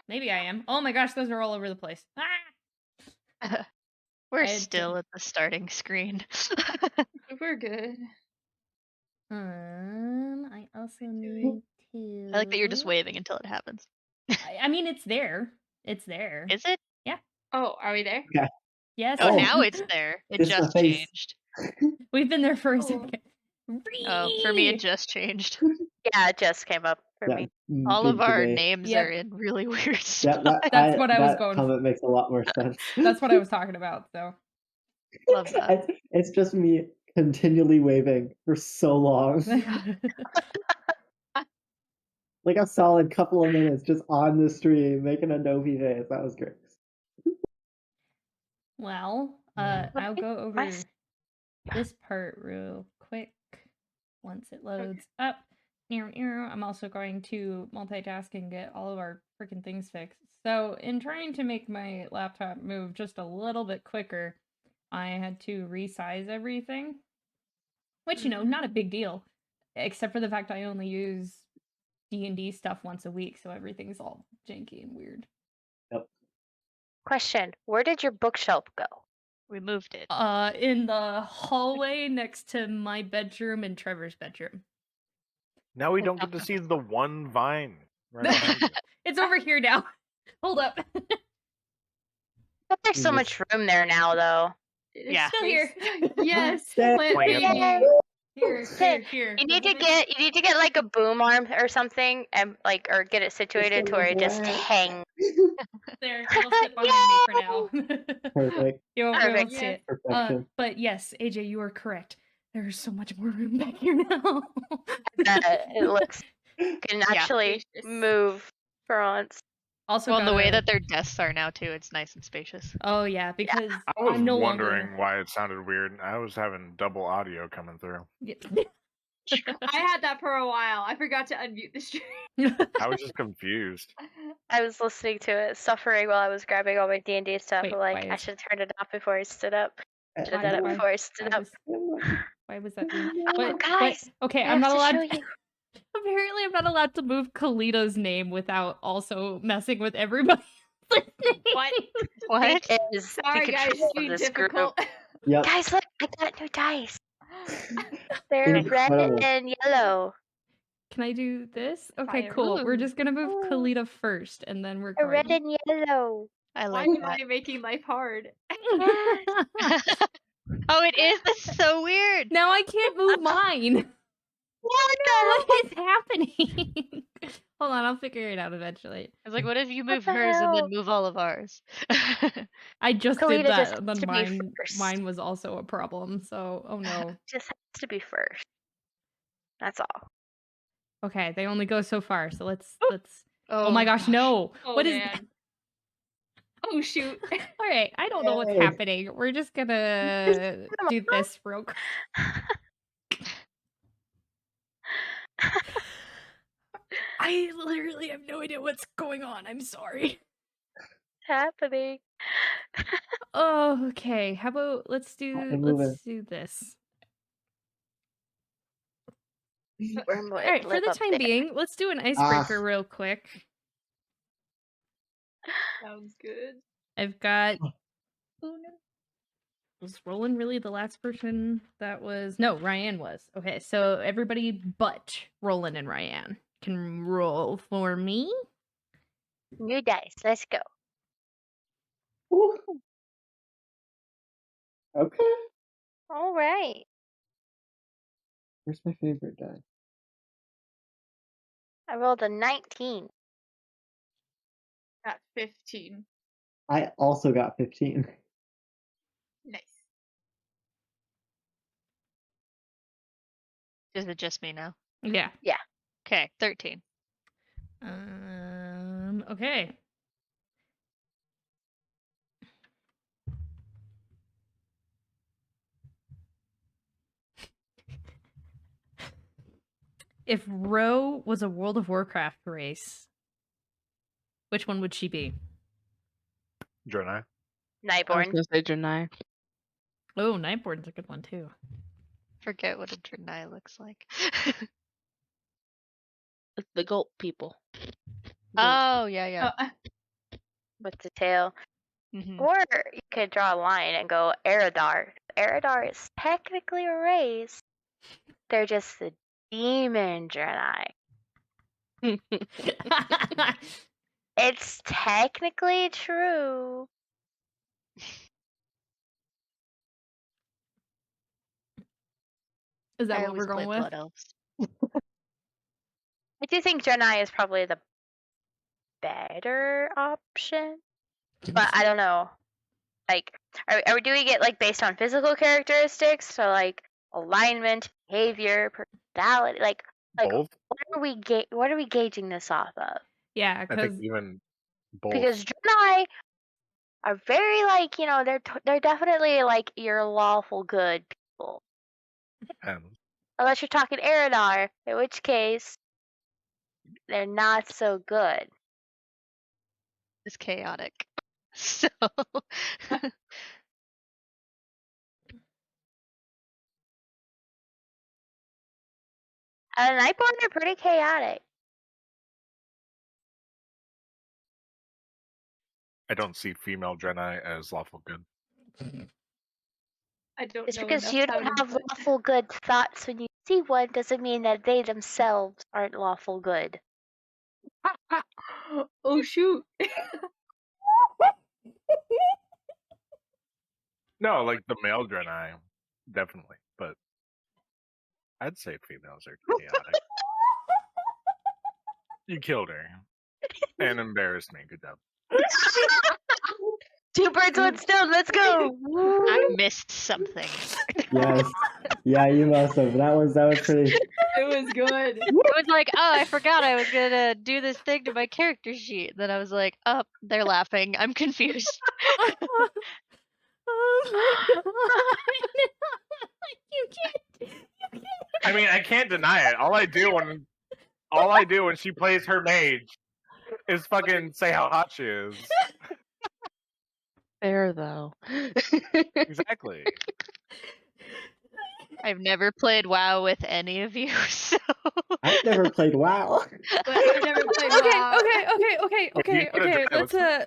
Maybe I am. Oh my gosh, those are all over the place. Ah! We're still at the starting screen. We're good. I also need to. I like that you're just waving until it happens. I mean, it's there. It's there. Is it? Yeah. Oh, are we there? Yeah. Yes. Oh, now it's there. It It's just my face. changed. We've been there for a Oh. second. Oh, for me it just changed. Yeah, it just came up for me. All big of our debate. names Yep. are in really weird Yeah, spots. That's what I was that going comment makes a lot more sense. That's what I was talking about, so. Love that. It's just me continually waving for so long. Like a solid couple of minutes just on the stream, making a Novi face. That was great. Well, I'll go over this part real quick once it loads up. I'm also going to multitask and get all of our freaking things fixed. So, in trying to make my laptop move just a little bit quicker, I had to resize everything. Which, not a big deal. Except for the fact I only use D&D stuff once a week, so everything's all janky and weird. Yep. Question: where did your bookshelf go? We moved it. In the hallway next to my bedroom and Trevor's bedroom. Now we don't get to see the one vine right behind you. It's over here now. Hold up. But there's so much room there now, though. Yeah. Still here. Yes. Plant baby. Here. You need to get like a boom arm or something, and or get it situated to where it just hangs. There, it'll sit behind me for now. Perfect. You won't be able to see Perfect. it. Perfection. But yes, AJ, you are correct. There's so much more room back here now. It looks can actually move for once. Also, Well, the way that their desks are now too, it's nice and spacious. Oh yeah, because I was I'm no wondering longer. why it sounded weird. I was having double audio coming through. I had that for a while. I forgot to unmute the stream. I was just confused. I was listening to it, suffering while I was grabbing all my D&D stuff. Wait, I'm like, I should have turned it off before I stood up. Should have done it before I stood up. Why was that weird? Oh, guys! Okay, I I'm have not to allowed. show you. Apparently, I'm not allowed to move Kalito's name without also messing with everybody. What? What? It is Sorry, the guys, control of being this difficult. group. Yep. Guys, look! I got new dice. They're Incredible. red and yellow. Can I do this? Okay, Fire. cool. We're just gonna move Ooh. Kalita first, and then we're They're going. red and yellow. I Why like am that. I making life hard? Oh, it is? That's so weird. Now I can't move mine. What is happening? Hold on, I'll figure it out eventually. I was like, what if you move the hers and hell? then move all of ours? I just Kalita did that, just and has then to be first. mine was also a problem. So, oh no. Just has to be first. That's all. Okay, they only go so far. So let's. Oh, Oh my gosh, no! Oh, What is? man. Oh shoot. All right, I don't know what's Yay. happening. We're just gonna do this real quick. I literally have no idea what's going on. I'm sorry. Happening. Oh, okay. How about let's do this. All right, for the time being, let's do an icebreaker real quick. Sounds good. I've got. Was Roland really the last person that was? No, Ryan was. Okay, so everybody but Roland and Ryan can roll for me. New dice. Let's go. Ooh. Okay. All right. Where's my favorite die? I rolled a 19. Got 15. I also got 15. Nice. Is it just me now? Yeah. Yeah. Okay, 13. Okay. If Ro was a World of Warcraft race, which one would she be? Jonny. Nightborn. I was gonna say Jonny. Oh, Nightborn's a good one too. Forget what a Jonny looks like. It's the goat people. Oh, yeah. with the tail. Mhm. Or you could draw a line and go Eridar. Eridar is technically a race. They're just the demon Jedi. It's technically true. Is that I what always we're play going with? Blood Elves. I do think Jonny is probably the better option. But I don't know. Like, are we doing it like based on physical characteristics? So like alignment, behavior, personality, like Both. what are we gauging this off of? Yeah, I because think even both. Because Jonny are very like, you know, they're definitely like your lawful good people. Unless you're talking Eridar, in which case they're not so good. It's chaotic. So And Nightborn are pretty chaotic. I don't see female Jedi as lawful good. I don't Just know because enough you to don't have input. lawful good thoughts when you see one doesn't mean that they themselves aren't lawful good. Oh shoot! No, like the male Jedi, definitely. But I'd say females are chaotic. You killed her and embarrassed me. Good job. Two birds, one stone. Let's go. I missed something. Yes. Yeah, you must have. That was pretty. It was good. It was like, oh, I forgot I was gonna do this thing to my character sheet. Then I was like, oh, they're laughing. I'm confused. Oh my god! You can't. I mean, I can't deny it. All I do when she plays her mage is fucking say how hot she is. Fair though. Exactly. I've never played WoW with any of you, so I've never played WoW. But I never played WoW. Okay. Let's let's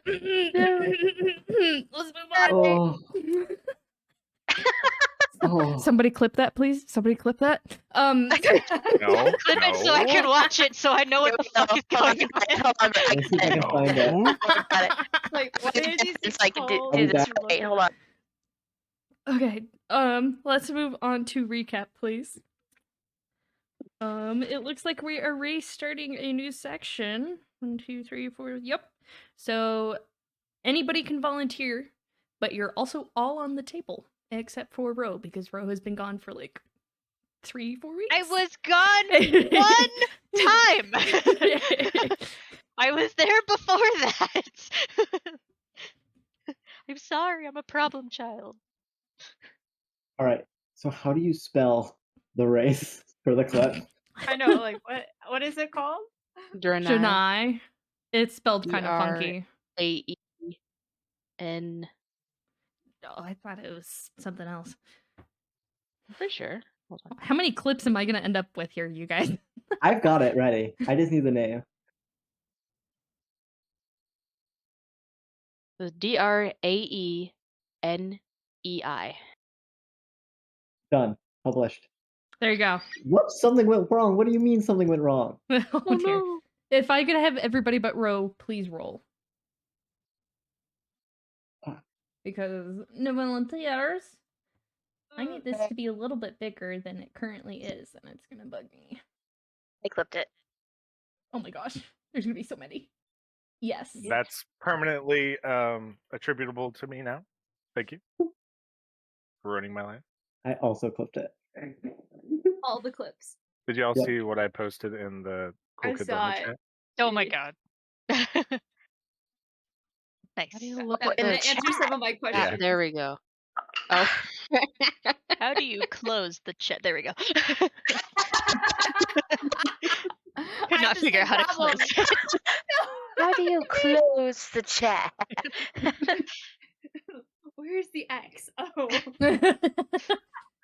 move on. Oh. Oh. Somebody clip that, please. Somebody clip that. No. clip it so I can watch it so I know what the fuck is going on. Hold on, Let me see if I can find it. got it. Like, what are these It's like do called? this right. Hold on. Okay. Let's move on to recap, please. It looks like we are restarting a new section. 1, 2, 3, 4. Yep. So anybody can volunteer, but you're also all on the table except for Ro, because Ro has been gone for like 3-4 weeks. I was gone one time. I was there before that. I'm sorry, I'm a problem child. All right. So how do you spell the race for the clip? I know, like, what is it called? Jonny. It's spelled kind of funky. Aen. Oh, I thought it was something else. I'm pretty sure. Hold on. How many clips am I gonna end up with here, you guys? I've got it ready. I just need the name. So Draenei. Done. Published. There you go. What? Something went wrong. What do you mean something went wrong? Oh dear. If I could have everybody but Ro, please roll. Because no volunteers. I need this to be a little bit bigger than it currently is, and it's gonna bug me. I clipped it. Oh my gosh, there's gonna be so many. Yes. That's permanently attributable to me now. Thank you for ruining my life. I also clipped it. All the clips. Did you all Yep. see what I posted in the Cool I Kids saw on the it. chat? Oh my god. Nice. How do you look And at it the answers some of my questions. Yeah. There we go. Oh. How do you close the chat? There we go. Could not figure out how to close it. How do you close the chat? Where's the X? Oh.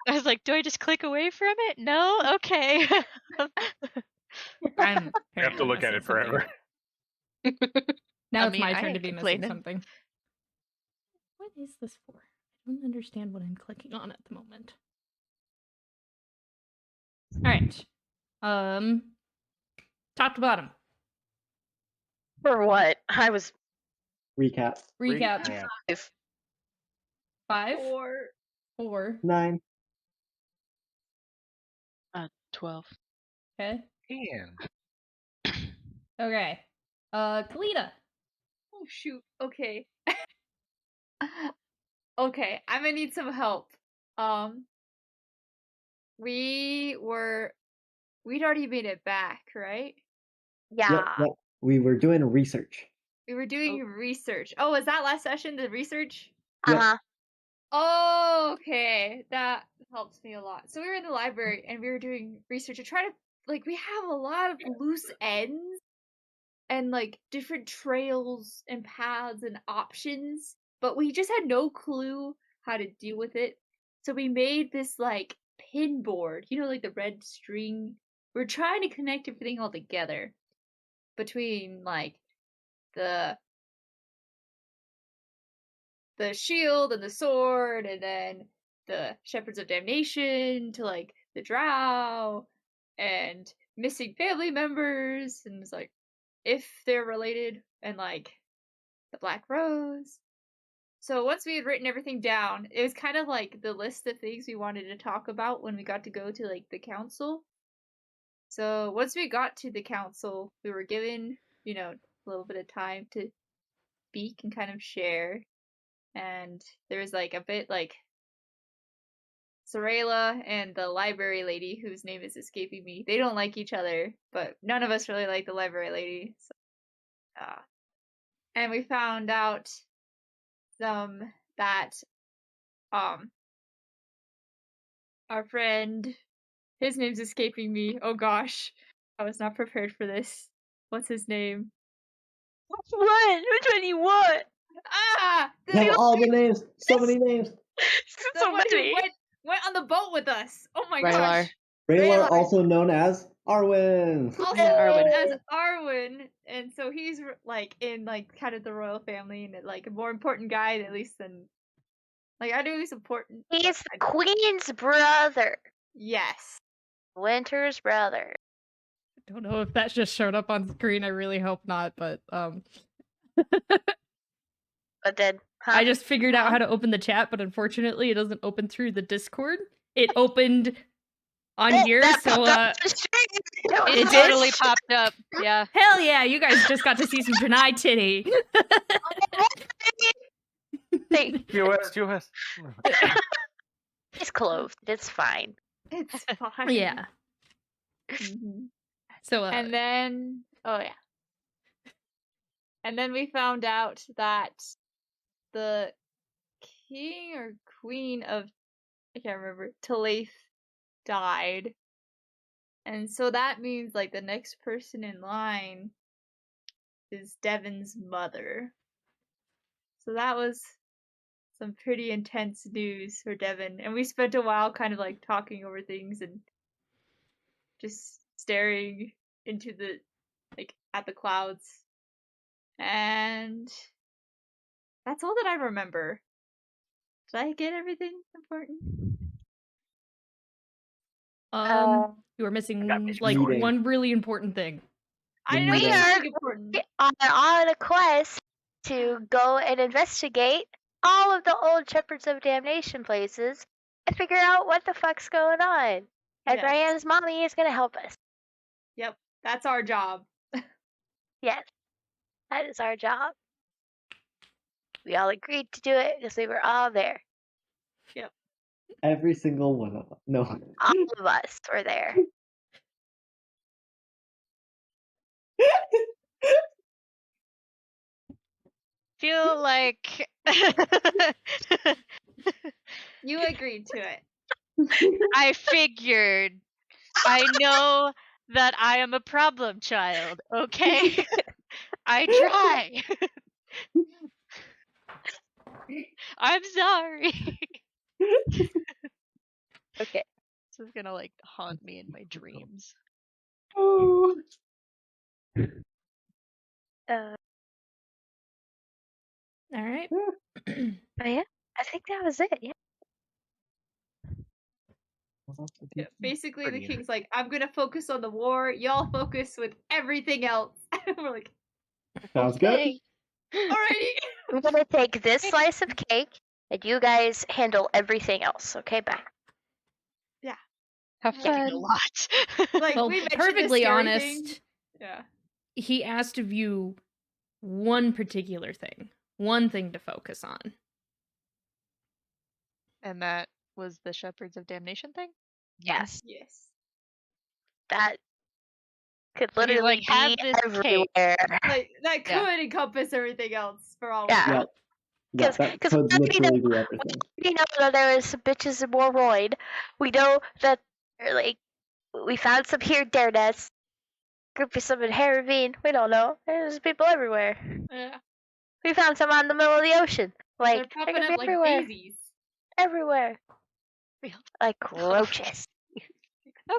I was like, do I just click away from it? No? Okay. I'm You have to look at it forever. Now I it's mean, my I turn to ain't be complaining. missing something. What is this for? I don't understand what I'm clicking on at the moment. Alright. Top to bottom. For what? I was Recap. Recap. Yeah. 5, 4. 4. 9. 12. Okay. Man. Okay. Kalita. Oh shoot. Okay. Okay, I'm gonna need some help. We'd already made it back, right? yeah. Yep. We were doing research. We were doing research. Oh, was that last session, the research? Yep. Uh-huh. Oh, okay. That helps me a lot. So we were in the library and we were doing research to try to, like, we have a lot of loose ends and, like, different trails and paths and options, but we just had no clue how to deal with it. So we made this, like, pin board, you know, like the red string. We're trying to connect everything all together between, like, the shield and the sword, and then the Shepherds of Damnation to, like, the Drow, and missing family members, and it's like, if they're related, and, like, the Black Rose. So once we had written everything down, it was kind of like the list of things we wanted to talk about when we got to go to, like, the council. So once we got to the council, we were given, you know, a little bit of time to speak and kind of share. And there was, like, a bit, like, Sorayla and the library lady, whose name is escaping me, they don't like each other, but none of us really like the library lady. So, and we found out that our friend, his name's escaping me. Oh gosh, I was not prepared for this. What's his name? Which one? Which one you want? Ah, We have all the names. So many names. So the one who many. went on the boat with us. Oh my Raylar. gosh. Raylar, Raylar. also known as Arwen. Also Arwen. known as Arwen, and so he's, like, in, like, kind of the royal family, and, like, a more important guy at least than, like, I know he's important. He's the queen's brother. Yes. Winter's brother. I don't know if that just showed up on screen. I really hope not, but But then, huh? I just figured out how to open the chat, but unfortunately it doesn't open through the Discord. It opened on here, that so popped up the screen. It It totally did? popped up. Yeah. hell yeah, you guys just got to see some Janai titty. Hey, QS. it's closed. It's fine. It's fine. Yeah. Mhm. So And then, oh yeah. And then we found out that the king or queen of, I can't remember, Talaith died. And so that means, like, the next person in line is Devon's mother. So that was some pretty intense news for Devon. And we spent a while kind of, like, talking over things and just staring into the, like, at the clouds. And that's all that I remember. Did I get everything important? you were missing like, reading. one really important thing. I know We that's are- really important. On a quest to go and investigate all of the old Shepherds of Damnation places and figure out what the fuck's going on. And Yes. Ryan's mommy is going to help us. Yep, that's our job. Yes, that is our job. We all agreed to do it because we were all there. Every single one of them. No. All of us were there. Feel like You agreed to it. I figured. I know that I am a problem child, okay? I try. I'm sorry. Okay. This is gonna, like, haunt me in my dreams. Uh, All right. but yeah, I think that was it. Yeah. Yeah, basically, the Pretty king's like, I'm gonna focus on the war. Y'all focus with everything else. We're like, Sounds good. okay, alrighty. I'm gonna take this slice of cake, and you guys handle everything else. Okay, bye. Have Taking a fun. lot. Like Well, we mentioned perfectly the scary honest, thing. Yeah. he asked of you one particular thing, one thing to focus on. And that was the Shepherds of Damnation thing? Yes, Yes. that could So he's literally like, have be this cake. everywhere. Like that could Yeah. encompass everything else for all Yeah. we know. Yeah. Yeah, that Because could literally be everything. we know that there was some bitches in Morroyd. We know that, like, we found some here in Dareness. Could be some in Harravine. We don't know. There's people everywhere. Yeah. We found some out in the middle of the ocean. They're Like, they popping could up be like everywhere. daisies. Everywhere. Real. Like roaches.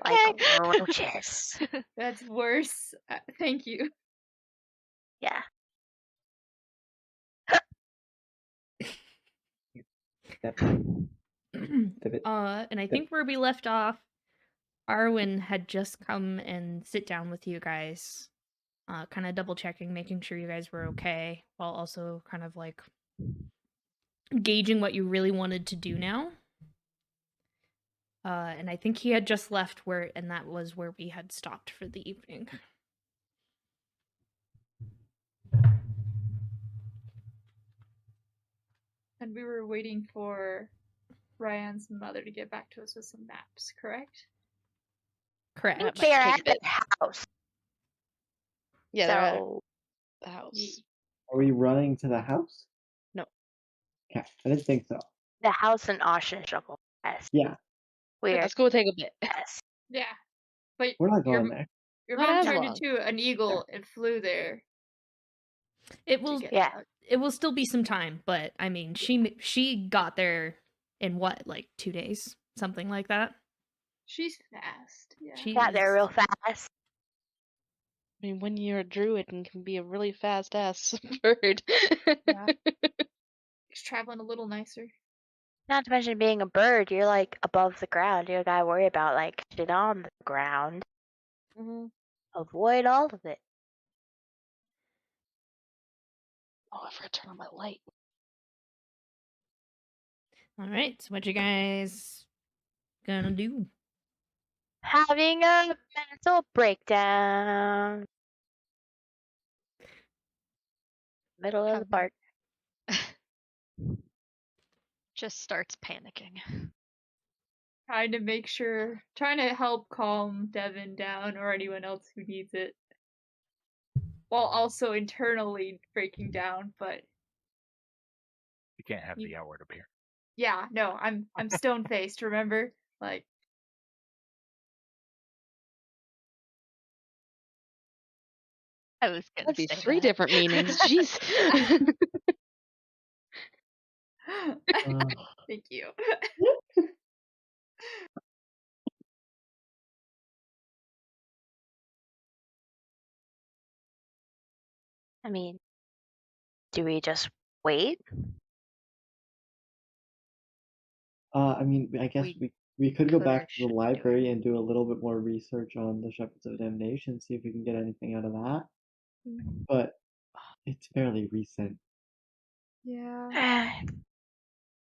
Okay. Like roaches. That's worse. Thank you. Yeah. And I think where we left off, Arwen had just come and sit down with you guys, kind of double checking, making sure you guys were okay, while also kind of like gauging what you really wanted to do now. And I think he had just left and that was where we had stopped for the evening. And we were waiting for Ryan's mother to get back to us with some maps, correct? Correct. That might They're take at a bit. the house. Yeah, they're at So, the house. Are we running to the house? No. Okay, I didn't think so. the house in Austin Shuffle. Yes. Yeah, We're That's gonna take a bit. yes. Yeah. But we're not your, going there. your Not mom as turned long. into an eagle and flew there. It to will get Yeah. out. it will still be some time, but I mean, she got there in what, like 2 days, something like that. She's fast. Yeah. She Got there real fast. I mean, when you're a druid and can be a really fast ass bird. Yeah. She's traveling a little nicer. Not to mention being a bird, you're like above the ground. You don't gotta worry about like shit on the ground. Mm-hmm. Avoid all of it. Oh, I forgot to turn on my light. All right, so what you guys gonna do? Having a mental breakdown. Middle of the park. Just starts panicking. Trying to help calm Devin down or anyone else who needs it. While also internally breaking down, but You can't have the outward appearance. yeah, no, I'm stone faced, remember? Like I was gonna That'd be say 3 that. different meanings. Jeez. thank you. I mean, do we just wait? I mean, I guess we could go could or back to should the do library and do a little bit more research on the Shepherds of Damnation, see if we can get anything out of that. But it's fairly recent. Yeah.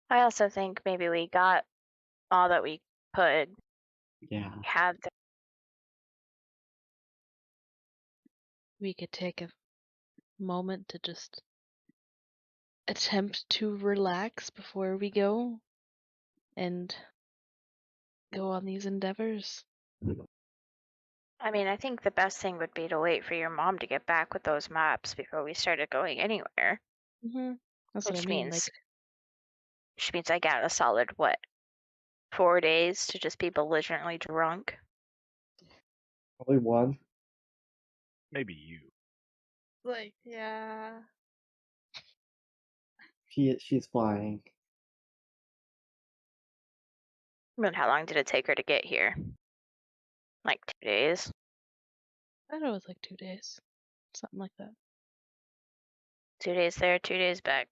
I also think maybe we got all that we could Yeah. have. We could take a moment to just attempt to relax before we go and go on these endeavors. I mean, I think the best thing would be to wait for your mom to get back with those maps before we started going anywhere. Mm-hmm. That's what Which I mean. means, I got a solid, 4 days to just be belligerently drunk. Probably one. Maybe you. Like, yeah. She's flying. I mean, how long did it take her to get here? Like 2 days. I thought it was like 2 days. Something like that. 2 days there, 2 days back.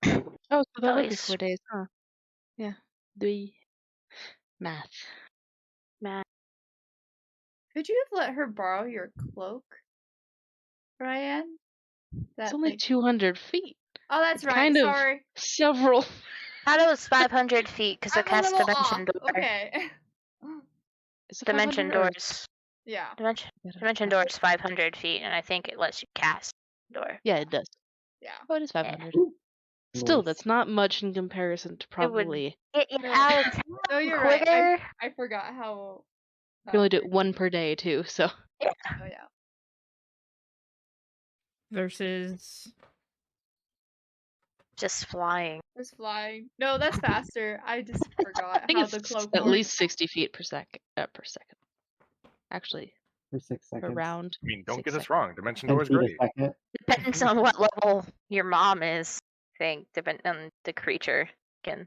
Oh, so that At would be least. 4 days, huh? Yeah. The math. Could you have let her borrow your cloak, Ryan? It's only 200 feet. Oh, that's It's right. kind of Sorry. several. Thought it was 500 feet because it I'm a has little dimension off. door. Okay. Is it Dimension 500 or- doors. Yeah. Dimension door is 500 feet, and I think it lets you cast door. Yeah, it does. Yeah. Oh, it is 500. Ooh, Still, nice. that's not much in comparison to It would probably. get you No. out of town No, you're right. quicker. I forgot how. You can only do it works. one per day, too, so. Oh yeah. Versus Just flying. Just flying. No, that's faster. I just forgot I think how it's the cloak at works. least 60 feet per second. Actually, For 6 seconds. around. I mean, don't 6 get us seconds. wrong. Dimension 10 door is feet great. a second. Depends on what level your mom is. I think depending on the creature can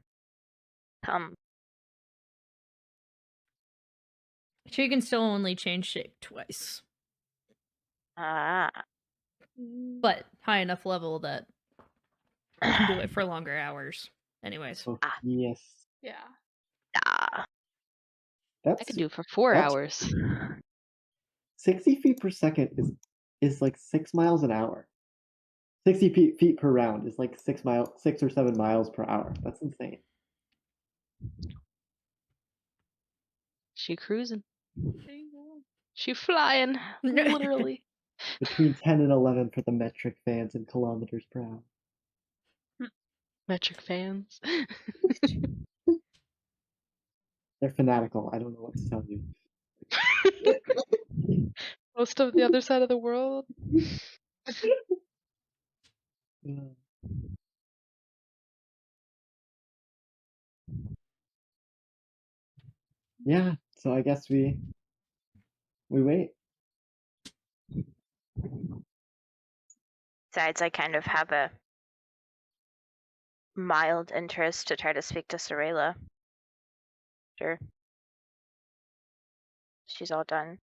come. she can still only change shape twice, Ah. but high enough level that you can do it for longer hours. Anyways, Oh, Ah. yes. Yeah. Ah. I That's could do it for 4 that's- hours. 60 feet per second is like 6 miles an hour. 60 feet per round is like 6 or 7 miles per hour. That's insane. She cruising. There you go. She flying. Literally. Between 10 and 11 for the metric fans in kilometers per hour. Metric fans. They're fanatical. I don't know what to tell you. Most of the other side of the world. Yeah, so I guess we wait. Besides, I kind of have a mild interest to try to speak to Sorella. Sure. She's all done.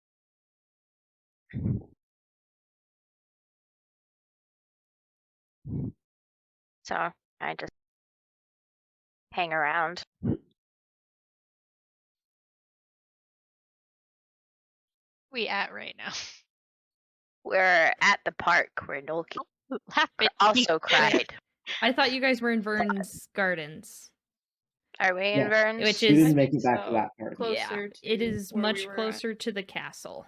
So I just hang around. We at right now? We're at the park where Nolki Happy. also cried. I thought you guys were in Vern's Gardens. Are we in Yeah. Vern's? Which We is- didn't I make think it back to so. that part. Closer Yeah, to it is where we much were at. closer to the castle.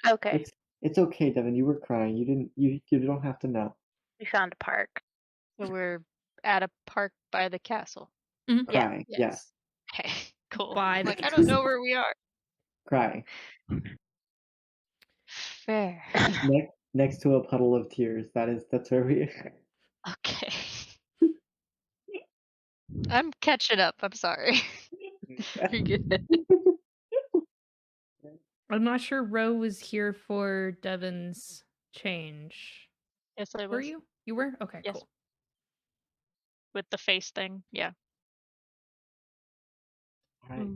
Okay, It's okay, Devin. You were crying. You don't have to know. we found a park. So we're at a park by the castle. Yeah. Crying. Yes. Okay, cool. By the Like I don't know castle. where we are. Crying. Fair. Next to a puddle of tears. That's where we Okay. I'm catching up. I'm sorry. You're good. I'm not sure Ro was here for Devon's change. Yes, I Were was. you? You were? Okay, Yes. cool. With the face thing. Yeah. Alright.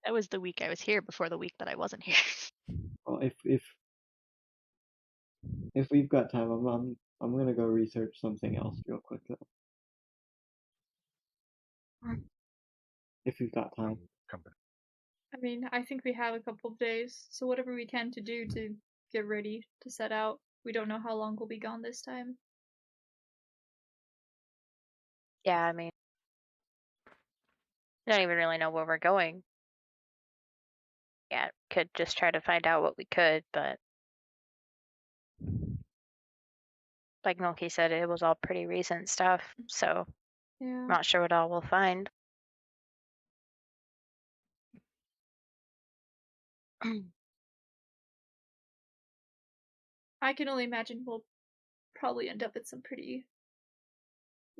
That was the week I was here before the week that I wasn't here. Well, if we've got time, I'm gonna go research something else real quick though. If we've got time. Come back. I mean, I think we have a couple of days, so whatever we can to do to get ready to set out. We don't know how long we'll be gone this time. Yeah, I mean, I don't even really know where we're going. Yeah, could just try to find out what we could, but like Milky said, it was all pretty recent stuff, so Yeah. not sure what all we'll find. I can only imagine we'll probably end up at some pretty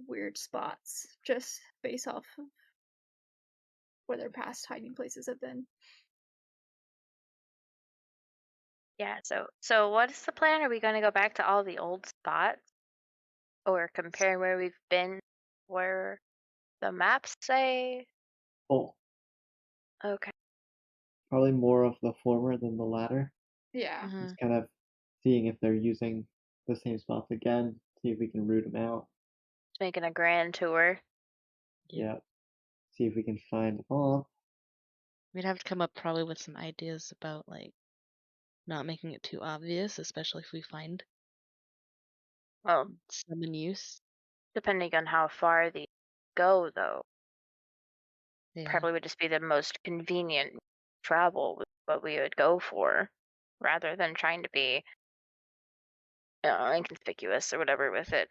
weird spots just based off of where their past hiding places have been. Yeah, so what's the plan? Are we going to go back to all the old spots? Or compare where we've been, where the maps say? Oh, Okay. probably more of the former than the latter. Yeah. Mhm. Just kind of seeing if they're using the same spots again, see if we can root them out. Making a grand tour. Yeah. See if we can find them all. We'd have to come up probably with some ideas about like not making it too obvious, especially if we find Well, some in use. depending on how far these go, though, Yeah. probably would just be the most convenient travel with what we would go for, rather than trying to be inconspicuous or whatever with it.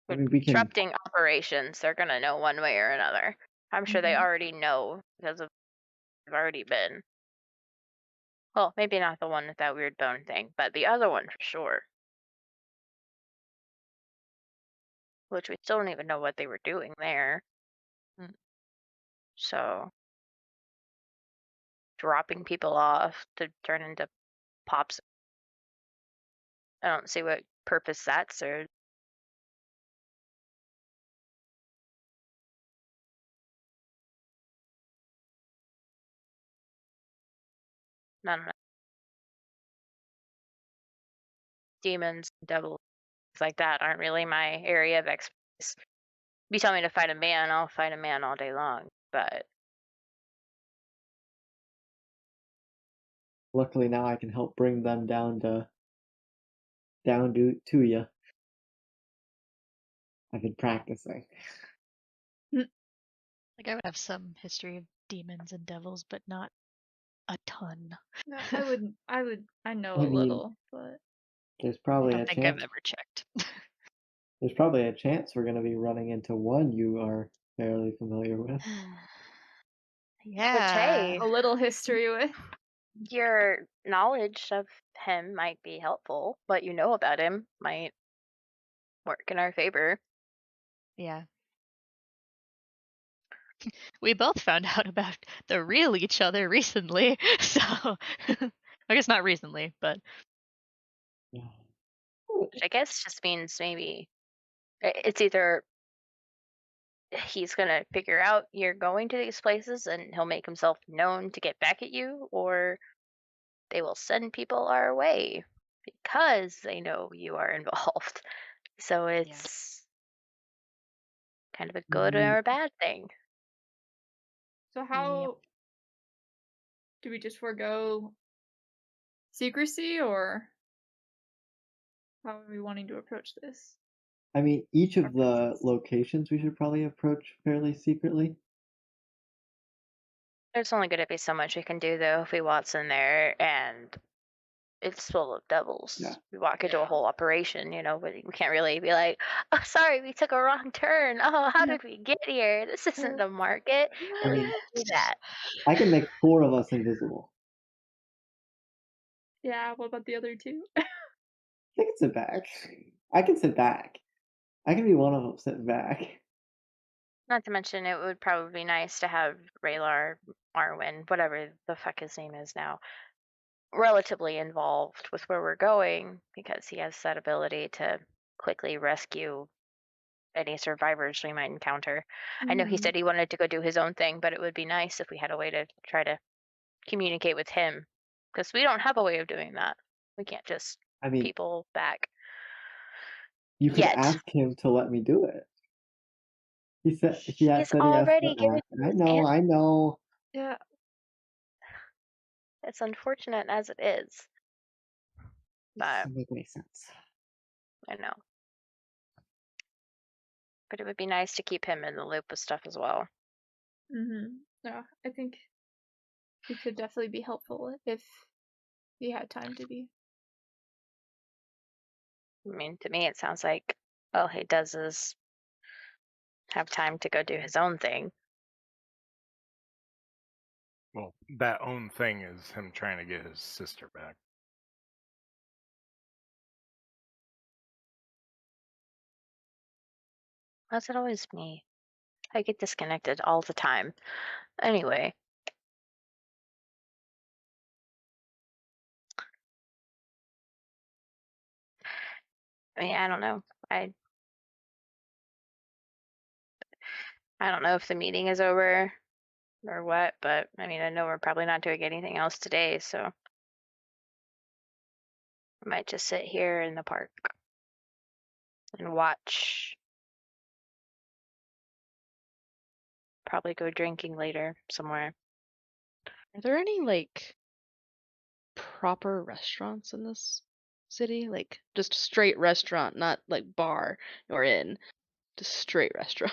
I mean, we can. Disrupting operations, they're gonna know one way or another. I'm sure they Mhm. already know because they've already been. Well, maybe not the one with that weird bone thing, but the other one for sure. Which we still don't even know what they were doing there. So, dropping people off to turn into pops. I don't see what purpose that serves. None of that. Demons, devils, things like that aren't really my area of expertise. If you tell me to fight a man, I'll fight a man all day long. But Luckily now I can help bring them down to you. I've been practicing. Like I would have some history of demons and devils, but not a ton. No, I know I a mean, little, but there's I probably don't a think chance. I've ever checked. There's probably a chance we're going to be running into one you are fairly familiar with. Yeah. hey, a little history with. your knowledge of him might be helpful. What you know about him might work in our favor. Yeah. We both found out about the real each other recently, so I guess not recently, but Which I guess just means maybe it's either he's gonna figure out you're going to these places and he'll make himself known to get back at you, or they will send people our way because they know you are involved. So it's kind of a good or a bad thing. So how do we just forego secrecy, or how are we wanting to approach this? I mean, each of the locations we should probably approach fairly secretly. There's only going to be so much we can do, though, if we waltz in there and it's full of devils. Yeah. We walk into a whole operation, but we can't really be like, oh, sorry, we took a wrong turn. Oh, how did we get here? This isn't the market. I We mean, can't do that. I can make 4 of us invisible. Yeah, what about the other 2? I can sit back. I can sit back. I can be one of them sitting back. Not to mention, it would probably be nice to have Raylar, Arwen, whatever the fuck his name is now, relatively involved with where we're going because he has that ability to quickly rescue any survivors we might encounter. I know he said he wanted to go do his own thing, but it would be nice if we had a way to try to communicate with him because we don't have a way of doing that. We can't just people back. You could ask him to let me do it. He said he He's already given. I know. Yeah. It's unfortunate as it is. It But doesn't make any sense. I know. But it would be nice to keep him in the loop with stuff as well. Yeah, I think he could definitely be helpful if he had time to be. I mean, to me, it sounds like all he does is have time to go do his own thing. Well, that own thing is him trying to get his sister back. Why's it always me? I get disconnected all the time. Anyway. I mean, I don't know. I don't know if the meeting is over or what, but I mean, I know we're probably not doing anything else today, so I might just sit here in the park. and watch. Probably go drinking later somewhere. Are there any like proper restaurants in this city? Like just straight restaurant, not like bar or inn. Just straight restaurant.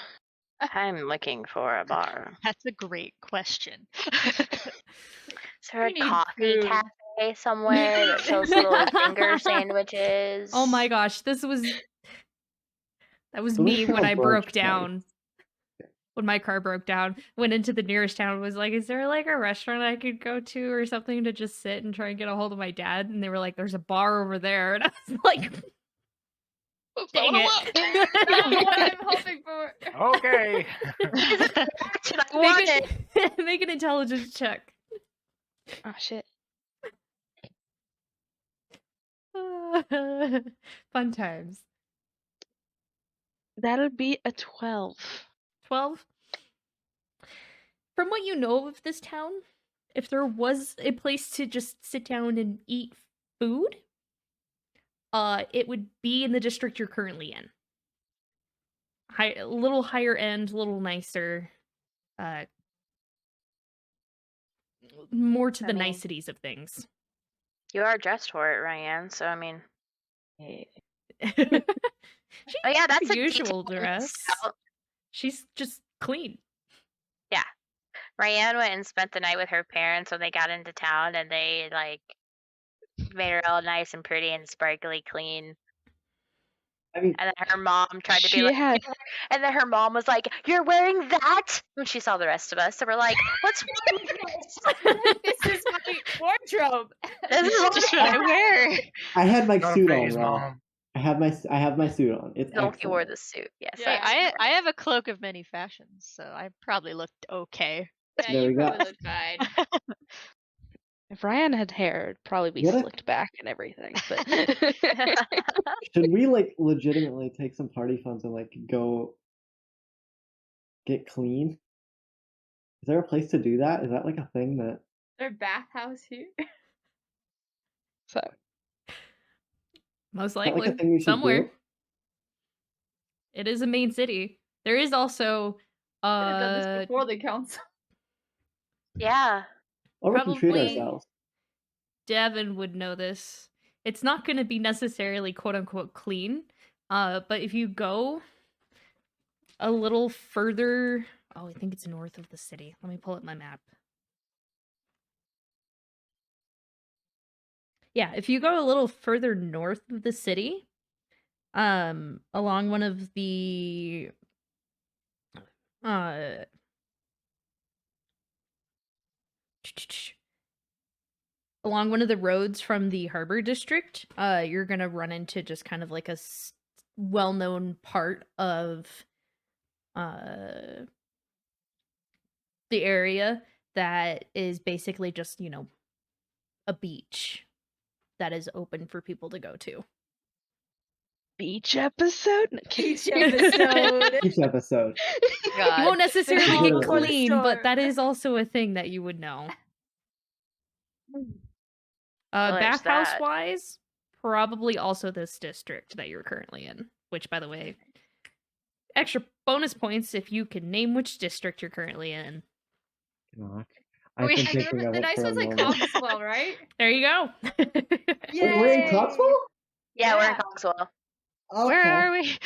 I'm looking for a bar. That's a great question. Is there a You need coffee food. cafe somewhere that sells little finger sandwiches? Oh my gosh, that was The me only when town I broke broke down. When my car broke down, went into the nearest town, was like, is there like a restaurant I could go to or something to just sit and try and get a hold of my dad? And they were like, there's a bar over there. And I was like, dang it. Not the one I'm hoping for. Okay. Action I wanted. Make an intelligence check. Oh shit. Fun times. That'll be a 12. 12. From what you know of this town, if there was a place to just sit down and eat food, it would be in the district you're currently in. A little higher end, a little nicer, more to the niceties of things. You are dressed for it, Ryan, so I mean. She's Oh yeah, that's the a usual detail. dress. She's just clean. Yeah. Ryan went and spent the night with her parents when they got into town, and they like made her all nice and pretty and sparkly clean. I mean, And then her mom tried to be She like, had- and then her mom was like, "You're wearing that?" When she saw the rest of us, so we're like, "What's wrong with this?" This is my wardrobe. This is Just what I wear. I had my Not suit on, phase, Rob. Mom. I have my suit on. It's Don't you excellent. wore the suit? Yes. Yeah. I have a cloak of many fashions, so I probably looked okay. Yeah, There we you go. probably look fine. If Ryan had hair, it'd probably be What if- slicked back and everything. But Should we like legitimately take some party funds and like go get clean? Is there a place to do that? Is that like a thing that? Their bathhouse here. so Most Is that like likely a thing we should somewhere. do? It is a main city. There is also Could have done this before the council. Yeah. Or we can treat Probably- ourselves. Devin would know this. It's not going to be necessarily quote unquote clean, but if you go a little further, I think it's north of the city. Let me pull up my map. Yeah, if you go a little further north of the city, along one of the along one of the roads from the harbor district, you're gonna run into just kind of like a well-known part of the area that is basically just, a beach that is open for people to go to. beach episode. No, Each kidding. episode. Each episode. You won't necessarily get Literally. clean, but that is also a thing that you would know. Well, there's Bathhouse that. wise, probably also this district that you're currently in. Which, by the way, extra bonus points if you can name which district you're currently in. God. I've Wait, been I thinking remember of the it nice for a one's like moment. Cogswell, right? There you go. Wait, we're in Yay! Cogswell? Yeah, we're in Yeah. Cogswell. Okay. Where are we?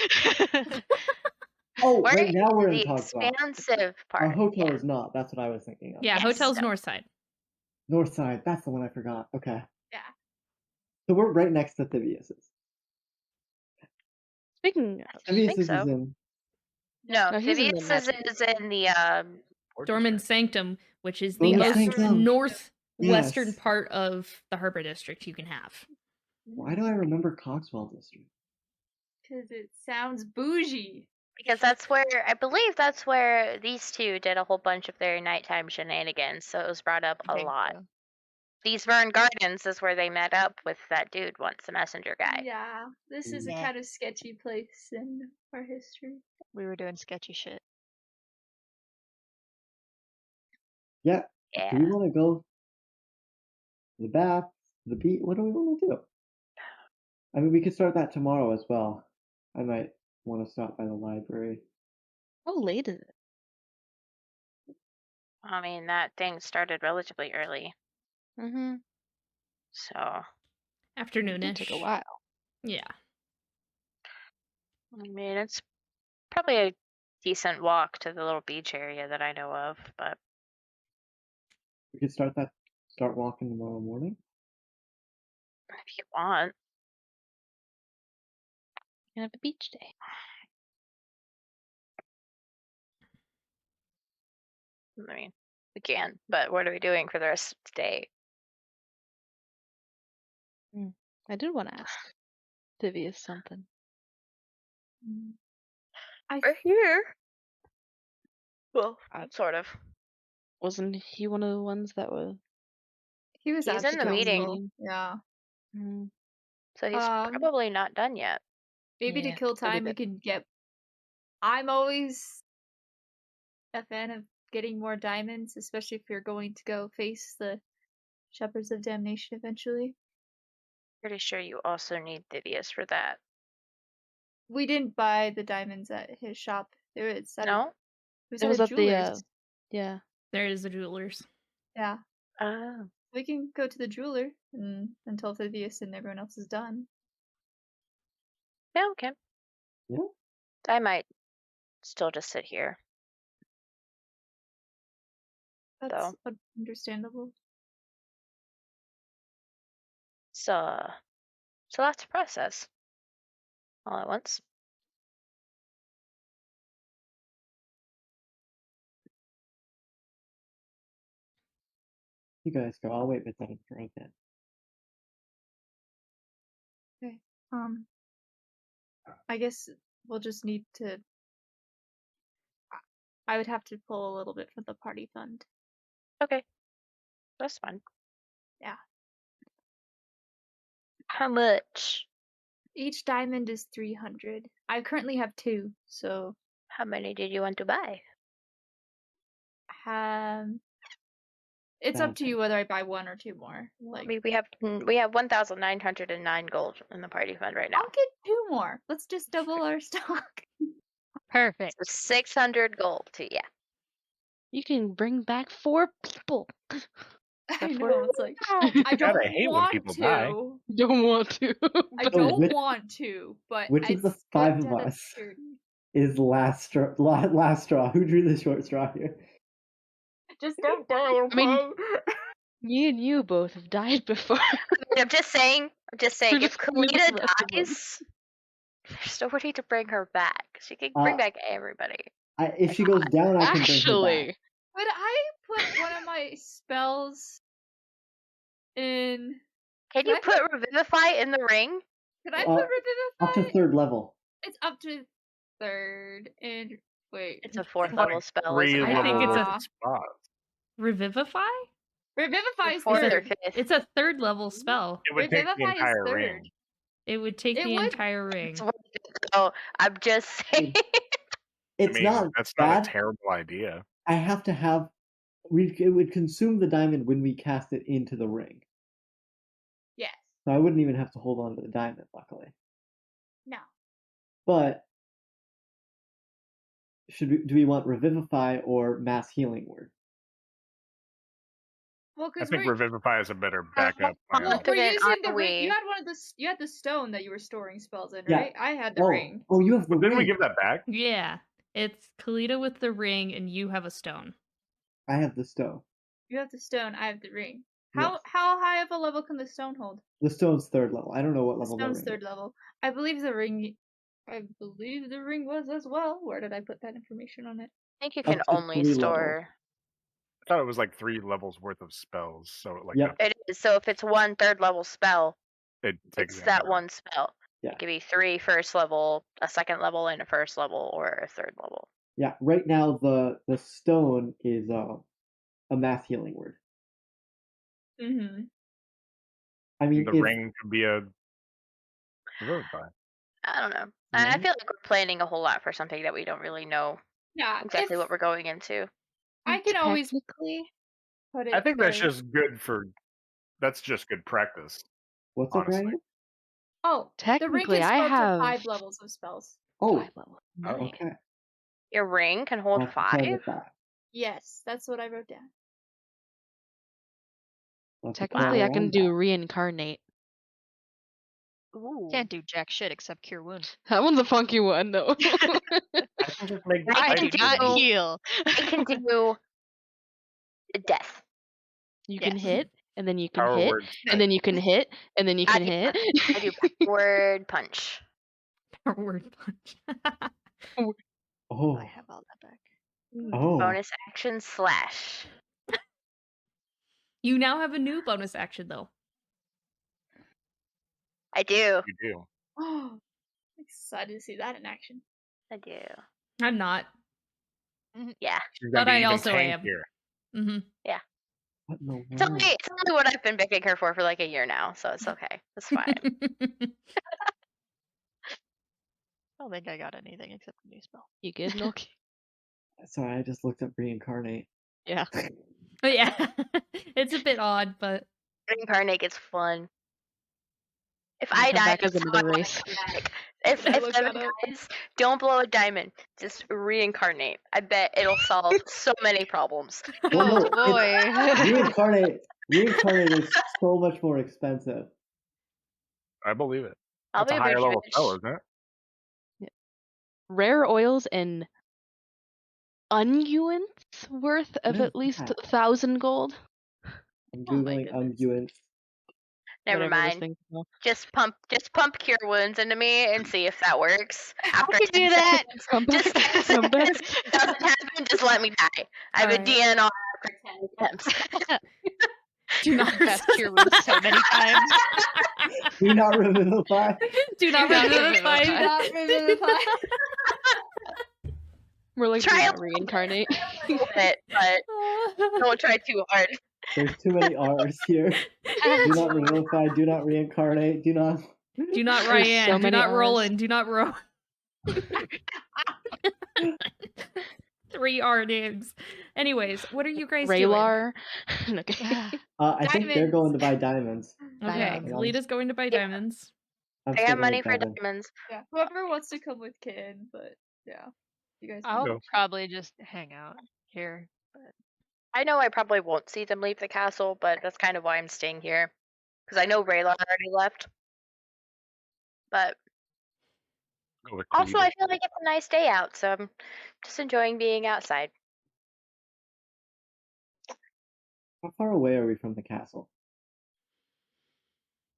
Oh, We're right now we're in the Cogswell. expansive part. Our hotel yeah. is not. That's what I was thinking of. Yeah, Yes, hotel's so- north side. North side. That's the one I forgot. Okay. Yeah. So we're right next to Thibius's. Speaking of, Thibius's so. is in. No, No, he's in the Phineas is in the Dorman Sanctum, which is the Dorman most Sanctum. northwestern Yes. part of the harbor district you can have. Why do I remember Cogswell District? Because it sounds bougie. because I believe that's where these two did a whole bunch of their nighttime shenanigans, so it was brought up a lot. So. These Vern Gardens is where they met up with that dude once, the messenger guy. Yeah, this is a Yeah. kind of sketchy place in our history. We were doing sketchy shit. Yeah. Yeah. Do we want to go to the bath, the beach? What do we want to do? I mean, we could start that tomorrow as well. I might want to stop by the library. How late is it? I mean, that thing started relatively early, Mm-hmm. so Afternoonish. It took a while. Yeah. I mean, it's probably a decent walk to the little beach area that I know of, but We could start walking tomorrow morning. if you want. Can have a beach day. I mean, we can, but what are we doing for the rest of the day? I did want to ask Vivius something. We're here. Well, sort of. Wasn't he one of the ones that was? He was He's at in the meeting. council. Yeah. Mm, So he's probably not done yet. Maybe to Yeah, kill that'd time, be we can get. I'm always a fan of getting more diamonds, especially if you're going to go face the Shepherds of Damnation eventually. Pretty sure you also need Vivius for that. We didn't buy the diamonds at his shop. It No? was It at was a at the jeweler's. yeah. There is the jewelers. Yeah. Oh. We can go to the jeweler until Vivius and everyone else is done. Yeah, okay. Yeah. I might still just sit here. That's understandable. So lots to process all at once. You guys go. I'll wait with that for a bit. Okay. I guess we'll just need to. I would have to pull a little bit from the party fund. Okay. That's fine. Yeah. How much? Each diamond is 300. I currently have 2, so How many did you want to buy? it's up to you whether I buy 1 or 2 more. I mean, we have 1,909 gold in the party fund right now. I'll get 2 more. Let's just double our stock. Perfect. So 600 gold to yeah. You can bring back 4 people. I know, it's like I God, don't I hate when want people to. die. Don't want to. I don't want to, but Which of the it's 5 good of out us security. is last straw? Who drew the short straw here? Just don't die, okay? I mean, me and you both have died before. I'm just saying, We're if just leaving Kalita the rest of them. dies, there's nobody to bring her back. She can bring back everybody. If she goes down, I can bring her Actually, back. Could I put one of my spells in? Can you put Revivify in the ring? Could I put Revivify? Up to 3rd level. It's up to 3rd, and wait. It's a 4th It's level like spell. 3 Isn't it? I think it's levels a of spots. Revivify? Revivify is 4th or 3rd. 5th. It's a 3rd level spell. It would take the Revivify is entire 3rd. ring. It would take It the would- entire ring. Oh, I'm just saying. It's not that's bad. not a terrible idea. I have to have. It would consume the diamond when we cast it into the ring. Yes. So I wouldn't even have to hold on to the diamond, luckily. No. But do we want Revivify or Mass Healing Word? Well, I because think Revivify is a better backup plan. Well, we're Confident using the are ring. we? You had one of the. You had the stone that you were storing spells in, Yeah. right? I had the ring. Oh, you have the But didn't we ring. give that back? Yeah. It's Kalita with the ring, and you have a stone. I have the stone. You have the stone. I have the ring. Yes. How high of a level can the stone hold? The stone's 3rd level. I don't know what The level the stone's ring 3rd level. I believe the ring was as well. Where did I put that information on it? I think you Up can to only 3 store. I thought it was like 3 levels worth of spells. So like Yep. It is. So if it's 1 3rd level spell, it takes it's the that entire- one spell. Yeah. It could be 3 1st level, a 2nd level, and a 1st level, or a 3rd level. Yeah, right now the stone is a Mass Healing Word. Mm-hmm. I mean, The ring could be a Revivify. I don't know. Yeah. I feel like we're planning a whole lot for something that we don't really know Yeah. exactly what we're going into. I can always technically, put it. I think that's for- just good for. That's just good practice. What's up, honestly. Ryan? Oh, the ring Technically, can I scroll up to have 5 levels of spells. Oh, 5 levels. Oh. Nice. okay. Your ring can I'll hold have to play 5. with that. Yes, that's what I wrote down. I'll have to play Technically, I can around do that. reincarnate. Ooh. Can't do jack shit except cure wound. That one's a funky one, though. I can just make. I I can do not do- heal. I can do death. You can Yes. hit, and then you can Power hit, words. and then you can hit, and then you I can do- hit. I do word punch. Word punch. Oh, I have all that back. oh. Bonus action slash. You now have a new bonus action though. I do. You do. Oh, excited to see that in action. I do. I'm not. Yeah. She's But gonna be I even also am. tankier. Mm-hmm. What in the It's world? only what I've been picking her for like a year now, so it's okay. It's fine. I don't think I got anything except a new spell. You good, Milky? Sorry, I just looked up reincarnate. Yeah. But yeah, it's a bit odd, but Reincarnate is fun. If You I come die, back as that's another how I race. come back. If I looked Evan that up. dies, don't blow a diamond. Just reincarnate. I bet it'll solve so many problems. Well, no, Oh it's- boy. reincarnate is so much more expensive. I believe it. I'll That's be a a higher bougie level bitch. spell, isn't it? Rare oils and unguents worth of What is at least that? 1,000 gold. I'm Oh my googling goodness. unguents. Never Whatever those mind. things are. Just pump cure wounds into me and see if that works. After can 10 do that. seconds, Come back. just 10 Come back. seconds doesn't happen, just let me die. I have a Alright. DNR after 10 attempts. do not Cast cure wounds so many times. Do not revivify. do not Do not revivify. revivify. Not revivify. We're like, do Try a not little reincarnate. little bit, but don't try too hard. There's too many R's here. Do not revivify. Do not reincarnate. Do not. do not There's Ryan. so do many not Rs. Roland. Do not roll. 3 R names. Anyways, what are you guys doing? Raylar. Okay. I think they're Diamonds. going to buy diamonds. Okay, Diamonds. Kalita's going to buy Yeah. diamonds. I'm I still have going money with for diamonds. diamonds. Yeah, whoever wants to come with can, but yeah, you guys. can I'll go. probably just hang out here. I know I probably won't see them leave the castle, but that's kind of why I'm staying here. Because I know Raylar already left. But Go with also, Kalita. I feel like it's a nice day out, so I'm just enjoying being outside. How far away are we from the castle?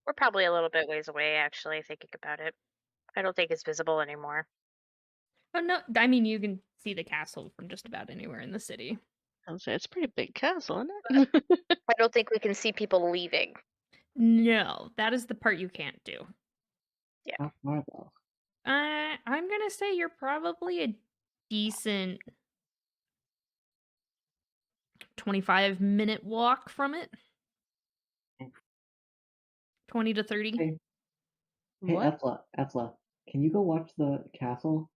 We're probably a little bit ways away, actually, thinking about it. I don't think it's visible anymore. Oh no, I mean you can see the castle from just about anywhere in the city. I'll say it's a pretty big castle, isn't it? I don't think we can see people leaving. No, that is the part you can't do. How far though? I'm gonna say you're probably a decent 25-minute walk from it. 20 to 30. Hey, hey, What? Ethla, can you go watch the castle?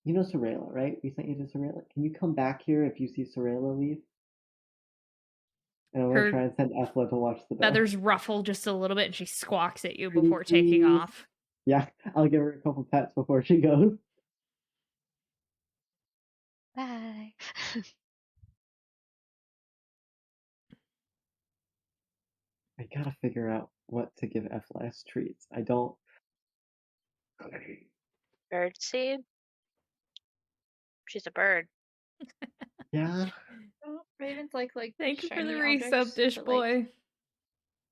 You know Sorayla, right? We sent you to Sorayla. Can you come back here if you see Sorayla leave? And I'm Her gonna try and send Ethla to watch the door. feathers ruffle just a little bit and she squawks at you Pretty before taking please. off. Yeah, I'll give her a couple pets before she goes. Bye. I gotta figure out what to give Ethla as treats. I don't. Birdseed? She's a bird. Yeah. Oh, Ravens like Thank you for the shiny resub, objects, dish but, like, boy.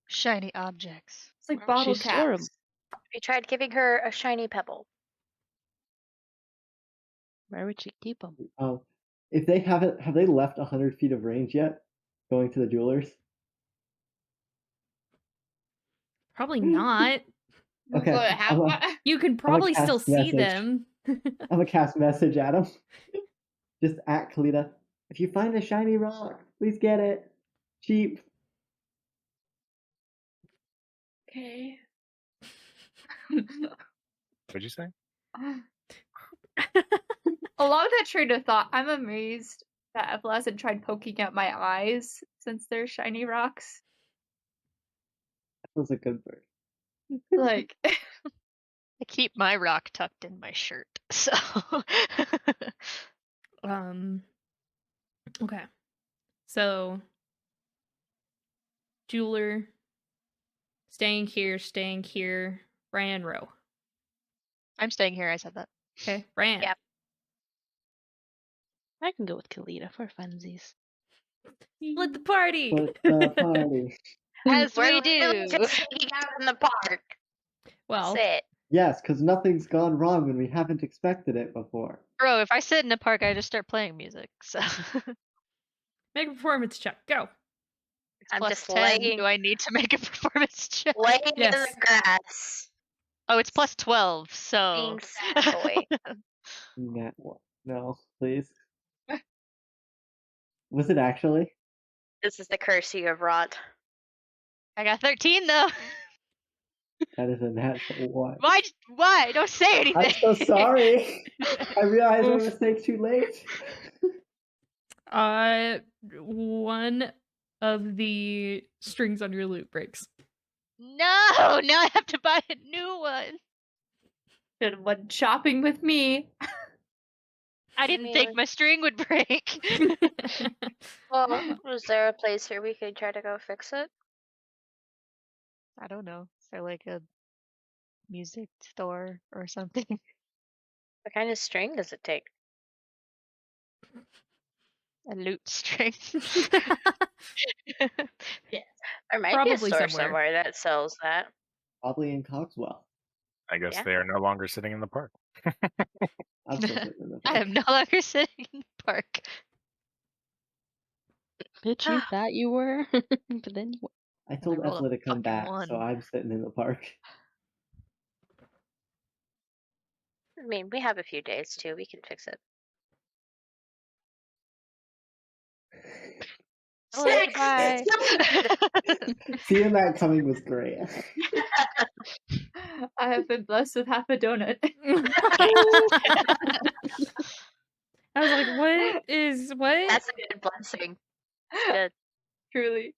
Shiny objects. It's like Where would bottle she store 'em? caps. We tried giving her a shiny pebble. Where would she keep them? If they haven't, have they left 100 feet of range yet? Going to the jewelers? Probably not. Okay, But I'm You can probably still cast see message. them. gonna cast message at him. Just at Kalita. If you find a shiny rock, please get it. Cheap. Okay. What'd you say? Along that train of thought, I'm amazed that Ethel hasn't tried poking at my eyes since they're shiny rocks. That was a good bird. Like, I keep my rock tucked in my shirt, so. Okay. So, jeweler, staying here. Ryan Rowe. I'm staying here. I said that. Okay, Ryan. Yep. I can go with Kalita for funsies. Split the party. Split the party. As We're we do. literally just hanging out in the park. Well, That's it. Yes, because nothing's gone wrong when we haven't expected it before. Bro, if I sit in a park, I just start playing music. So. make a performance check. Go. It's I'm plus just 10. laying- Do I need to make a performance check? Laying in Yes. the grass. Oh, it's plus 12, so. Being sad boy. Nat one. No, please. Was it actually? This is the curse you have wrought. I got 13 though. That is a natural one. Why? Don't say anything. I'm so sorry. I realized my mistake too late. One of the strings on your lute breaks. No, now I have to buy a new one. should have went shopping with me. I didn't think my string would break. Well, was there a place here we could try to go fix it? I don't know. Is there like a music store or something? What kind of string does it take? A lute string. There might Probably be a store somewhere. somewhere that sells that. Probably in Cogswell. I guess Yeah. they are no longer sitting in the park. I'm still sitting in the I am no longer sitting in the park. Bitch, you thought you were, but then you. I told rolled a Ethla to come fucking back, one. so I'm sitting in the park. I mean, we have a few days too. We can fix it. Hello, bye. Seeing that coming was great. I have been blessed with half a donut. I was like, what? That's a good blessing. Good. Truly.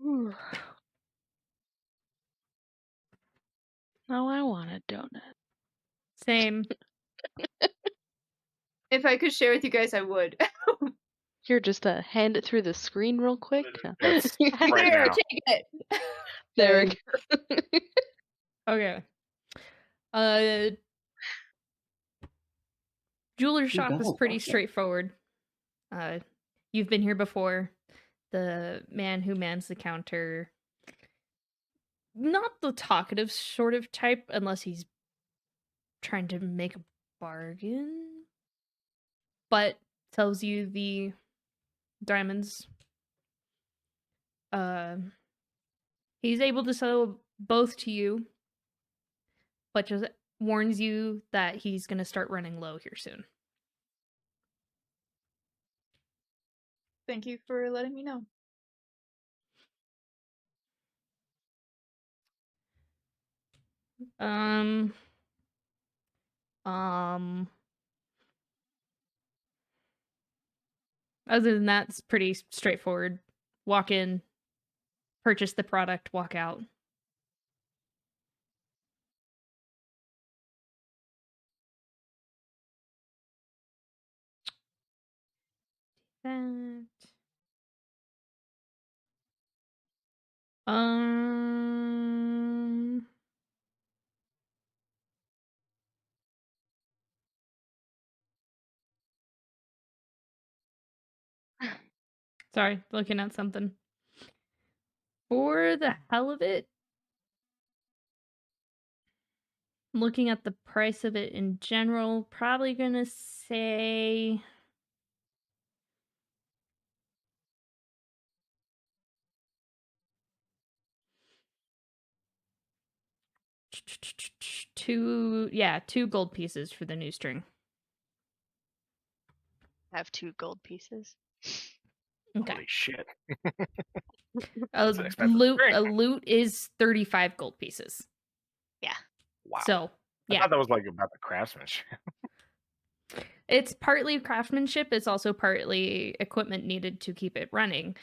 Oh, I want a donut. Same. If I could share with you guys, I would. Here, just hand it through the screen real quick. No. Yes, right Here, now. take it. There we go. Okay. Jeweler's shop is double pretty bucket. straightforward. You've been here before. The man who mans the counter, not the talkative sort of type, unless he's trying to make a bargain, but tells you the diamonds. He's able to sell both to you, but just warns you that he's going to start running low here soon. Thank you for letting me know. Other than that, it's pretty straightforward. Walk in, purchase the product, walk out. That. Sorry, looking at something. For the hell of it, looking at the price of it in general, probably gonna say two gold pieces for the new string. I have 2 gold pieces. Okay. Holy shit. A an expensive lute is 35 gold pieces. Wow. So, I yeah. thought that was like about the craftsmanship. It's partly craftsmanship, it's also partly equipment needed to keep it running.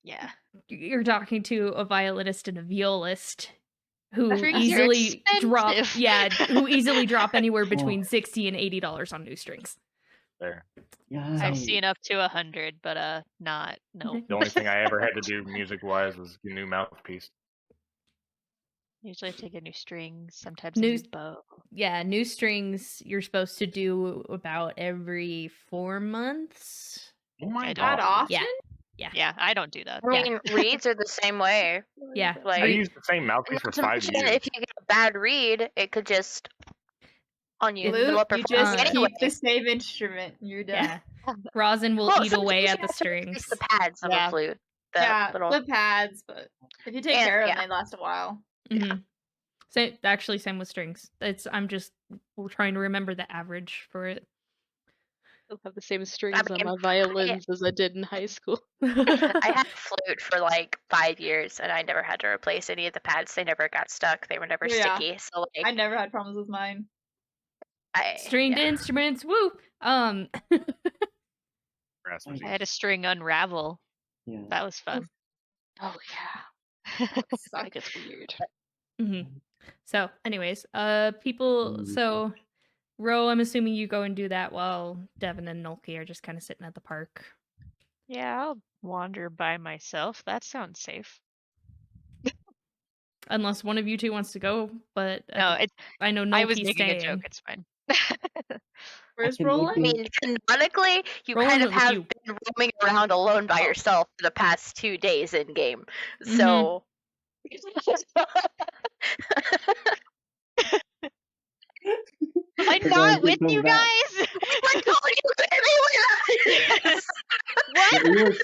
Yeah. You're talking to a violinist and a violist who Strings are easily drop expensive. who easily drop anywhere between $60 and $80 on new strings. There. Yeah. I've seen up to 100, but not no. The only thing I ever had to do music-wise was a new mouthpiece. Usually I have to get new strings, sometimes New- a new bow. Yeah, new strings you're supposed to do about every 4 months. Oh my I That don't. often? Yeah, I don't do that. I mean, reeds are the same way. Yeah. Like, I used the same mouthpiece for not to 5 mention, years. if you get a bad reed, it could just on you Luke, fill up You your just phone keep anyway. the same instrument. You're done. Yeah. Rosin will Well, eat away sometimes at you the have to replace strings. the pads of Yeah. a flute. The Yeah, little. the pads, but if you take And- care of them, yeah. they last a while. Mhm. Same with strings. We're trying to remember the average for it. Still have the same strings on mean, my violins as I did in high school. I had a flute for like 5 years, and I never had to replace any of the pads. They never got stuck. They were never Yeah. sticky. So like, I never had problems with mine. Stringed instruments, woo! Rasmus. I had a string unravel. Yeah. That was fun. Oh yeah, that gets weird. So, anyways, people. So, Ro, I'm assuming you go and do that while Devin and Nolki are just kind of sitting at the park. Yeah, I'll wander by myself. That sounds safe. Unless one of you two wants to go, but No, I know I was Nolki's making staying. a joke. It's fine. Where's can Roland? I mean, canonically, you Roland kind of went with have you. been roaming around alone by yourself for the past 2 days in game. So. I'm not with you guys. What?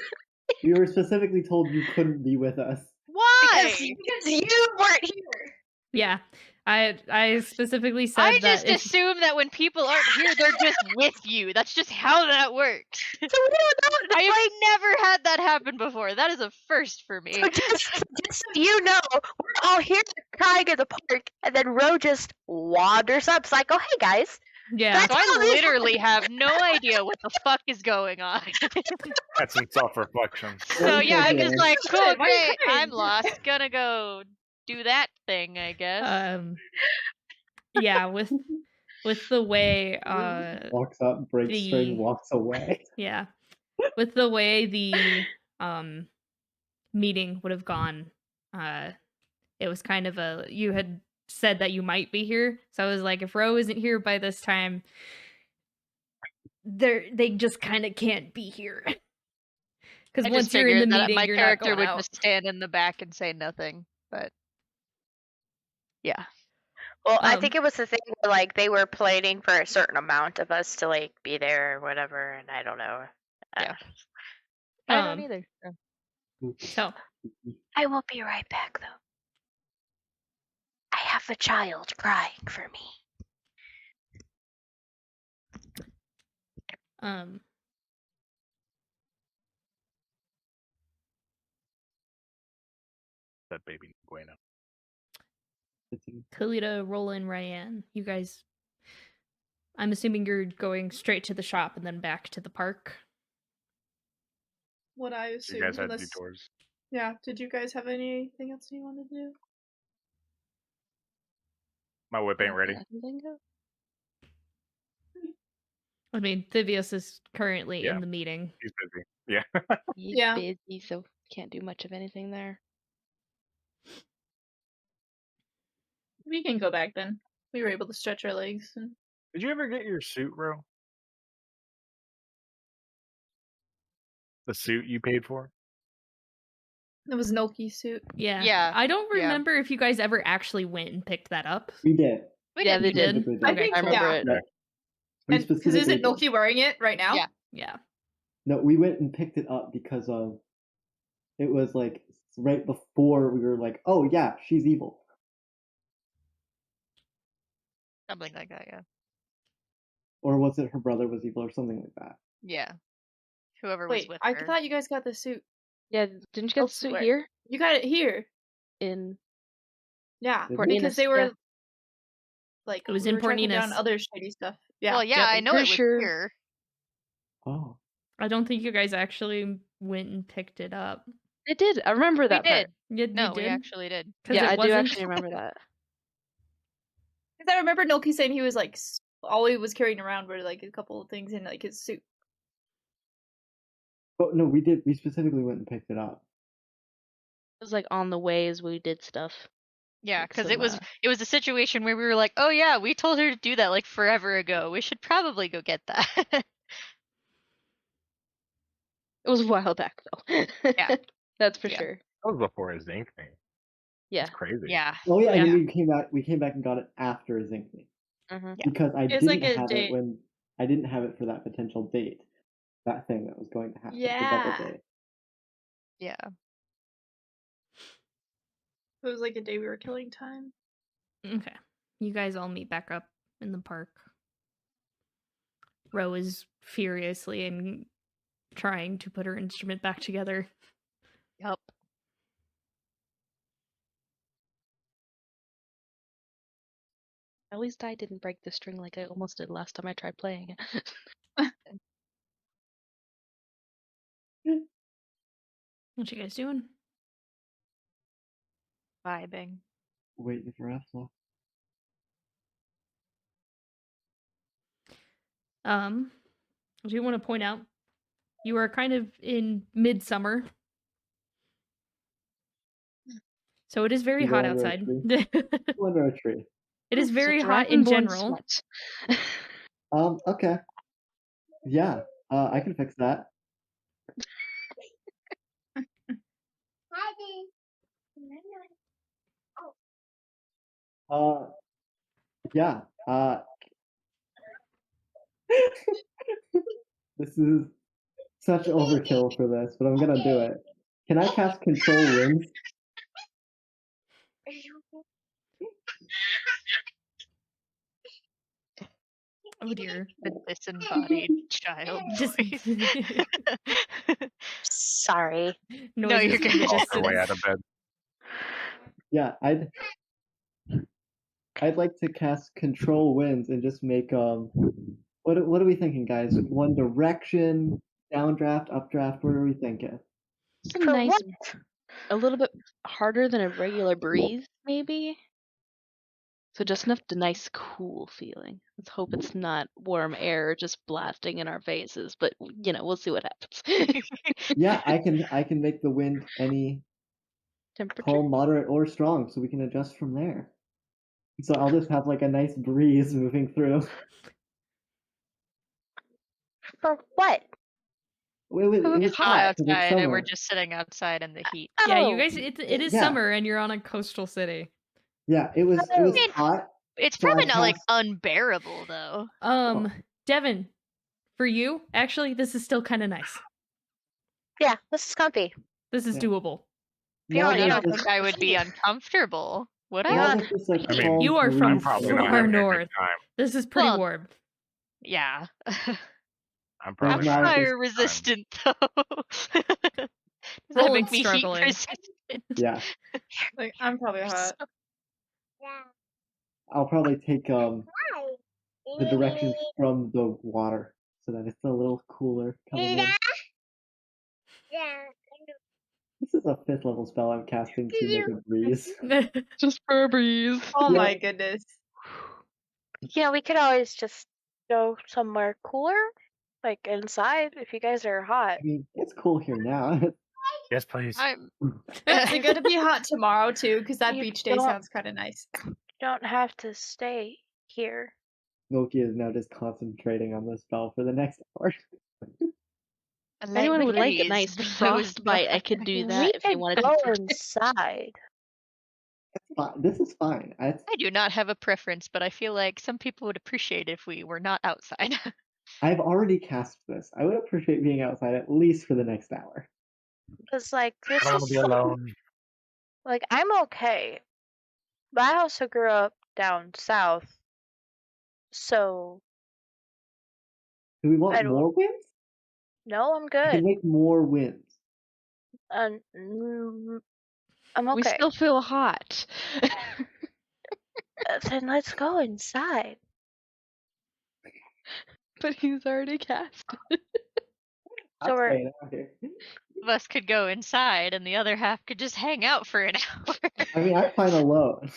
We were specifically told you couldn't be with us. Why? Because you weren't here. Yeah, I specifically said I that. just assume that when people aren't here, they're just with you. That's just how that works. So we don't know. I have never had that happen before. That is a first for me. So just so you know, we're all here crying at the park, and then Ro just wanders up. It's like, oh, hey, guys. Yeah. So I literally have no idea what the fuck is going on. That's some self-reflection. So yeah, I'm just like, cool, Why are you great, crying? I'm lost. Gonna go do that thing, I guess. Yeah, with the way Walks up, breaks the- string, walks away. yeah, with the way the meeting would have gone, it was kind of you had said that you might be here, so I was like, if Ro isn't here by this time, they just kind of can't be here. Because I once just you're in the figured that meeting, my you're not character going would out. just stand in the back and say nothing. But yeah. Well, I think it was the thing where like they were planning for a certain amount of us to like be there or whatever, and I don't know. Yeah. I don't either. So I will be right back though. I have a child crying for me. That baby Bueno. Kalita, Roland, Ryan, you guys, I'm assuming you're going straight to the shop and then back to the park. What I assume. You guys had detours. Yeah. Did you guys have anything else you wanted to do? My whip ain't ready. I mean, Thivius is currently in the meeting. He's busy. Yeah. He's Yeah. busy, so can't do much of anything there. We can go back then. We were able to stretch our legs. And... Did you ever get your suit, Ro? The suit you paid for? It was Nolki's suit. Yeah. Yeah. I don't remember if you guys ever actually went and picked that up. We did. Yeah, they did. I think I remember it. Because isn't Nolki wearing it right now? Yeah. Yeah. No, we went and picked it up because of it was like right before we were like, oh yeah, she's evil. Something like that, yeah. Or was it her brother was evil or something like that? Yeah. Whoever Wait, was with I her. thought you guys got the suit. Yeah, didn't you get the suit Elsewhere. here? You got it here. In Yeah, Did Port we? because Enos, they were yeah. like It was we in were tracking Port down Enos. other shady stuff. Yeah. Well, yeah, Yep, I I'm know it pretty was sure- here. Oh. I don't think you guys actually went and picked it up. It did. I remember that part. did. You No, we did? actually did. 'Cause Yeah, it I do wasn't- actually remember that. Because I remember Noki saying he was like all he was carrying around were like a couple of things in like his suit. Oh no, we did. We specifically went and picked it up. It was like on the way as we did stuff. Yeah, because Some, it was a situation where we were like, oh yeah, we told her to do that like forever ago. We should probably go get that. It was a while back though. Yeah. That's for Yeah. sure. That was before his zinc thing. Yeah. It's crazy. Yeah. Oh yeah, and Yeah. then we came back and got it after Zinc thing. Mhm. Yeah. Because I It's like didn't a have date. it when I didn't have it for that potential date. That thing that was going to happen. The Yeah. double date. Yeah. It was like a day we were killing time. Okay. You guys all meet back up in the park. Ro is furiously and trying to put her instrument back together. Yup. At least I didn't break the string like I almost did last time I tried playing it. What you guys doing? Vibing. Waiting for Epsilon. I do want to point out you are kind of in midsummer. So it is very hot Under a outside. tree. Under a tree. It is It's a very hot in dragonborn general. sweat. Okay. Yeah. I can fix that. Yeah. This is such overkill for this, but I'm gonna do it. Can I cast Control Winds? Oh dear. The disembodied child Just voice. Sorry. No, you're noises from the good. Walk her way distance. out of bed. Yeah, I'd like to cast Control Winds and just make what are we thinking, guys? One direction, downdraft, updraft. What are we thinking? Just a For nice, what? a little bit harder than a regular breeze, maybe. So just enough to nice, cool feeling. Let's hope it's not warm air just blasting in our faces, but we'll see what happens. Yeah, I can make the wind any Temperature. calm, moderate, or strong, so we can adjust from there. So I'll just have like a nice breeze moving through. For what? It was It's hot hot 'cause it's outside, and we're summer. just sitting outside in the heat. Yeah, you Oh, guys, it is Yeah. summer and you're on a coastal city. Yeah, it was Oh. hot. It's So I probably not like cast- unbearable though. Devin, for you, actually, this is still kind of nice. yeah, this is comfy. This is Yeah. doable. Now I there's don't this- think I would be uncomfortable. Would now I? there's this, like, I mean, calm You are breeze from I'm probably not far having a good north. time. This is pretty Well, warm. Yeah. I'm I'm probably now not having a fire good time. resistant though. Does that Roland's make me heat struggling. resistant? Yeah, Like I'm probably hot. I'll probably take the directions from the water so that it's a little cooler coming in. This is a 5th level spell I'm casting to make a breeze. Just for a breeze. Oh Yeah. my goodness. We could always just go somewhere cooler, like inside, if you guys are hot. I mean, it's cool here now. Yes, please. I'm Is it gonna be hot tomorrow too? Because that You beach day don't- sounds kind of nice. You don't have to stay here. Nokia is now just concentrating on the spell for the next hour. a If light anyone would like a breeze nice blows frostbite, I by. could do We that if you could wanted go to. inside. This is fine. I do not have a preference, but I feel like some people would appreciate if we were not outside. I've already cast this. I would appreciate being outside at least for the next hour. Because, like, I this don't want to be is. alone. Like, I'm okay. But I also grew up down south. So, Do we want I don't- more wins? no, I'm I can good. make more wins. I'm okay. We still feel hot. Then let's go inside. But he's already cast. So we're- staying out here. of us could go inside, and the other half could just hang out for an hour. I mean, I'm fine alone.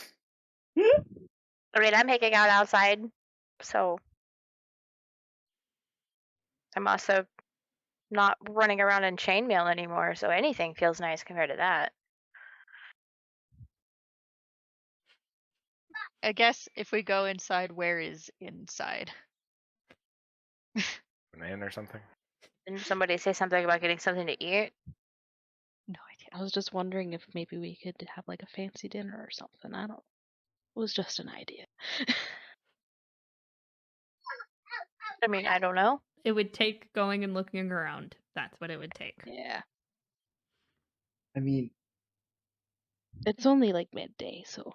I mean, I'm hanging out outside, so I'm also not running around in chainmail anymore, so anything feels nice compared to that. I guess if we go inside, where is inside? An inn or something. Didn't somebody say something about getting something to eat? No idea. I was just wondering if maybe we could have like a fancy dinner or something. I don't. It was just an idea. I mean, I don't know. It would take going and looking around. That's what it would take. Yeah. I mean, It's only like midday, so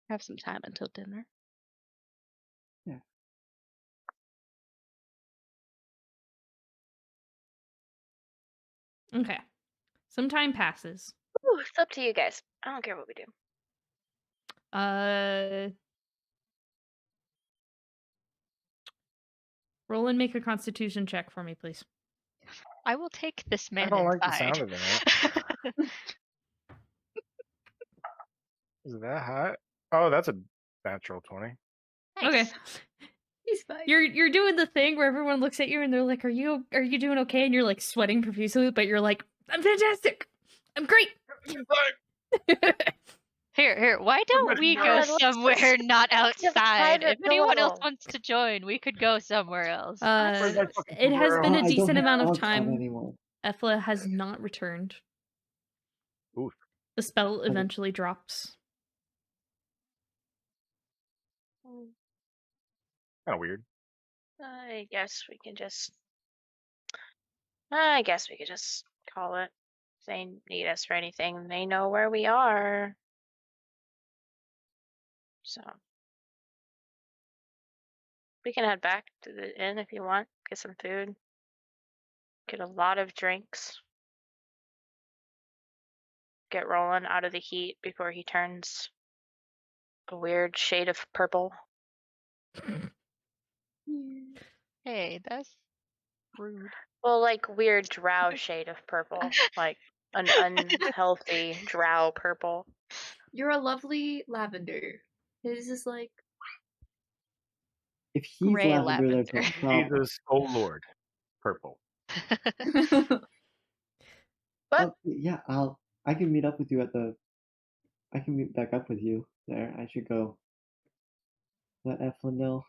have some time until dinner. Okay. Some time passes. Ooh, it's up to you guys. I don't care what we do. Roll and make a constitution check for me, please. I will take this man I don't like the inside. sound of that. Is that hot? Oh, that's a natural 20. Okay. Nice. He's fine. You're doing the thing where everyone looks at you and they're like, "Are you doing okay?" And you're like sweating profusely, but you're like, "I'm fantastic. I'm great." Here. Why don't we go let's just somewhere not have a outside? private If anyone else duel. wants to join, we could go somewhere else. Where's that fucking It has been squirrel? a I don't decent have amount of dogs out time. anymore. Ethla has not returned. Oof. The spell eventually drops. Kind of weird. I guess we could just call it. If they need us for anything, they know where we are. So we can head back to the inn if you want. Get some food. Get a lot of drinks. Get Roland out of the heat before he turns a weird shade of purple. Hey, that's rude. Well, like weird drow shade of purple. Like an unhealthy drow purple. You're a lovely lavender. His is like If he's Gray lavender, there's no lavender. problem. Jesus, oh Lord. Purple. But Yeah, I can meet up with you I can meet back up with you there. I should go let Eflin know.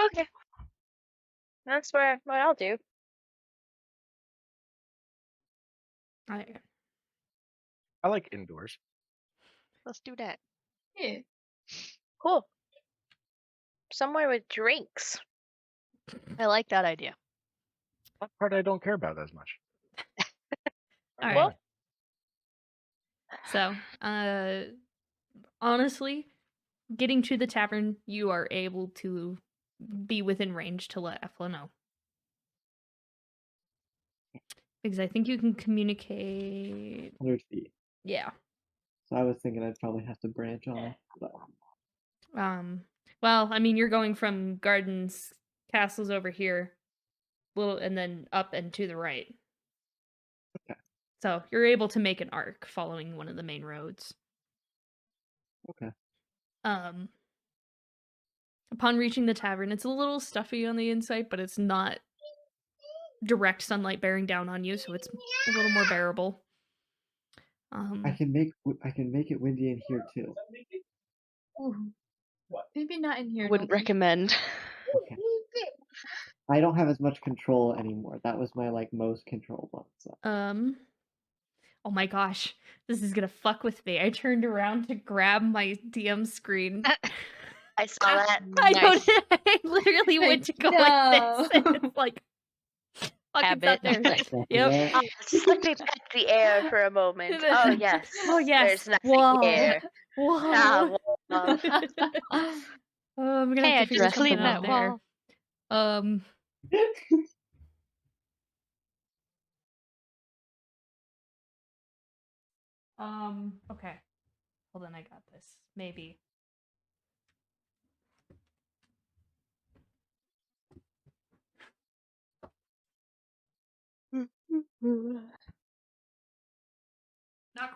okay. That's what I'll do. I like indoors. Let's do that. yeah. Cool. Somewhere with drinks. I like that idea. That part I don't care about as much. All right. Well, So, honestly, getting to the tavern, you are able to be within range to let Ethla know. Because I think you can communicate. 100 feet. Yeah. So I was thinking I'd probably have to branch off. But Well, I mean, you're going from gardens, castles over here, and then up and to the right. Okay. So you're able to make an arc following one of the main roads. Okay. Upon reaching the tavern, it's a little stuffy on the inside, but it's not direct sunlight bearing down on you, so it's a little more bearable. I can make it windy in here too. Ooh. Maybe not in here. Wouldn't Dolphy. recommend. Okay. I don't have as much control anymore. That was my most controlled one. So. Oh my gosh, this is gonna fuck with me. I turned around to grab my DM screen. I saw that. I literally went to go like this, and it's like fucking Habit. there. Exactly Yep. that. Oh, just let me pet the air for a moment. Oh yes. Oh yes. There's nothing Whoa. here. Whoa. Ah, well, Oh, I'm gonna Hey, have I to figure just something cleaned out that there. wall. Okay. Hold on, I got this. Maybe. Not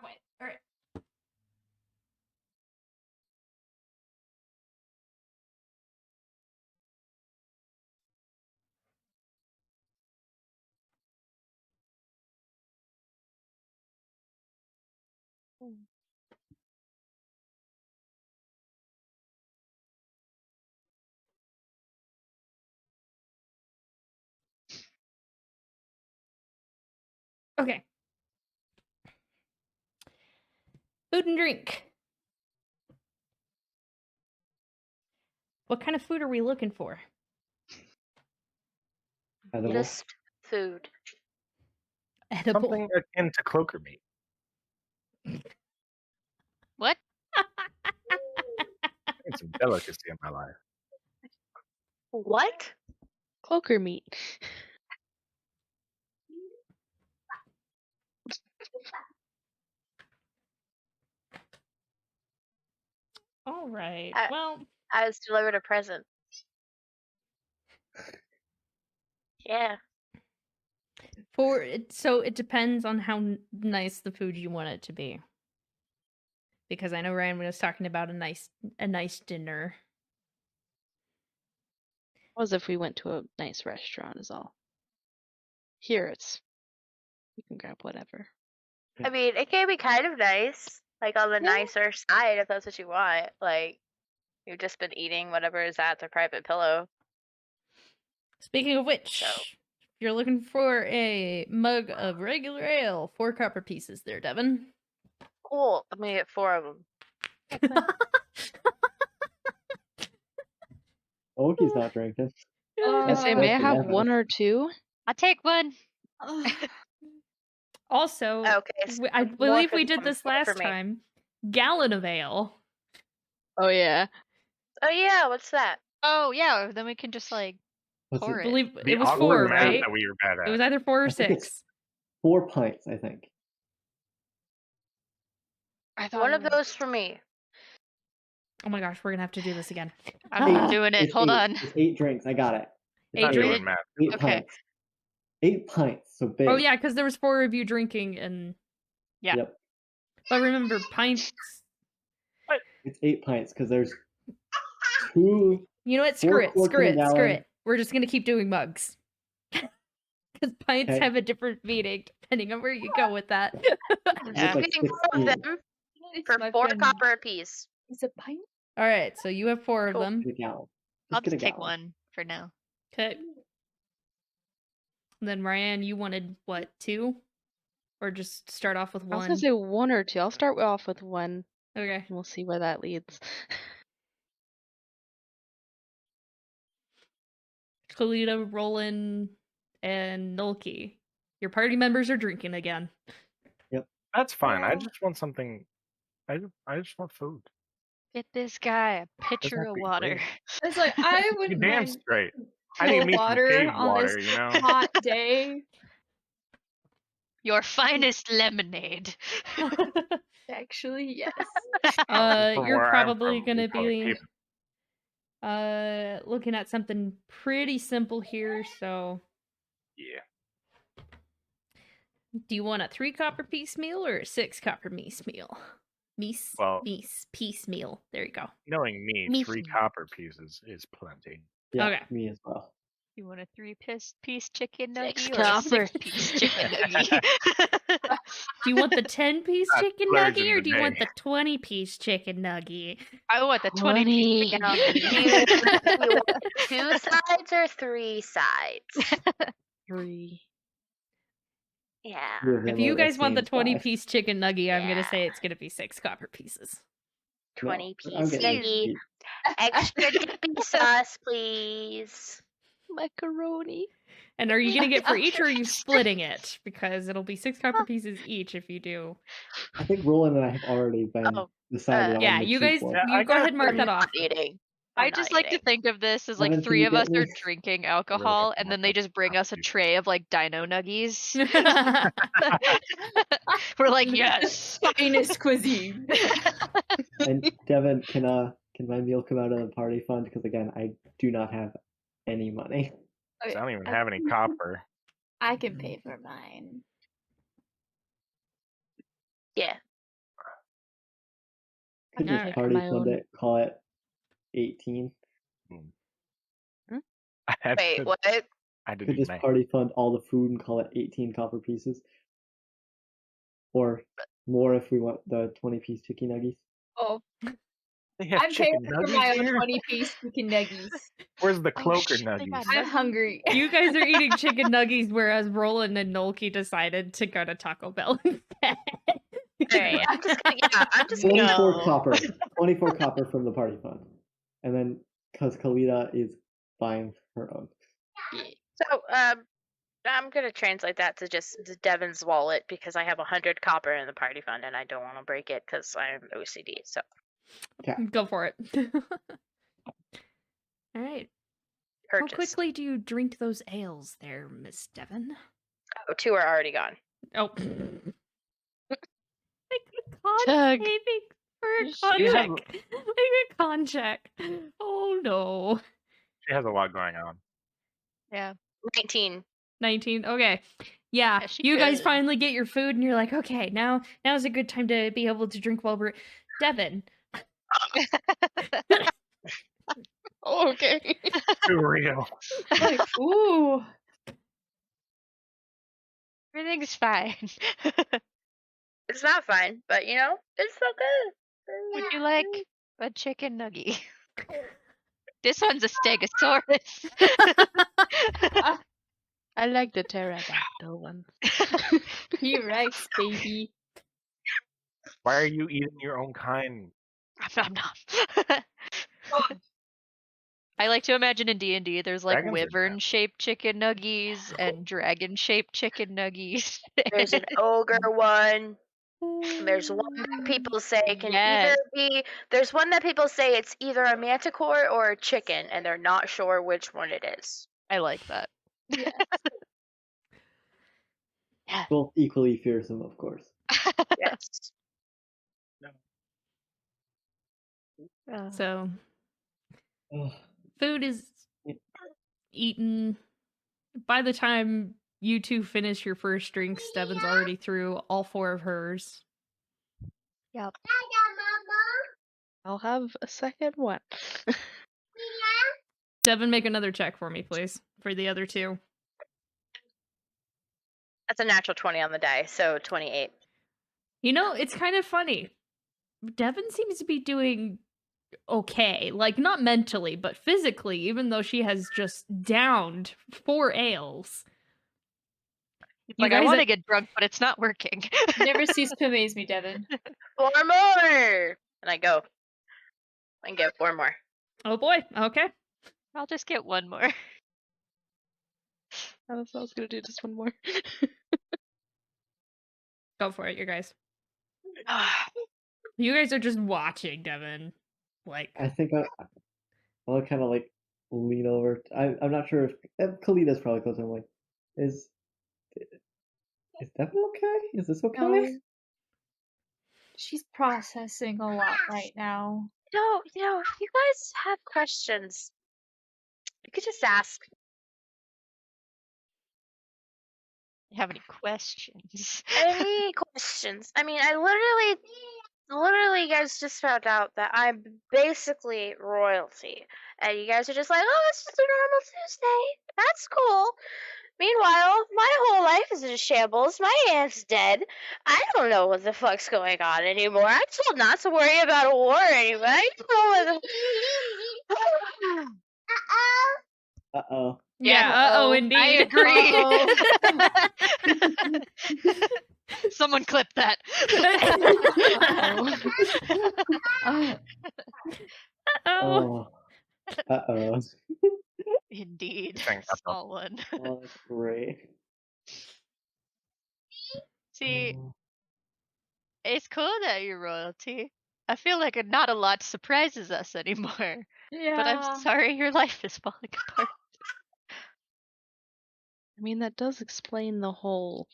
quite. All right. Okay. Food and drink. What kind of food are we looking for? Edible. Just food. Edible. Something akin to cloaker meat. What? It's a delicacy in my life. What? Cloaker meat. All right. I- Well, I was delivered a present. Yeah. so it depends on how nice the food you want it to be. Because I know Ryan was talking about a nice dinner. What if we went to a nice restaurant is all. Here it's you can grab whatever. I mean, it can be kind of nice, like on the Yeah. nicer side if that's what you want. Like, you've just been eating whatever is at their private pillow. Speaking of which, So- if you're looking for a mug of regular ale, 4 copper pieces there, Devin. Cool. I'm gonna get 4 of them. Oki's not drinking. I say, may I have Devin. one or two? I'll take one. Also, Okay. So I more believe for we did them, this more for last me. time. Gallon of ale. Oh yeah. Oh yeah, what's that? Oh yeah, then we can just like What's pour I it. believe The it was awkward 4, math right? that we were bad at. It was either 4 or I think it's 6. 4 pints, I think. I thought One it of was- those for me. Oh my gosh, we're gonna have to do this again. I'm doing it. It's Hold 8. on. It's 8 drinks. I got it. It's not Eight doing drinks? math. 8 Okay. pints. 8 pints. So big. Oh yeah, because there was 4 of you drinking, and Yeah. Yep. but remember pints. It's 8 pints because there's 2. You know what? 4 Screw it. quarts in a Screw gallon. it. We're just gonna keep doing mugs. Because pints Okay. have a different meaning depending on where you go with that. Yeah. I'm like getting 4 of 16 them It's for my 4 friend. copper apiece. It's a pint. All right, so you have 4 of Cool. them. Get a gallon. I'll get a just take gallon. one for now. Okay. Then Ryan, you wanted what, 2? Or just start off with I was 1? gonna say 1 or 2. I'll start off with 1 Okay. and we'll see where that leads. Kalita, Roland, and Nulki. Your party members are drinking again. That's fine. I Oh. just want something. I just want food. Get this guy a pitcher have of to be water. great. It's like I You wouldn't damn mind straight. I cold need me some water cave on water, this you know? hot day. Your finest lemonade. Actually, yes. From You're where I'm probably from, we gonna call it be cave. looking at something pretty simple here, so Yeah. do you want a 3 copper piece meal or a 6 copper piece meal? Well- Piece meal. There you go. Knowing me, Me 3 too. copper pieces is plenty. Yeah, Okay. me as well. You want a 3-piece chicken Six nugget or a copper. 6-piece chicken nugget? Do you want the 10-piece Not chicken splurging nugget or do you want today. the 20-piece chicken nugget? I want the 20-piece chicken nugget. You want 2 sides or 3 sides? 3. Yeah. If you guys want the 20 20-piece chicken nugget, I'm gonna Yeah. say it's gonna be 6 copper pieces. 20-piece getting nugget. cheap. Extra dippy sauce, please. Macaroni. And are you gonna get for each or are you splitting it? Because it'll be 6 copper pieces each if you do. I think Roland and I have already been Oh, decided on Yeah, the you cheap guys one. Yeah, I you go ahead and mark I'm that not off. eating. I I'm just not like to eating. think of this as like Evan, can 3 you of get us are me? drinking alcohol, and then they just bring us a tray of like dino nuggies. We're like, yes. Finest cuisine. And Devin, can my meal come out of the party fund? Because again, I do not have any money. I don't even have any copper. I can pay for mine. Yeah. Could can just pay for party my fund own. it, call it 18. I had Wait, to, what? I had to Could do just math. party fund all the food and call it 18 copper pieces. Or more if we want the 20-piece chicken nuggies. Oh, They have I'm chicken paying for nuggets my own here? 20-piece chicken nuggies. Where's the Oh, cloaker shit, they got nuggies? I'm nuggets. hungry. You guys are eating chicken nuggies, whereas Roland and Nolki decided to go to Taco Bell instead. Alright, I'm just gonna 24 No. copper. 24 copper from the party fund. And then, because Kalita is buying her own. So, I'm gonna translate that to just Devin's wallet because I have 100 copper in the party fund and I don't want to break it because I'm OCD. So, Go for it. All right. How purchase. quickly do you drink those ales there, Miss Devon? Oh, 2 are already gone. Oh. Chug. Saving for a She con has- check. Like a con check. Oh no. She has a lot going on. Yeah. 19. 19. Okay. Yeah, Yeah, she you guys could. finally get your food and you're like, okay, now's a good time to be able to drink while we're Devon. Oh, okay. Too real. Like, ooh. Everything's fine. It's not fine, but you know, it's so good. Would you like a chicken nugget? This one's a stegosaurus. I like the pterodactyl one. T-Rex, baby. Why are you eating your own kind? Nom, nom. I like to imagine in D&D there's like Dragons are wyvern-shaped chicken nuggies and dragon-shaped chicken nuggies. There's an ogre one. There's one that people say can either Yes. be. There's one that people say it's either a manticore or a chicken, and they're not sure which one it is. I like that. Yes. Both equally fearsome, of course. Yes. So, Ugh. food is eaten. By the time you two finish your first drinks, Devon's already through all 4 of hers. Yep. I'll have a second one. Devon, make another check for me, please, for the other 2. That's a natural 20 on the die, so 28. You know, it's kind of funny. Devon seems to be doing okay. Like, not mentally, but physically, even though she has just downed 4 ales. Like, I want to get drunk, but it's not working. Never cease to amaze me, Devon. 4 more! And I go. I can get 4 more. Oh boy, okay. I'll just get 1 more. I was gonna do just one more. Go for it, you guys. You guys are just watching, Devon. Like, I think I'll kind of like lean over. I'm not sure if Kalita's probably close. I'm like, is Devon okay? Is this okay? No. She's processing a lot right now. No, if you guys have questions, you could just ask. You have any questions? Any questions? I mean, I literally, guys just found out that I'm basically royalty. And you guys are just like, oh, it's just a normal Tuesday. That's cool. Meanwhile, my whole life is in shambles. My aunt's dead. I don't know what the fuck's going on anymore. I'm told not to worry about a war anymore. I don't know what Uh-oh. yeah, uh-oh, indeed. I agree. Someone clip that. Uh-oh. Oh. Uh-oh. Indeed. Thank God. Small one. Oh, that's great. See, Oh. it's cool that you're royalty. I feel like not a lot surprises us anymore. Yeah. But I'm sorry your life is falling apart. I mean, that does explain the whole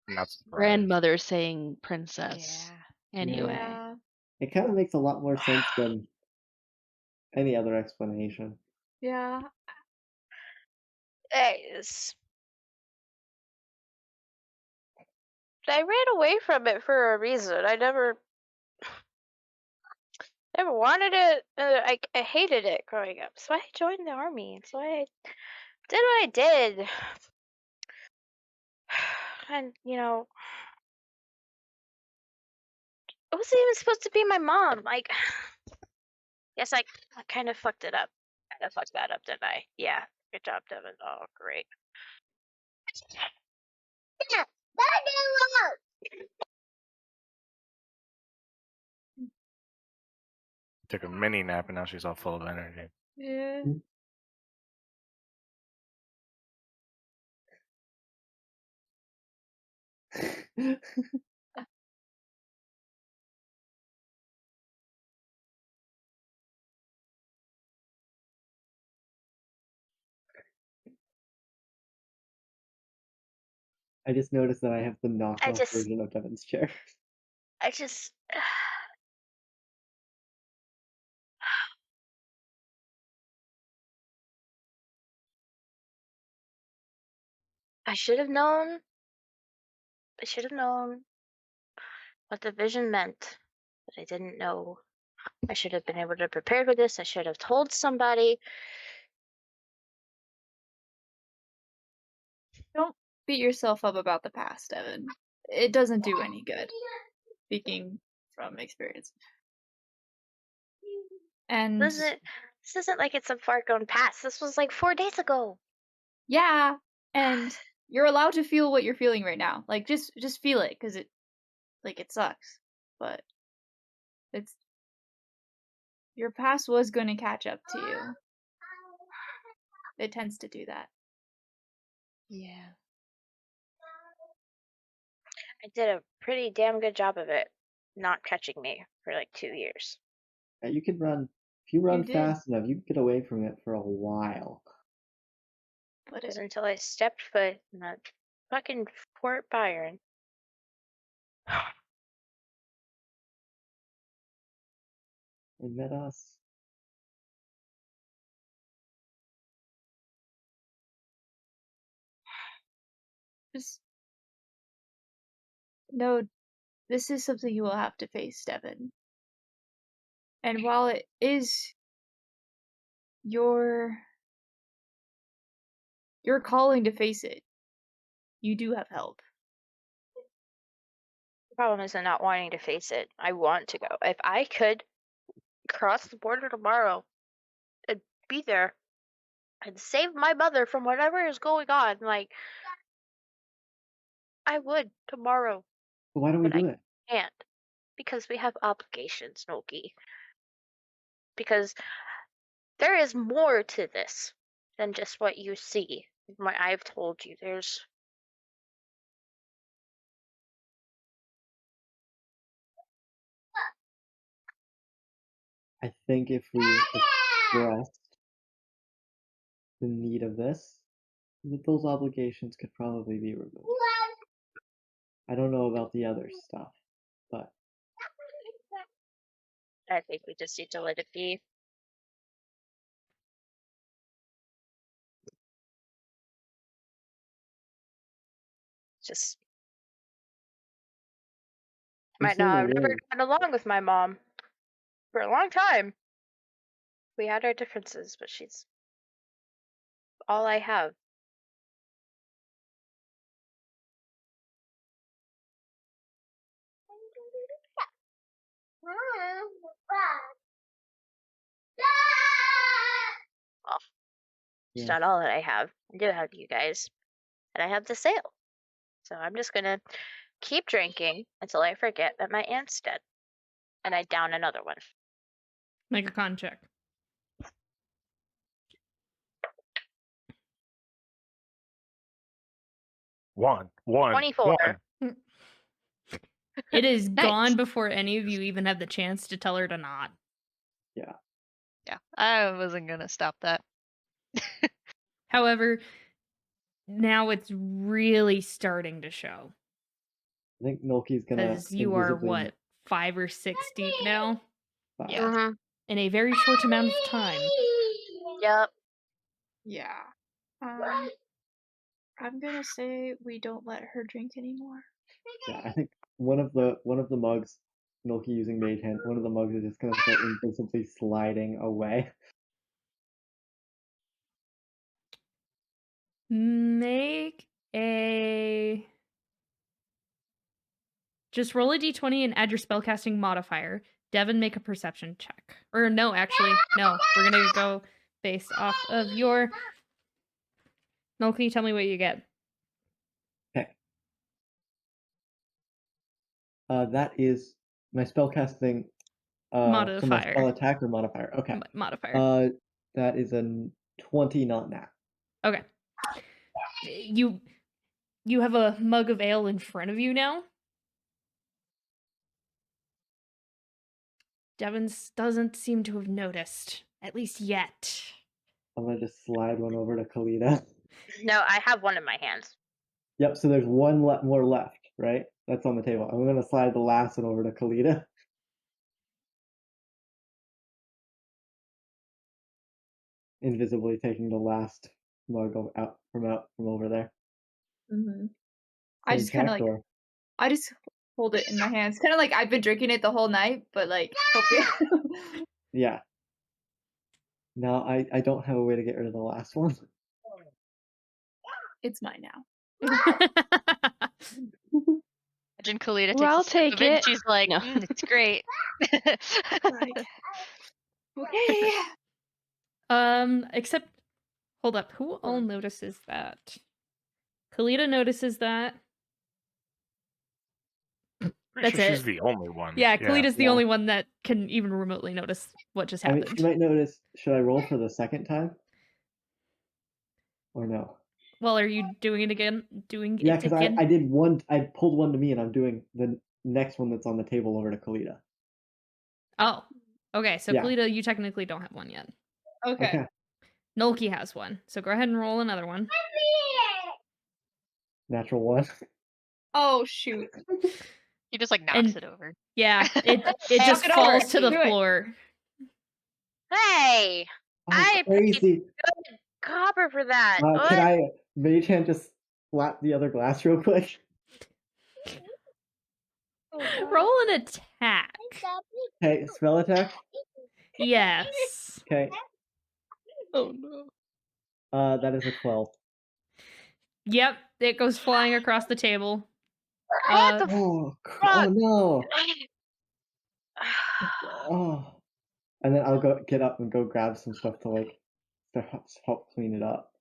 I'm not surprised. grandmother saying princess. Anyway. Yeah. It kind of makes a lot more sense than any other explanation. Yeah. Guys, I ran away from it for a reason. I never wanted it. I hated it growing up. So I joined the army. So I did what I did. And, you know, it wasn't even supposed to be my mom. Like, yes, I kind of fucked it up. Kind of fucked that up, didn't I? Yeah. Good job, Devin. Oh, great. Took a mini nap and now she's all full of energy. Yeah. I just noticed that I have the knockoff just- version of Devin's chair. I just. I should have known. I should have known what the vision meant, but I didn't know. I should have been able to prepare for this. I should have told somebody. Don't beat yourself up about the past, Evan. It doesn't do any good. Speaking from experience. And This isn't like it's a far gone past. This was like 4 days ago. yeah, and you're allowed to feel what you're feeling right now. Like just feel it, because it sucks. But it's your past was going to catch up to you. It tends to do that. Yeah. I did a pretty damn good job of it not catching me for like 2 years. You can run. If you run did. fast enough, you can get away from it for a while. But It was until I stepped foot in that fucking Fort Byron. It met us. just no, this is something you will have to face, Devin. And while it is your calling to face it, you do have help. The problem isn't not wanting to face it. I want to go. If I could cross the border tomorrow and be there and save my mother from whatever is going on, like, I would tomorrow. But why don't we But do it? Can't. Because we have obligations, Noki. Because there is more to this than just what you see. What I've told you. There's I think if we expressed the need of this, that those obligations could probably be removed. I don't know about the other stuff, but I think we just need to let it be. Just might not have never gotten along with my mom for a long time. We had our differences, but she's all I have. Well, it's not all that I have. I do have you guys, and I have the sale. So I'm just gonna keep drinking until I forget that my aunt's dead, and I down another one. Make a con check. One. 24. One. It is Nice. gone before any of you even have the chance to tell her to not. Yeah, I wasn't gonna stop that. However, now it's really starting to show. I think Milky's gonna. Because you are, invisibly- what, 5 or 6 deep now? Yeah. Mm-hmm. In a very short amount of time. Yep. Yeah. I'm gonna say we don't let her drink anymore. Yeah, I think one of the mugs, Milky using Mage Hand, one of the mugs is just gonna start invisibly sliding away. Make a. Just roll a d20 and add your spellcasting modifier. Devin, make a perception check. Or no, actually, no. We're gonna go based off of your. No, can you tell me what you get? Okay. That is my spellcasting. So my Modifier. spell attack or modifier. Okay. Modifier. That is a 20, not nat. Okay. You have a mug of ale in front of you now. Devins doesn't seem to have noticed, at least yet. I'm gonna just slide one over to Kalita. No, I have one in my hands. Yep, so there's one more left, right? That's on the table. I'm gonna slide the last one over to Kalita. Invisibly taking the last mug out from over there. Mm-hmm. I just kind of like, I just hold it in my hands, kind of like I've been drinking it the whole night, but like, hopefully. Yeah. No, I don't have a way to get rid of the last one. It's mine now. Imagine Kalita takes I'll a sip take of it. it. She's like, No. it's great. Okay. Except, hold up. Who all notices that? Kalita notices that. Pretty That's sure she's it. the only one. Yeah, Kalita's the only one that can even remotely notice what just happened. I mean, you might notice. Should I roll for the second time? Or no? Well, are you doing it again? Yeah, because I did one. I pulled one to me, and I'm doing the next one that's on the table over to Kalita. Oh, okay. So Yeah. Kalita, you technically don't have one yet. Okay. Nolki has one, so go ahead and roll another one. Natural one. Oh shoot! He just like knocks it over. Yeah, it just it falls over. to the Do it. floor. Hey, Oh, I paid crazy. good copper for that. Can I Mage Hand just slap the other glass real quick? Roll an attack. Okay, spell attack. Yes. Okay. Oh no. That is a 12. Yep, it goes flying across the table. Oh no. Oh. And then I'll get up and go grab some stuff to like help clean it up.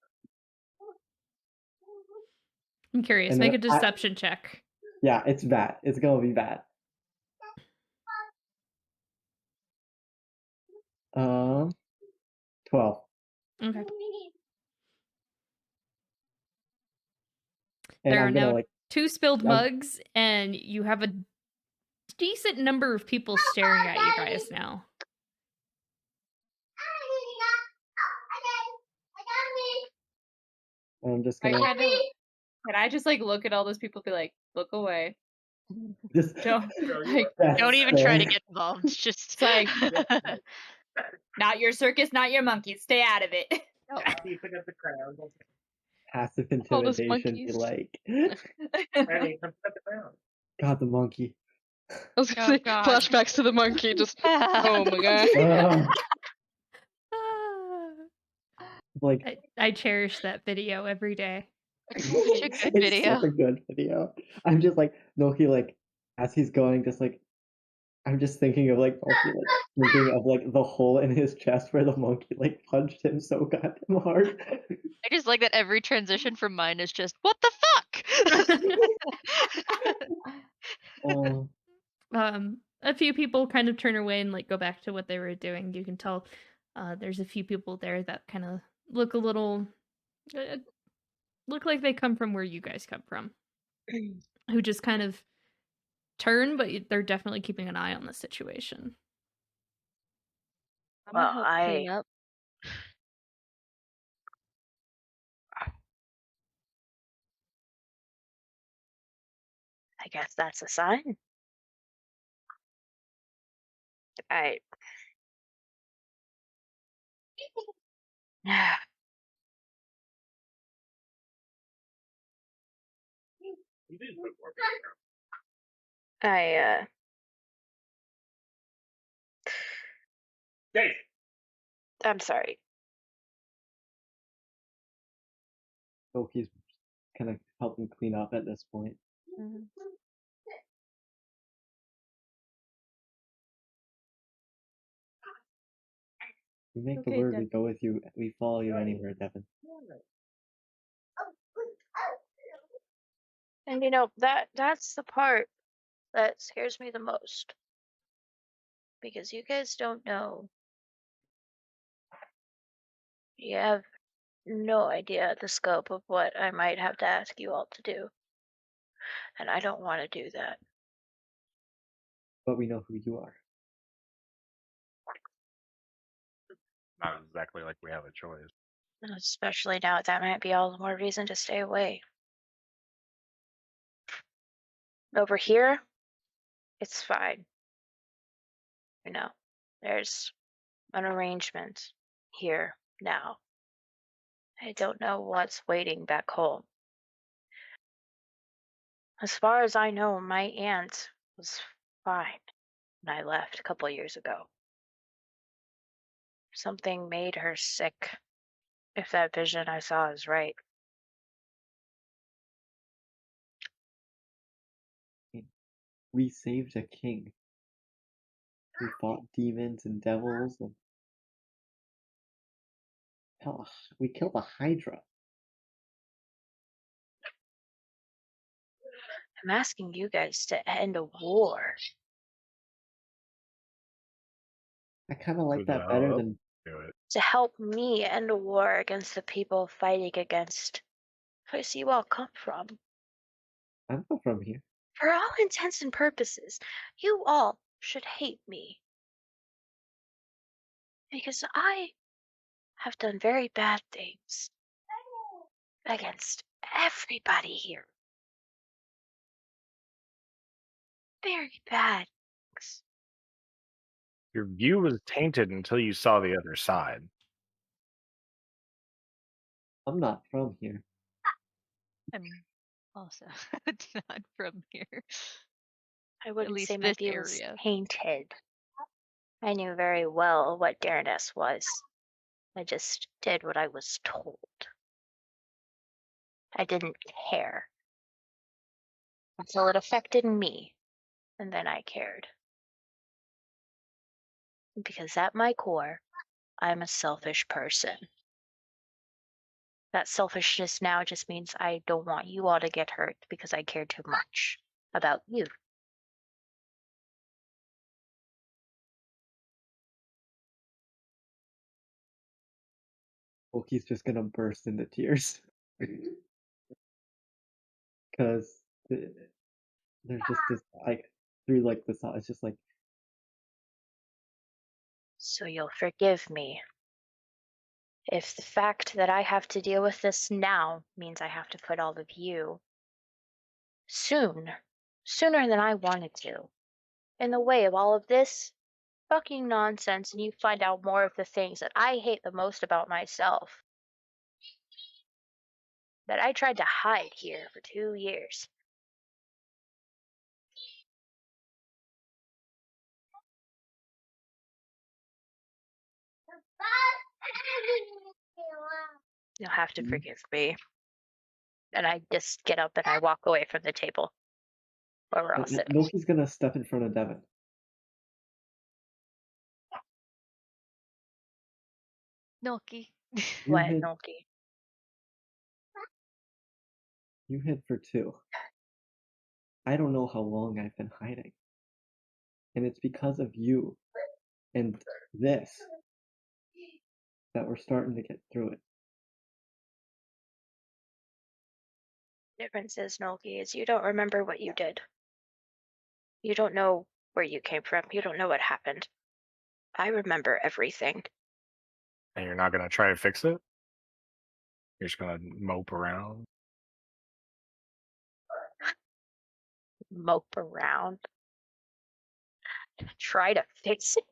I'm curious. And Make a then deception check. Yeah, it's bad. It's gonna be bad. 12. Okay. And There I'm are gonna now like 2 spilled mugs, and you have a decent number of people staring at you guys now. I'm just gonna Can I just like look at all those people? And be like, look away. just Don't Don't even try to get involved. Just It's like, not your circus, not your monkeys. Stay out of it. passive All those intimidation. Be monkeys. like, God, the monkey. I was gonna Oh, say God. flashbacks to the monkey. Just oh my god. Like I cherish that video every day. it's such a good it's video. such a good video. I'm just like Noki, like as he's going, just like I'm just thinking of like Noki, like thinking of like the hole in his chest where the monkey like punched him so goddamn hard. I just like that every transition from mine is just what the fuck. A few people kind of turn away and like go back to what they were doing. You can tell there's a few people there that kind of look a little look like they come from where you guys come from, who just kind of turn, but they're definitely keeping an eye on the situation. Well, I'm gonna help clean up. I guess that's a sign. Alright. I Dave. I'm sorry. Loki's kind of helping clean up at this point. We make the Okay, word, Dev. we go with you, we follow you anywhere, Devin. And that's the part that scares me the most. Because you guys don't know. You have no idea the scope of what I might have to ask you all to do. And I don't want to do that. But we know who you are. Not exactly like we have a choice. Especially now, that might be all the more reason to stay away. Over here, it's fine. There's an arrangement here now. I don't know what's waiting back home. As far as I know, my aunt was fine when I left a couple years ago. Something made her sick, if that vision I saw is right. We saved a king. We fought demons and devils and hell, we killed a Hydra. I'm asking you guys to end a war. I kind of like Who the that hell better else than do it? To help me end a war against the people fighting against the place you all come from. I'm not from here. For all intents and purposes, you all should hate me. Because I have done very bad things against everybody here. Very bad things. Your view was tainted until you saw the other side. I'm not from here. I'm also not from here. I At wouldn't least say my this view was area. tainted. I knew very well what Dareness was. I just did what I was told. I didn't care. Until it affected me, and then I cared. Because at my core, I'm a selfish person. That selfishness now just means I don't want you all to get hurt because I care too much about you. Loki's just gonna burst into tears. Because there's just this, like, through, like, this, it's just like, So you'll forgive me. If the fact that I have to deal with this now means I have to put all of you sooner than I wanted to, in the way of all of this fucking nonsense, and you find out more of the things that I hate the most about myself, that I tried to hide here for 2 years. You'll have to forgive me. And I just get up and I walk away from the table where we're all sitting. Loki's gonna step in front of Devin. Nolki. What, hid- Nolki? You hid for 2. I don't know how long I've been hiding. And it's because of you and this that we're starting to get through it. Difference is, Nolki, is you don't remember what you did. You don't know where you came from. You don't know what happened. I remember everything. And you're not going to try to fix it? You're just going to mope around? Mope around. Try to fix it?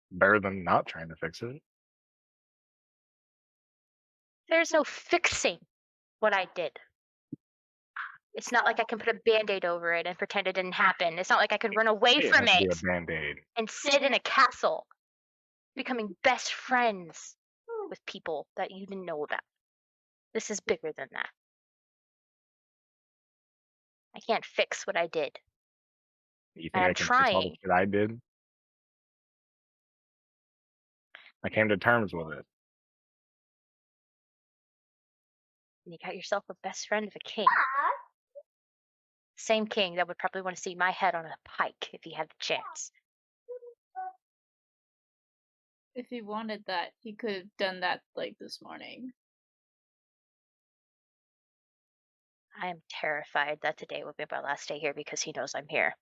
Better than not trying to fix it. There's no fixing what I did. It's not like I can put a band-aid over it and pretend it didn't happen. It's not like I could run away It from has to be it a band-aid. and sit in a castle, becoming best friends with people that you didn't know about. This is bigger than that. I can't fix what I did. You And think I I'm can fix all the trying. shit I did? I came to terms with it. And you got yourself a best friend of a king. Same king that would probably want to see my head on a pike if he had the chance. If he wanted that, he could have done that like this morning. I am terrified that today will be my last day here because he knows I'm here.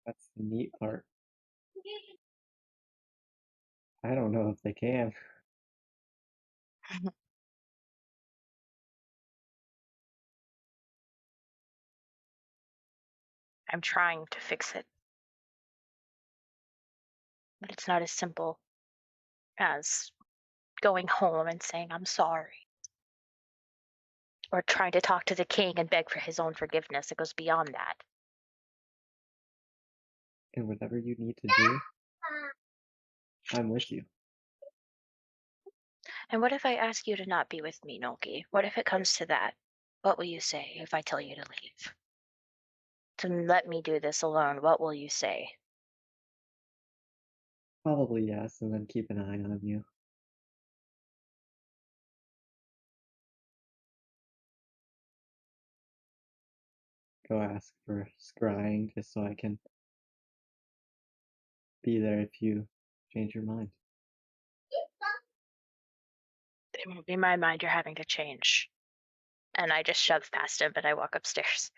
That's the neat part. I don't know if they can. I'm trying to fix it. But it's not as simple as going home and saying I'm sorry. Or trying to talk to the king and beg for his own forgiveness. It goes beyond that. And whatever you need to do, I'm with you. And what if I ask you to not be with me, Noki? What if it comes to that? What will you say if I tell you to leave? To let me do this alone, what will you say? Probably yes, and then keep an eye on you. Go ask for scrying just so I can be there if you change your mind. It won't be my mind you're having to change. And I just shove past him and I walk upstairs.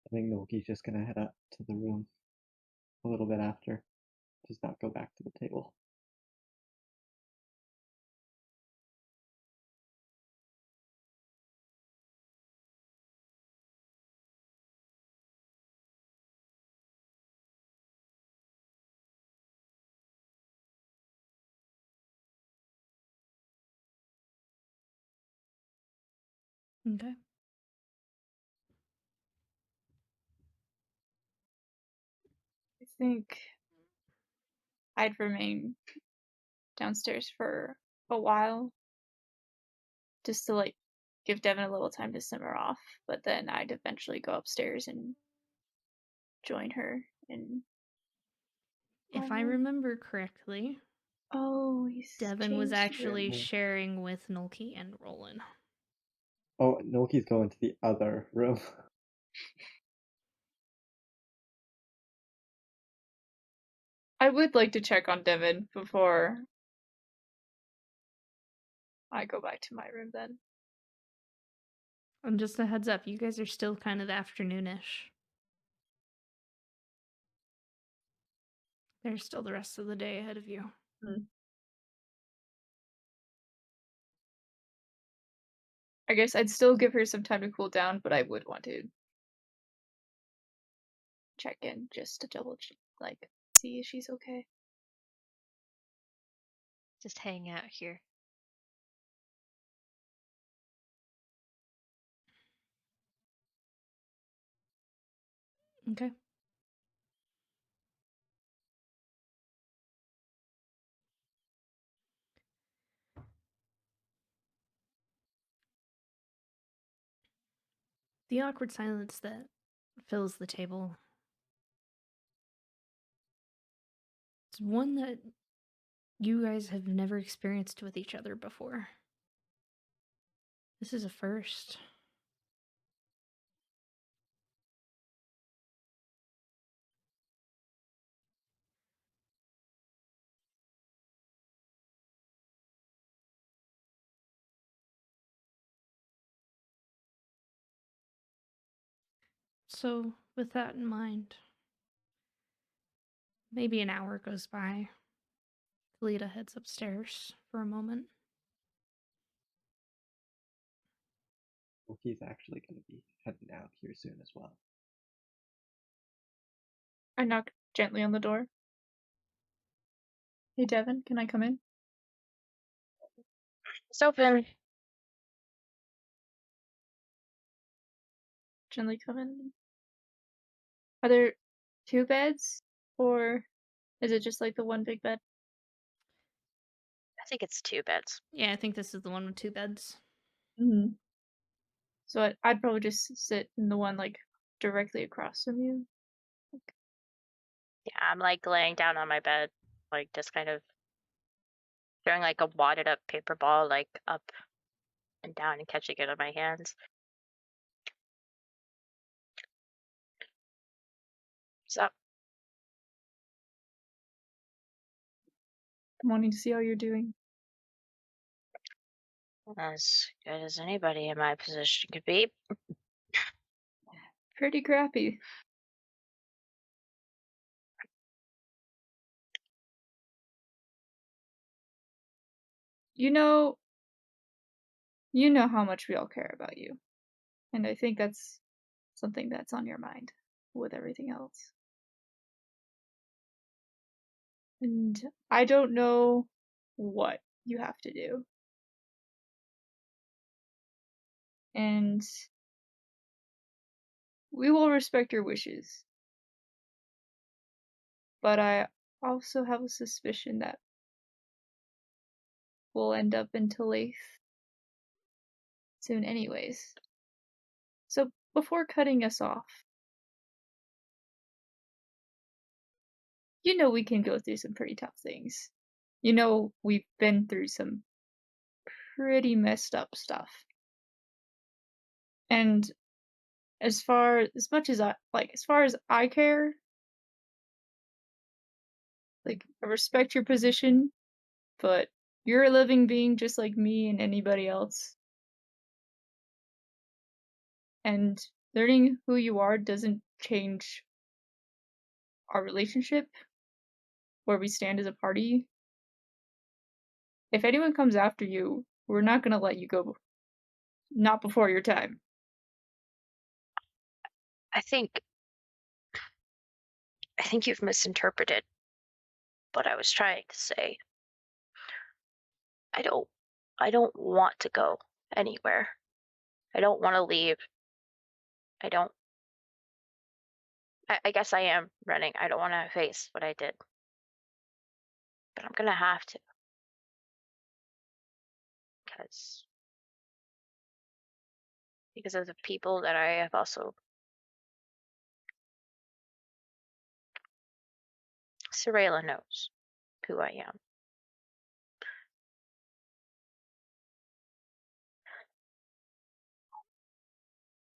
I think Noki's just gonna head up to the room a little bit after. Just not go back to the table. Okay. I think I'd remain downstairs for a while, just to like give Devin a little time to simmer off. But then I'd eventually go upstairs and join her. And If I remember correctly, Devin was actually sharing with Nolki and Roland. Oh, Noki's going to the other room. I would like to check on Devin before I go back to my room then. And just a heads up, you guys are still kind of afternoonish. There's still the rest of the day ahead of you. I guess I'd still give her some time to cool down, but I would want to check in just to double check, like, see if she's okay. Just hang out here. Okay. The awkward silence that fills the table is one that you guys have never experienced with each other before. This is a first. So, with that in mind, maybe an hour goes by. Lita heads upstairs for a moment. Well, he's actually going to be heading out here soon as well. I knock gently on the door. Hey, Devin, can I come in? It's open. Gently come in. Are there 2 beds, or is it just like the one big bed? I think it's 2 beds. Yeah, I think this is the one with 2 beds. Mm-hmm. So I'd probably just sit in the one like directly across from you. Yeah, I'm like laying down on my bed, like just kind of throwing like a wadded up paper ball like up and down and catching it in my hands. So I'm wanting to see how you're doing. as good as anybody in my position could be. Pretty crappy. You know how much we all care about you. And I think that's something that's on your mind with everything else. And I don't know what you have to do. And we will respect your wishes. But I also have a suspicion that we'll end up in Talaith soon anyways. So before cutting us off, you know we can go through some pretty tough things. You know we've been through some pretty messed up stuff. And as far as I care, like I respect your position, but you're a living being just like me and anybody else. And learning who you are doesn't change our relationship, where we stand as a party. If anyone comes after you, we're not gonna let you go. Not before your time. I think you've misinterpreted what I was trying to say. I don't want to go anywhere. I don't want to leave. I guess I am running. I don't want to face what I did. But I'm gonna have to. Because of the people that I have also. Sorella knows who I am.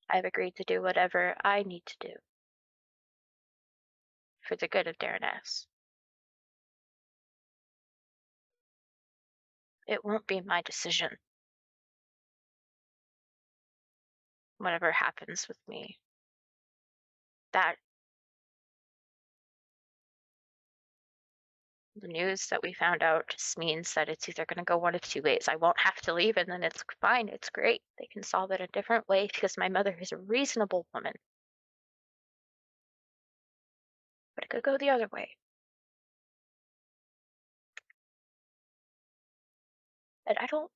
I've agreed to do whatever I need to do for the good of Dareness. It won't be my decision. Whatever happens with me. That the news that we found out just means that it's either going to go one of 2 ways. I won't have to leave, and then it's fine. It's great. They can solve it a different way because my mother is a reasonable woman. But it could go the other way. And I don't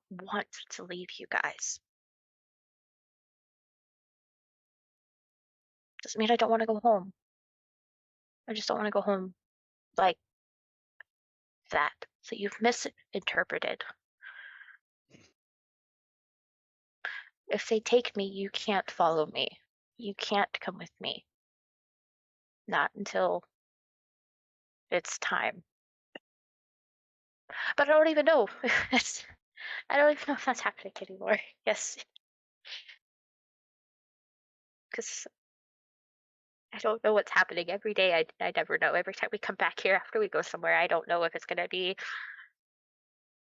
want to leave you guys. Doesn't mean I don't want to go home. I just don't want to go home like that. So you've misinterpreted. If they take me, you can't follow me. You can't come with me. Not until it's time. But I don't even know. I don't even know if that's happening anymore. Yes. Because I don't know what's happening every day. I never know. Every time we come back here after we go somewhere, I don't know if it's going to be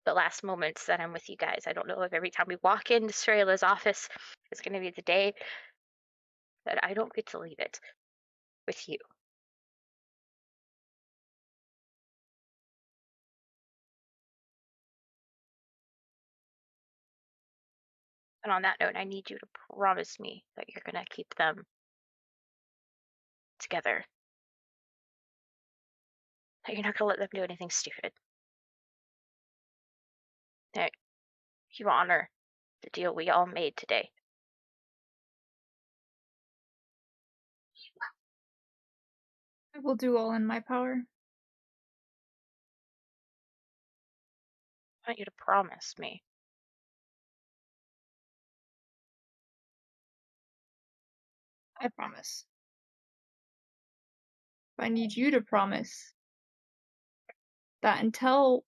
the last moments that I'm with you guys. I don't know if every time we walk into Strela's office, it's going to be the day that I don't get to leave it with you. And on that note, I need you to promise me that you're gonna keep them together. That you're not gonna let them do anything stupid. That you honor the deal we all made today. I will do all in my power. I want you to promise me. I promise. I need you to promise that until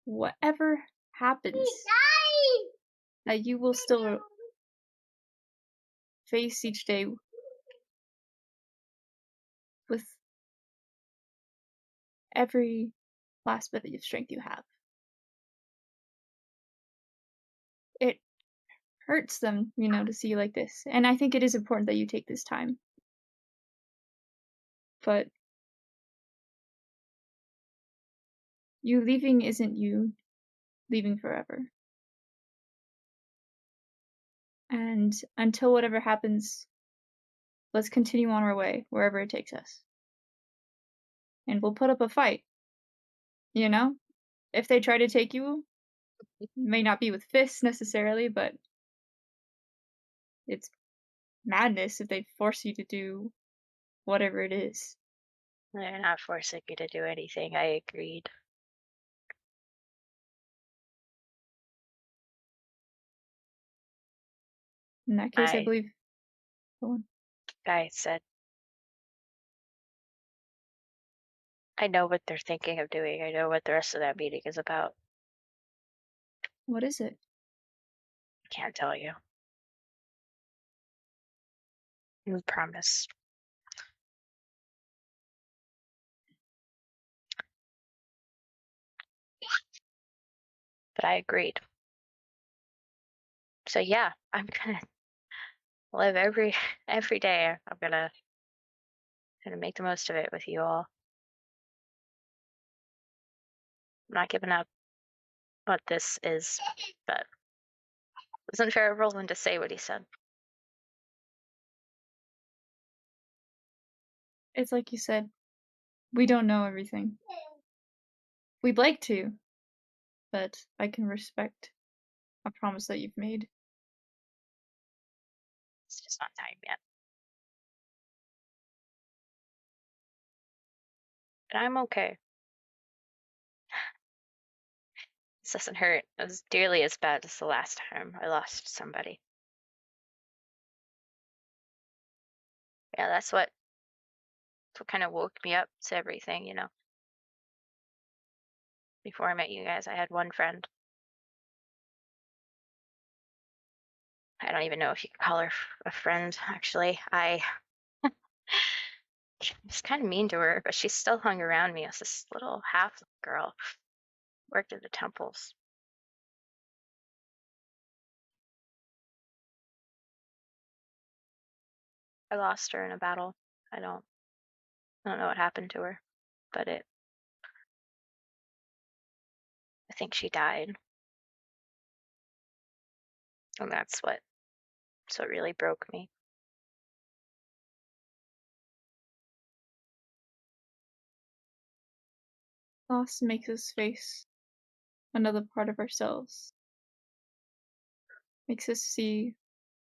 whatever happens, that you will still face each day with every last bit of strength you have. It hurts them, to see you like this. And I think it is important that you take this time. But you leaving isn't you leaving forever. And until whatever happens, let's continue on our way, wherever it takes us. And we'll put up a fight. If they try to take you, it may not be with fists necessarily, but it's madness if they force you to do whatever it is. They're not forcing you to do anything. I agreed. In that case, I believe. Go on. I said, I know what they're thinking of doing. I know what the rest of that meeting is about. What is it? I can't tell you. You promised. But I agreed. So yeah, I'm gonna live every day. I'm gonna make the most of it with you all. I'm not giving up what this is, but it wasn't fair of Roland to say what he said. It's like you said, we don't know everything. We'd like to, but I can respect a promise that you've made. It's just not time yet. But I'm okay. This doesn't hurt as dearly as bad as the last time I lost somebody. Yeah, that's what kind of woke me up to everything, Before I met you guys, I had one friend. I don't even know if you could call her a friend, actually. I was kind of mean to her, but she still hung around me as this little half girl. Worked at the temples. I lost her in a battle. I don't know what happened to her, but I think she died. And that's what really broke me. Loss makes us face another part of ourselves. Makes us see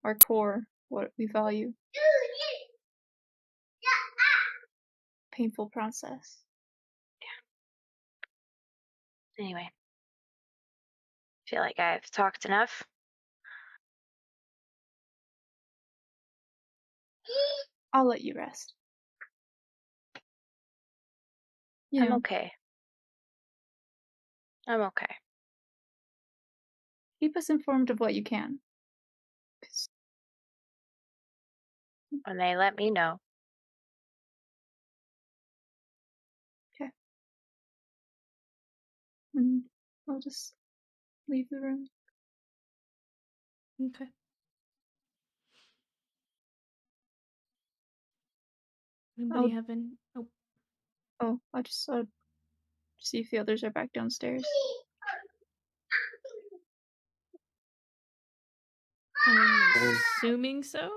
our core, what we value. Painful process. Yeah. Anyway, I feel like I've talked enough. I'll let you rest. I'm okay. I'm okay. Keep us informed of what you can. When they let me know. Okay. And I'll just leave the room. Okay. Anybody have any? Oh, I'll just see if the others are back downstairs. I'm assuming so.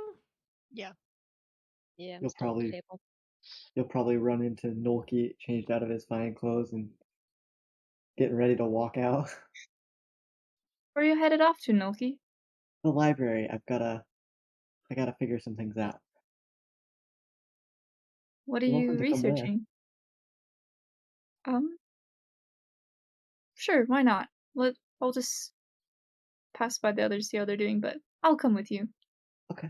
Yeah. Yeah, I'm You'll still at the probably- table. You'll probably run into Nolki changed out of his fine clothes and getting ready to walk out. Where are you headed off to, Nolki? The library. I gotta figure some things out. What are You're you welcome to come with. researching? Sure, why not? I'll just pass by the others, see how they're doing, but I'll come with you. Okay.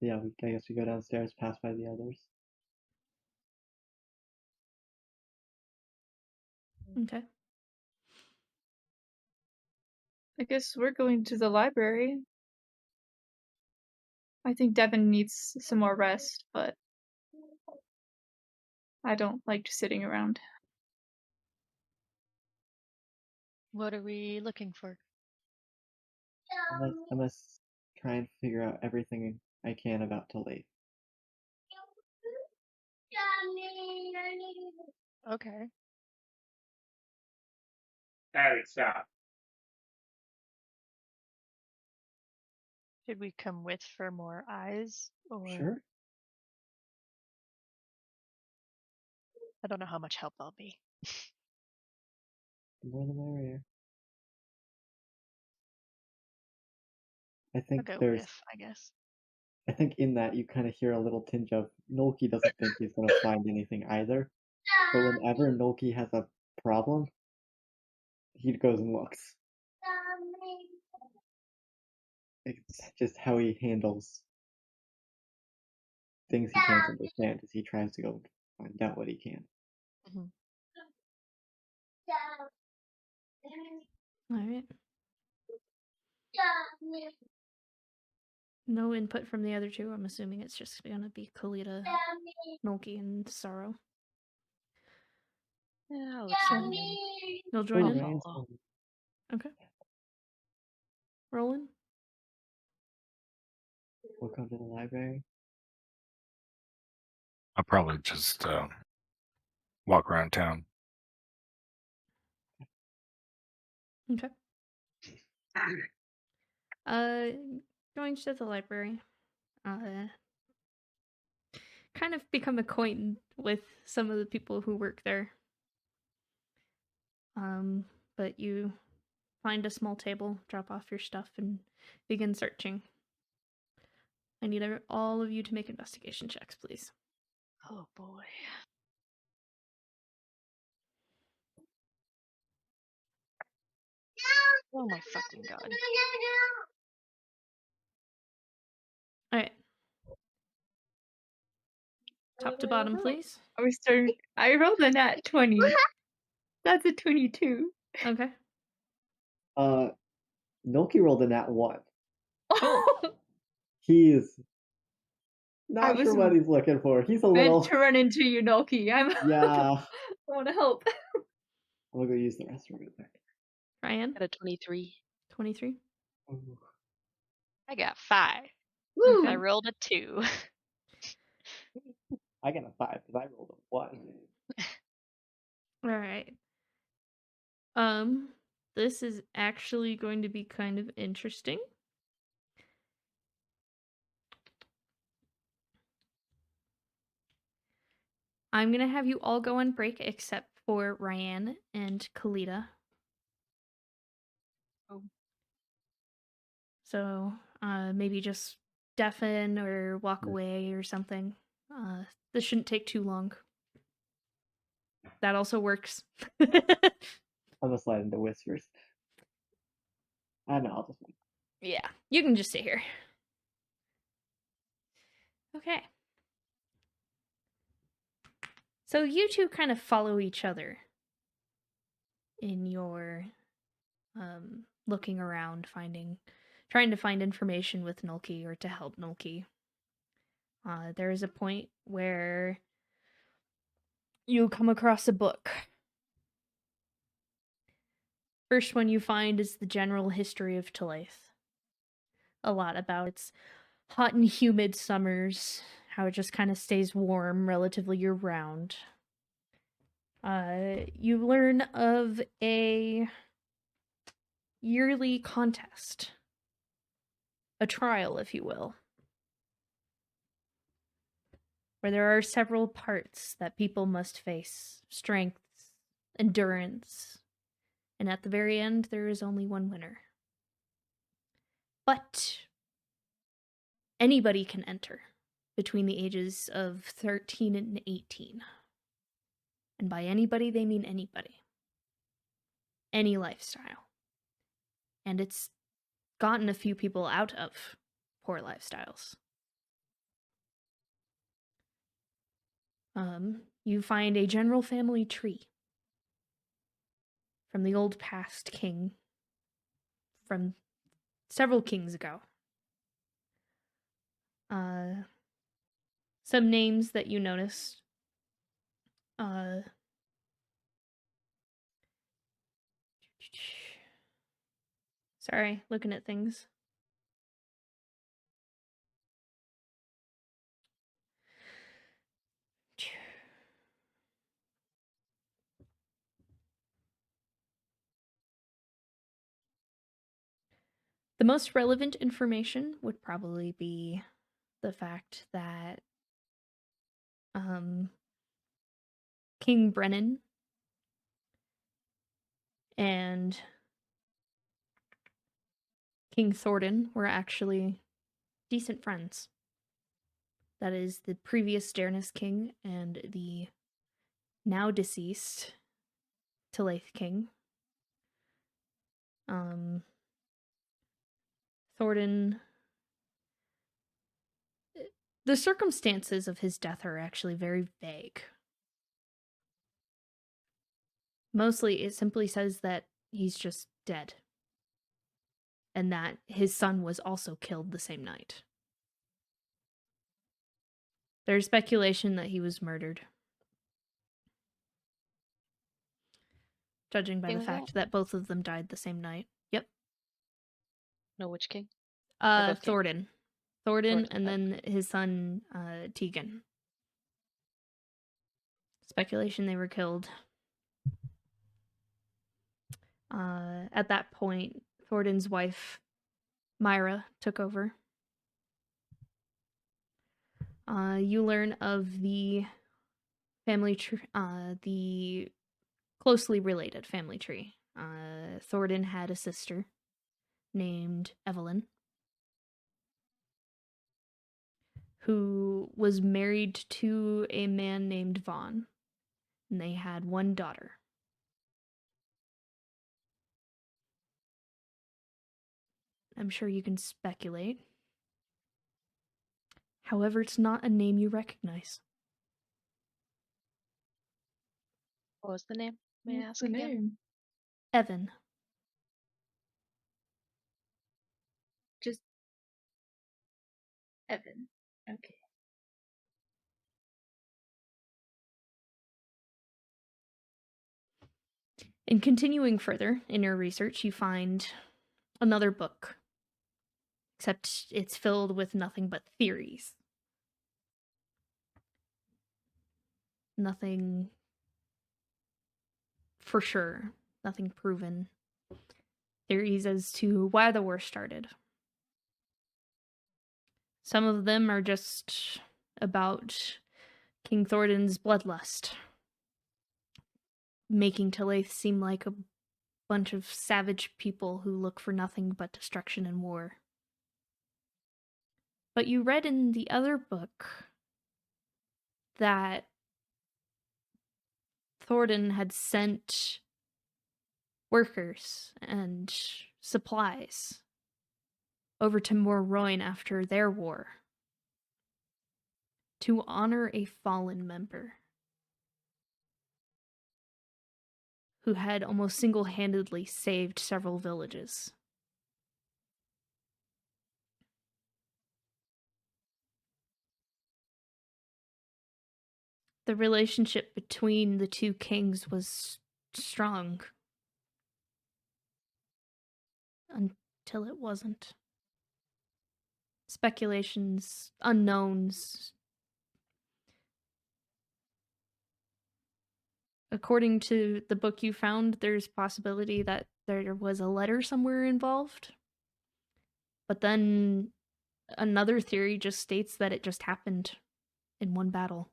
Yeah, I guess we go downstairs, pass by the others. Okay. I guess we're going to the library. I think Devin needs some more rest, but I don't like sitting around. What are we looking for? I must try and figure out everything I can about Talate. Okay. Alright, stop. Should we come with for more eyes? Or Sure. I don't know how much help I'll be. The more the merrier. I I'll think go there's. with, I guess. I think in that you kind of hear a little tinge of Nolki doesn't think he's gonna find anything either. But whenever Nolki has a problem, he goes and looks. It's just how he handles things he can't understand as he tries to go find out what he can. Mhm. All right. No input from the other two. I'm assuming it's just gonna be Kalita, Nolki, and Sorrow. Yeah, I'll listen. You'll join in? Ryan's follow. fine. Okay. Roland? We'll come to the library. I'll probably just walk around town. Okay. Going to the library. Kind of become acquainted with some of the people who work there. But you find a small table, drop off your stuff, and begin searching. I need all of you to make investigation checks, please. Oh boy. Oh my fucking god. Alright. Top to bottom, please. Are we starting? I rolled a nat 20. That's a 22. Okay. Nolki rolled a nat 1. Cool. He is I not was sure what he's looking for. He's a meant little. to run into you, Nolki. Yeah. I want to help. I'm gonna go use the restroom real quick. Ryan? Got a 23. 23. Ooh. I got 5. Woo! I rolled a 2. I got a 5 because I rolled a 1. Alright. This is actually going to be kind of interesting. I'm gonna have you all go on break except for Ryan and Kalita. Oh. So, maybe just deafen or walk away or something. This shouldn't take too long. That also works. I'm gonna slide into whispers. I know, I'll just wait. Yeah, you can just stay here. Okay. So you two kind of follow each other in your looking around, trying to find information with Nolki or to help Nolki. There is a point where you come across a book. First one you find is the general history of Telaith. A lot about its hot and humid summers, how it just kind of stays warm relatively year-round. You learn of a yearly contest, a trial, if you will, where there are several parts that people must face: strength, endurance, and at the very end, there is only one winner. But anybody can enter between the ages of 13 and 18. And by anybody, they mean anybody. Any lifestyle. And it's gotten a few people out of poor lifestyles. You find a general family tree from the old past king from several kings ago. Some names that you noticed. Sorry, looking at things. The most relevant information would probably be the fact that King Brennan and King Thornton were actually decent friends. That is the previous Darnus king and the now deceased Telaith king. Thornton. The circumstances of his death are actually very vague. Mostly, it simply says that he's just dead. And that his son was also killed the same night. There's speculation that he was murdered. Judging by King the was fact that both of them died the same night. Yep. No, which king? both kings? Thornton. Thornton, And then his son, Tegan. Speculation they were killed. At that point, Thornton's wife, Myra, took over. You learn of the family tree, the closely related family tree. Thornton had a sister named Evelyn, who was married to a man named Vaughn, and they had one daughter. I'm sure you can speculate. However, it's not a name you recognize. What was the name? May I What's ask the again? name? Evan. Just Evan. Okay. In continuing further in your research, you find another book. Except it's filled with nothing but theories. Nothing for sure. Nothing proven. Theories as to why the war started. Some of them are just about King Thornton's bloodlust, making Telaith seem like a bunch of savage people who look for nothing but destruction and war. But you read in the other book that Thornton had sent workers and supplies over to Morroyne after their war to honor a fallen member who had almost single-handedly saved several villages. The relationship between the two kings was strong until it wasn't. Speculations, unknowns, according to the book you found, there's possibility that there was a letter somewhere involved. But then another theory just states that it just happened in one battle.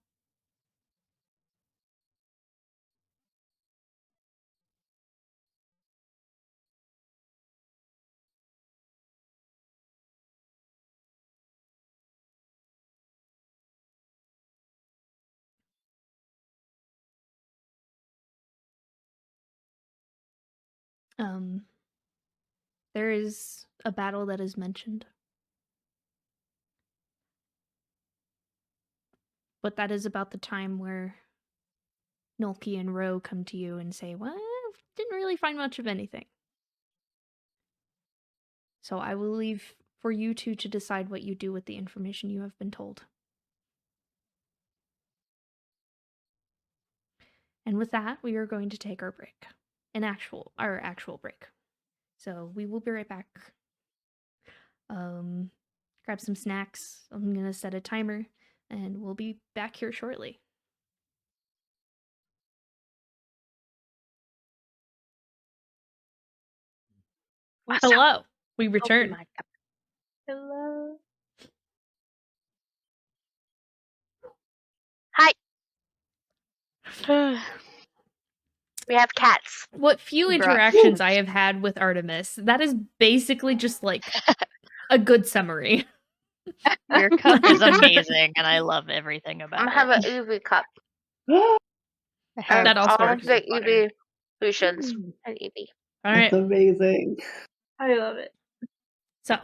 There is a battle that is mentioned. But that is about the time where Nulki and Ro come to you and say, well, didn't really find much of anything. So I will leave for you two to decide what you do with the information you have been told. And with that, we are going to take our break. Our actual break. So we will be right back. Grab some snacks. I'm gonna set a timer, and we'll be back here shortly. Hello, we return. Hello. Hi. We have cats. What few interactions I have had with Artemis, that is basically just like a good summary. Your cup is amazing, and I love everything about it. I'm gonna have an Ubi cup. That also all works. the Ubi solutions. An Ubi. All right. That's amazing. I love it. So,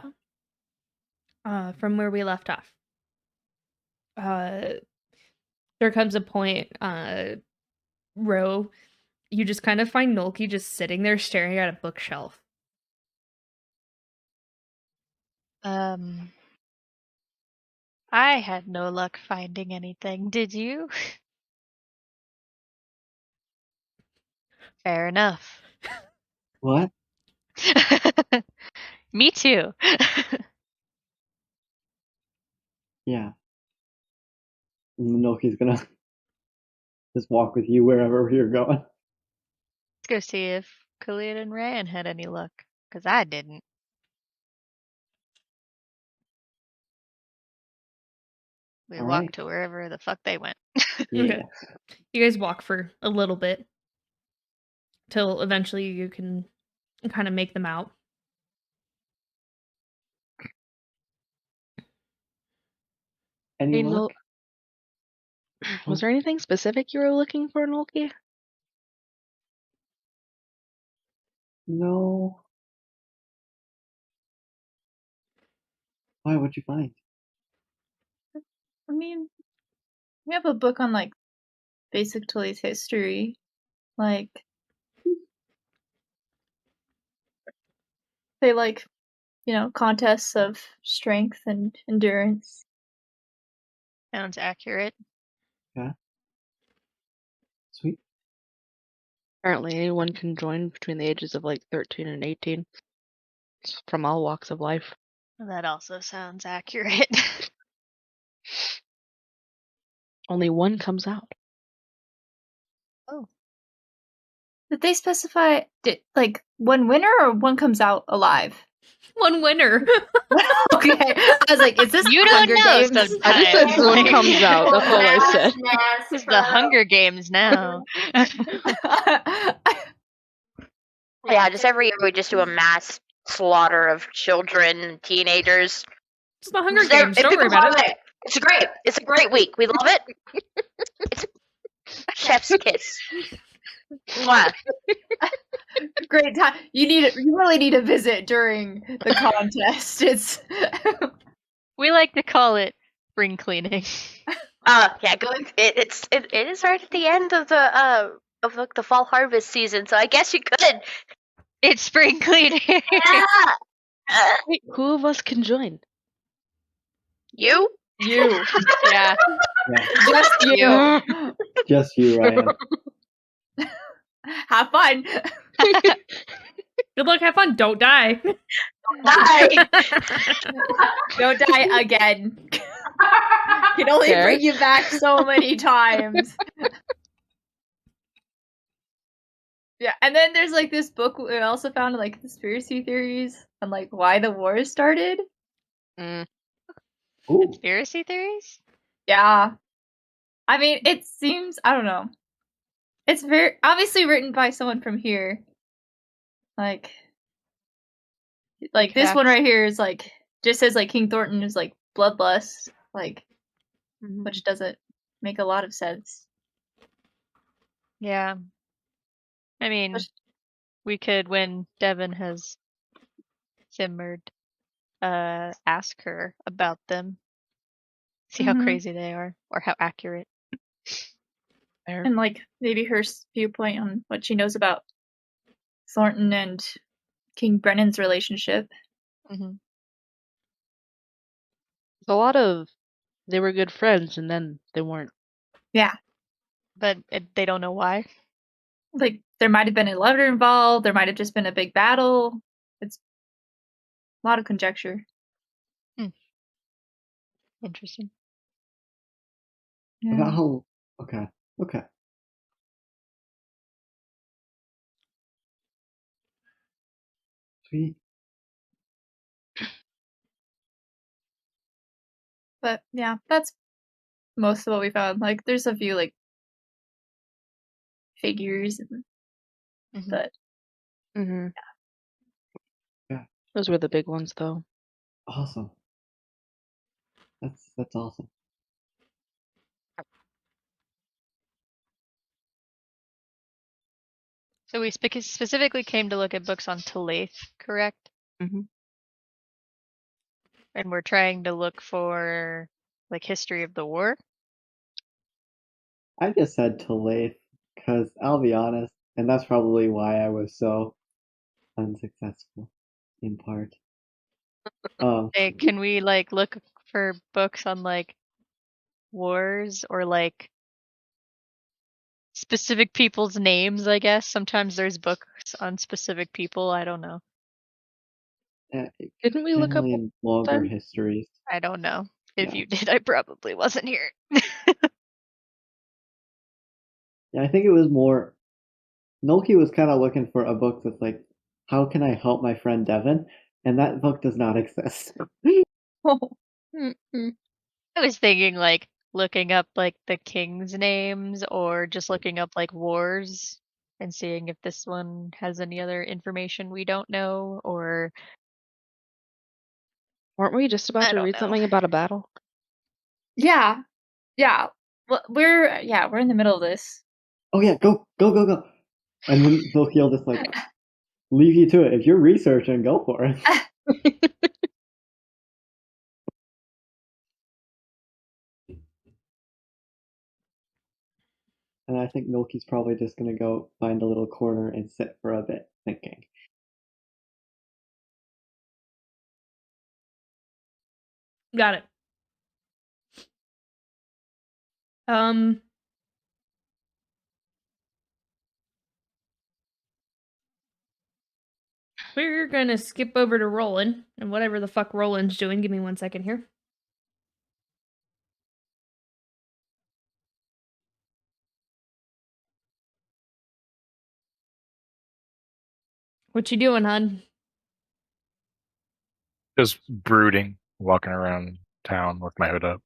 from where we left off, there comes a point, Ro, you just kind of find Nulki just sitting there staring at a bookshelf. I had no luck finding anything. Did you? Fair enough. What? Me too. Yeah. Nulki's gonna just walk with you wherever you're going. Let's go see if Khalid and Ryan had any luck, because I didn't. We All walked right. to wherever the fuck they went. Yeah. Okay. You guys walk for a little bit till eventually you can kind of make them out. Any luck? Was there anything specific you were looking for, Nulki? No. Why? What'd you find? I mean, we have a book on like basic Tully's history, like they like, contests of strength and endurance. Sounds accurate. Yeah. Sweet. Apparently anyone can join between the ages of like 13 and 18. It's from all walks of life. That also sounds accurate. Only one comes out. Oh. Did they specify like one winner or one comes out alive? One winner. Okay, I was like, is this You Hunger don't know Games? sometimes. I just said one comes out. That's all I said. This is the Hunger Games now. Yeah, just every year we just do a mass slaughter of children and teenagers. It's the Hunger Games. Don't worry about it. It's great. It's a great week. We love it. It's chef's kiss. Mwah. Great time. You really need to visit during the contest. It's We like to call it spring cleaning. Yeah, it is right at the end of the fall harvest season, so I guess you could. It's spring cleaning. Yeah. Wait, who of us can join? You? You. Yeah. Yeah. just you. Just you, Ryan. Have fun. Good luck, have fun, don't die. Bye. Don't die again. Can only Fair. bring you back so many times. Yeah, and then there's like this book we also found like conspiracy theories on like why the war started. Mm. Ooh, Conspiracy theories? Yeah. I mean, it seems, I don't know. It's very obviously written by someone from here. Like this one right here is like just says like King Thornton is like bloodlust, like which doesn't make a lot of sense. Yeah. I mean, we could, when Devin has simmered, ask her about them. See how crazy they are, or how accurate. And like maybe her viewpoint on what she knows about Thornton and King Brennan's relationship. Mhm. A lot of they were good friends and then they weren't. Yeah. But they don't know why. Like there might have been a letter involved, there might have just been a big battle. It's a lot of conjecture. Interesting. about Yeah. how. Okay. Okay. Sweet. But yeah, that's most of what we found. Like there's a few like figures, but Mm-hmm. Yeah. Those were the big ones, though. Awesome. That's awesome. So we specifically came to look at books on Talaith, correct? Mm-hmm. And we're trying to look for like history of the war. I just said Talaith because I'll be honest, and that's probably why I was so unsuccessful, in part. Hey, can we like look for books on like wars or like specific people's names, I guess? Sometimes there's books on specific people, I don't know. Didn't we look up Generally in longer time? histories. I don't know. If Yeah. you did, I probably wasn't here. Yeah, I think it was more. Nolki was kind of looking for a book that's like, how can I help my friend Devin? And that book does not exist. I was thinking like looking up like the king's names or just looking up like wars and seeing if this one has any other information we don't know or Weren't we just about I to don't read know. something about a battle? yeah. Well, we're in the middle of this. Oh yeah, go. And then Nolki will just like leave you to it. If you're researching, go for it. And I think Nolki's probably just gonna go find a little corner and sit for a bit, thinking. Got it. We're gonna skip over to Roland, and whatever the fuck Roland's doing, give me 1 second here. What you doing, hun? Just brooding, walking around town with my hood up.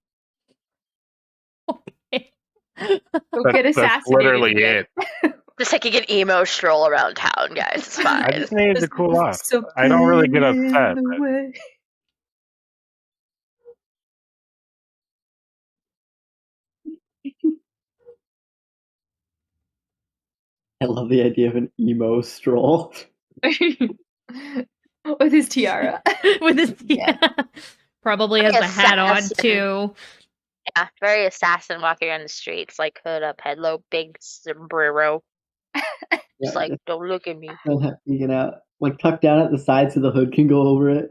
Okay. Go get That's assassinated literally again. it. Just taking an emo stroll around town, guys. It's fine. I just needed to There's cool off. something I don't really get upset. in the But way. I love the idea of an emo stroll. With his tiara. With his probably has the hat on Assassin. too. Yeah, very assassin walking around the streets, like hood up, head low, big sombrero. Just like, don't look at me. You know, like tucked down at the side so the hood can go over it.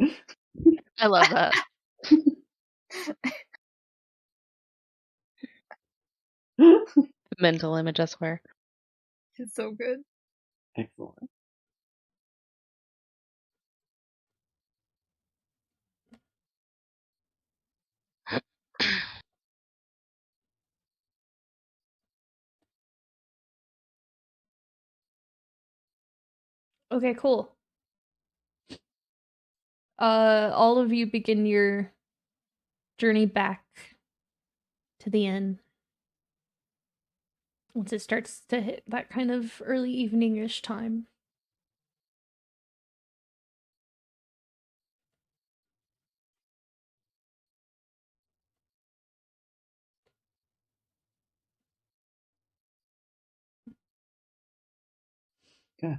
I love that. Mental image, I swear. It's so good. Excellent. Okay, cool. All of you begin your journey back to the inn. Once it starts to hit that kind of early evening-ish time. Okay.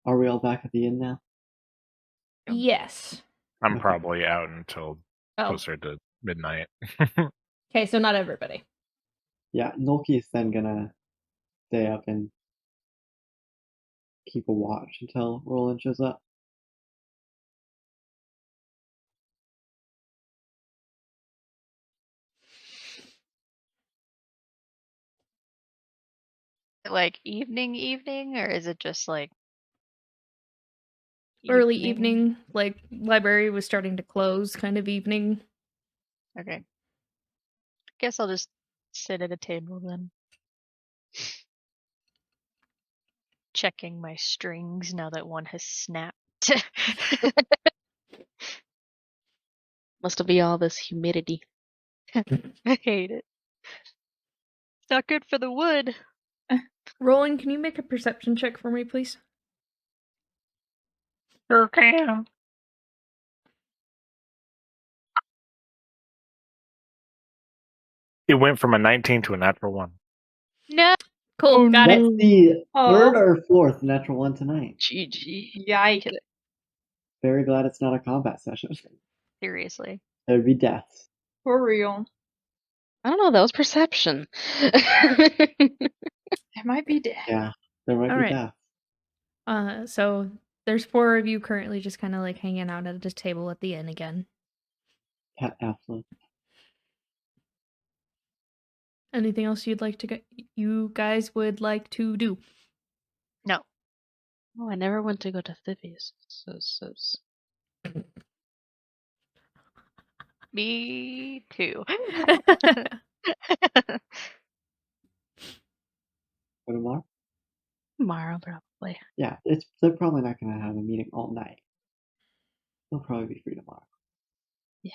Are we all back at the inn now? Yes. I'm probably out until Oh. closer to midnight. Okay, so not everybody. Yeah, Nolki is then gonna stay up and keep a watch until Roland shows up. Like evening, or is it just like Early evening, like library was starting to close kind of evening. Okay. Guess I'll just sit at a table then. Checking my strings now that one has snapped. Must be all this humidity. I hate it. It's not good for the wood. Roland, can you make a perception check for me, please? Sure can. It went from a 19 to a natural 1. No. Cool, got That's it. the Aw. third or fourth natural one tonight. GG. Yikes. Very glad it's not a combat session. Seriously. There'd be deaths. For real. I don't know, that was perception. There might be death. Yeah, there might All be right. deaths. So there's 4 of you currently just kind of like hanging out at a table at the inn again. Pet affluent. Anything else you guys would like to do? No. Oh, I never went to go to Thibby's. Me too. Go tomorrow? Tomorrow, probably. Yeah, they're probably not gonna have a meeting all night. They'll probably be free tomorrow. Yeah.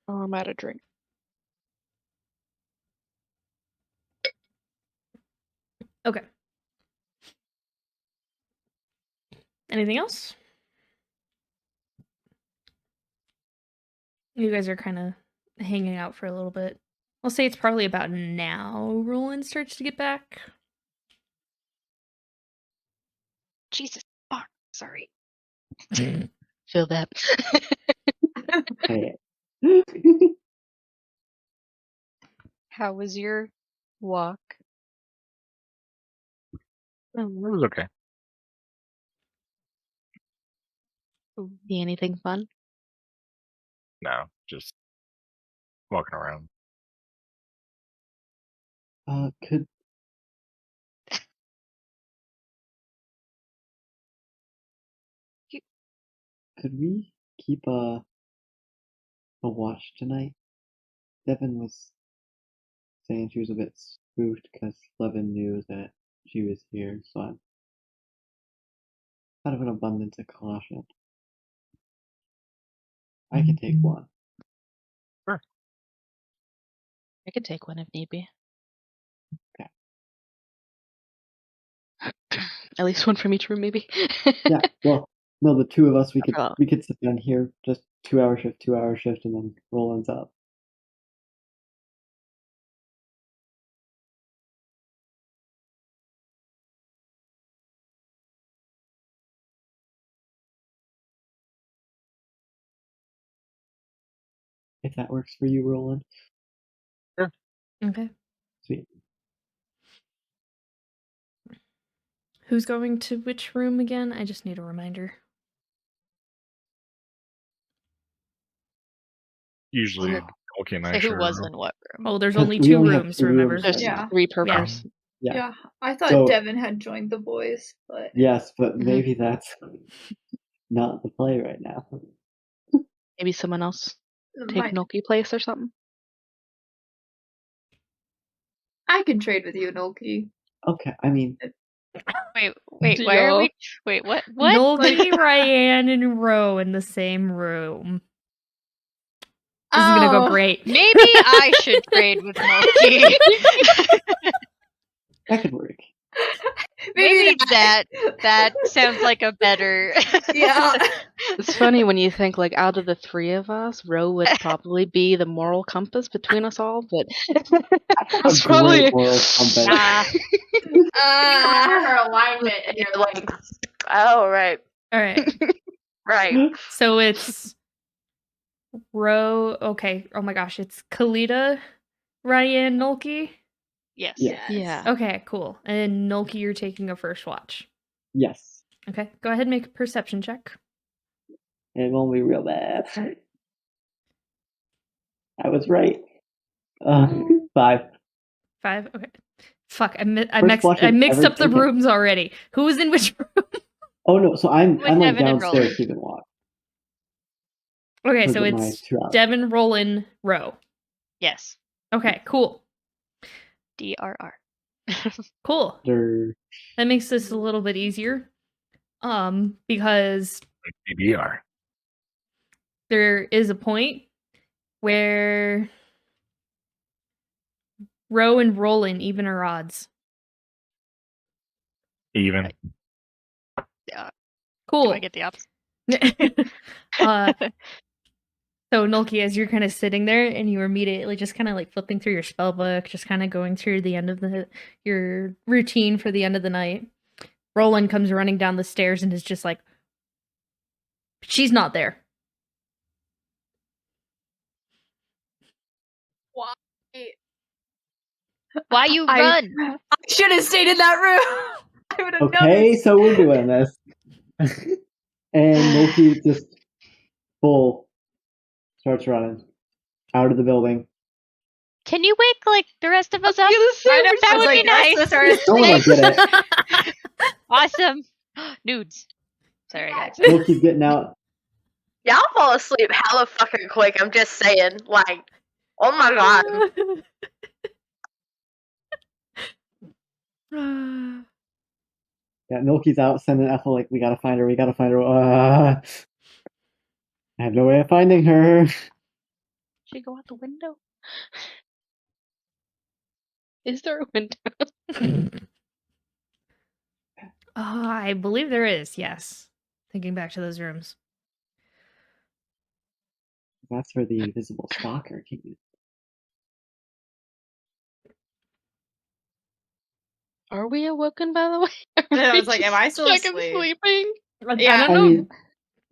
Oh, I'm out of drink. Okay. Anything else? You guys are kind of hanging out for a little bit. I'll say it's probably about now Roland starts to get back. Jesus fuck. Sorry. Feel that. Hey. How was your walk? It was okay. See anything fun? No, just walking around. Could we keep a watch tonight? Devin was saying she was a bit spooked because Levin knew that she was here, so I'm out of an abundance of caution. I could take one. Sure. I could take one if need be. Okay. At least one from each room, maybe. Yeah, well, no, the two of us, we Oh. could sit down here, just 2-hour shift, and then Roland's up. If that works for you, Roland. Sure. Okay. Sweet. Who's going to which room again? I just need a reminder. Usually, okay, and I Say who share a was room. in what room. Oh, there's 'Cause only we 2 only have rooms, 2 remember? rooms There's Yeah. 3 per Yeah. person. Yeah, I thought So- Devin had joined the boys, but Yes, but maybe that's not the play right now. Maybe someone else take Mine- Noki place or something. I can trade with you, Nolki. Okay, I mean, Wait, why are we? Wait, what? What? Nolki, Ryan, and Ro in the same room. This is gonna go great. Maybe I should trade with Noki. that could work. Maybe that sounds like a better. Yeah. It's funny when you think, like, out of the three of us, Ro would probably be the moral compass between us all, but A great moral compass. Her alignment, and you're like, Oh, right. All right. Right. So it's Ro. Okay. Oh my gosh, it's Kalita, Ryan, Nolki. Yes. yeah. Okay, cool. And Nolki, you're taking a first watch. Yes. Okay, go ahead and make a perception check. It won't be real bad. I was right. 5. 5. Okay. Fuck, I First watch I've mixed ever up the taken. rooms already. Who was in which room? Oh no, so I'm With like Devin and downstairs Roland. keeping watch. Okay, for so my it's 2 hours. Devin, Roland, Ro. Yes. Okay, cool. DRR. Cool. There- That makes this a little bit easier. Because DDR. there is a point where Ro and Roland even are odds. Even. Cool. Do I get the opposite? So Nolki, as you're kind of sitting there and you immediately just kind of like flipping through your spell book, just kind of going through the end of your routine for the end of the night, Roland comes running down the stairs and is just like, she's not there. why? Why you run? I should have stayed in that room. I would have Okay, noticed. so we're doing this. And Loki just full starts running out of the building. Can you wake like the rest of us up? I know, That I was would like, be nice. "Let's start Don't want to get it. Awesome. Nudes. Sorry, guys. Loki's getting out. Y'all fall asleep hella fucking quick. I'm just saying. Like, oh my god. Yeah, Milky's out sending Ethel like, we gotta find her. I have no way of finding her. She go out the window? Is there a window? I believe there is, yes. Thinking back to those rooms. That's where the invisible stalker can use. Are we awoken, by the way? I We was like, am just I still stuck and asleep? sleeping? Yeah. I don't I know. mean,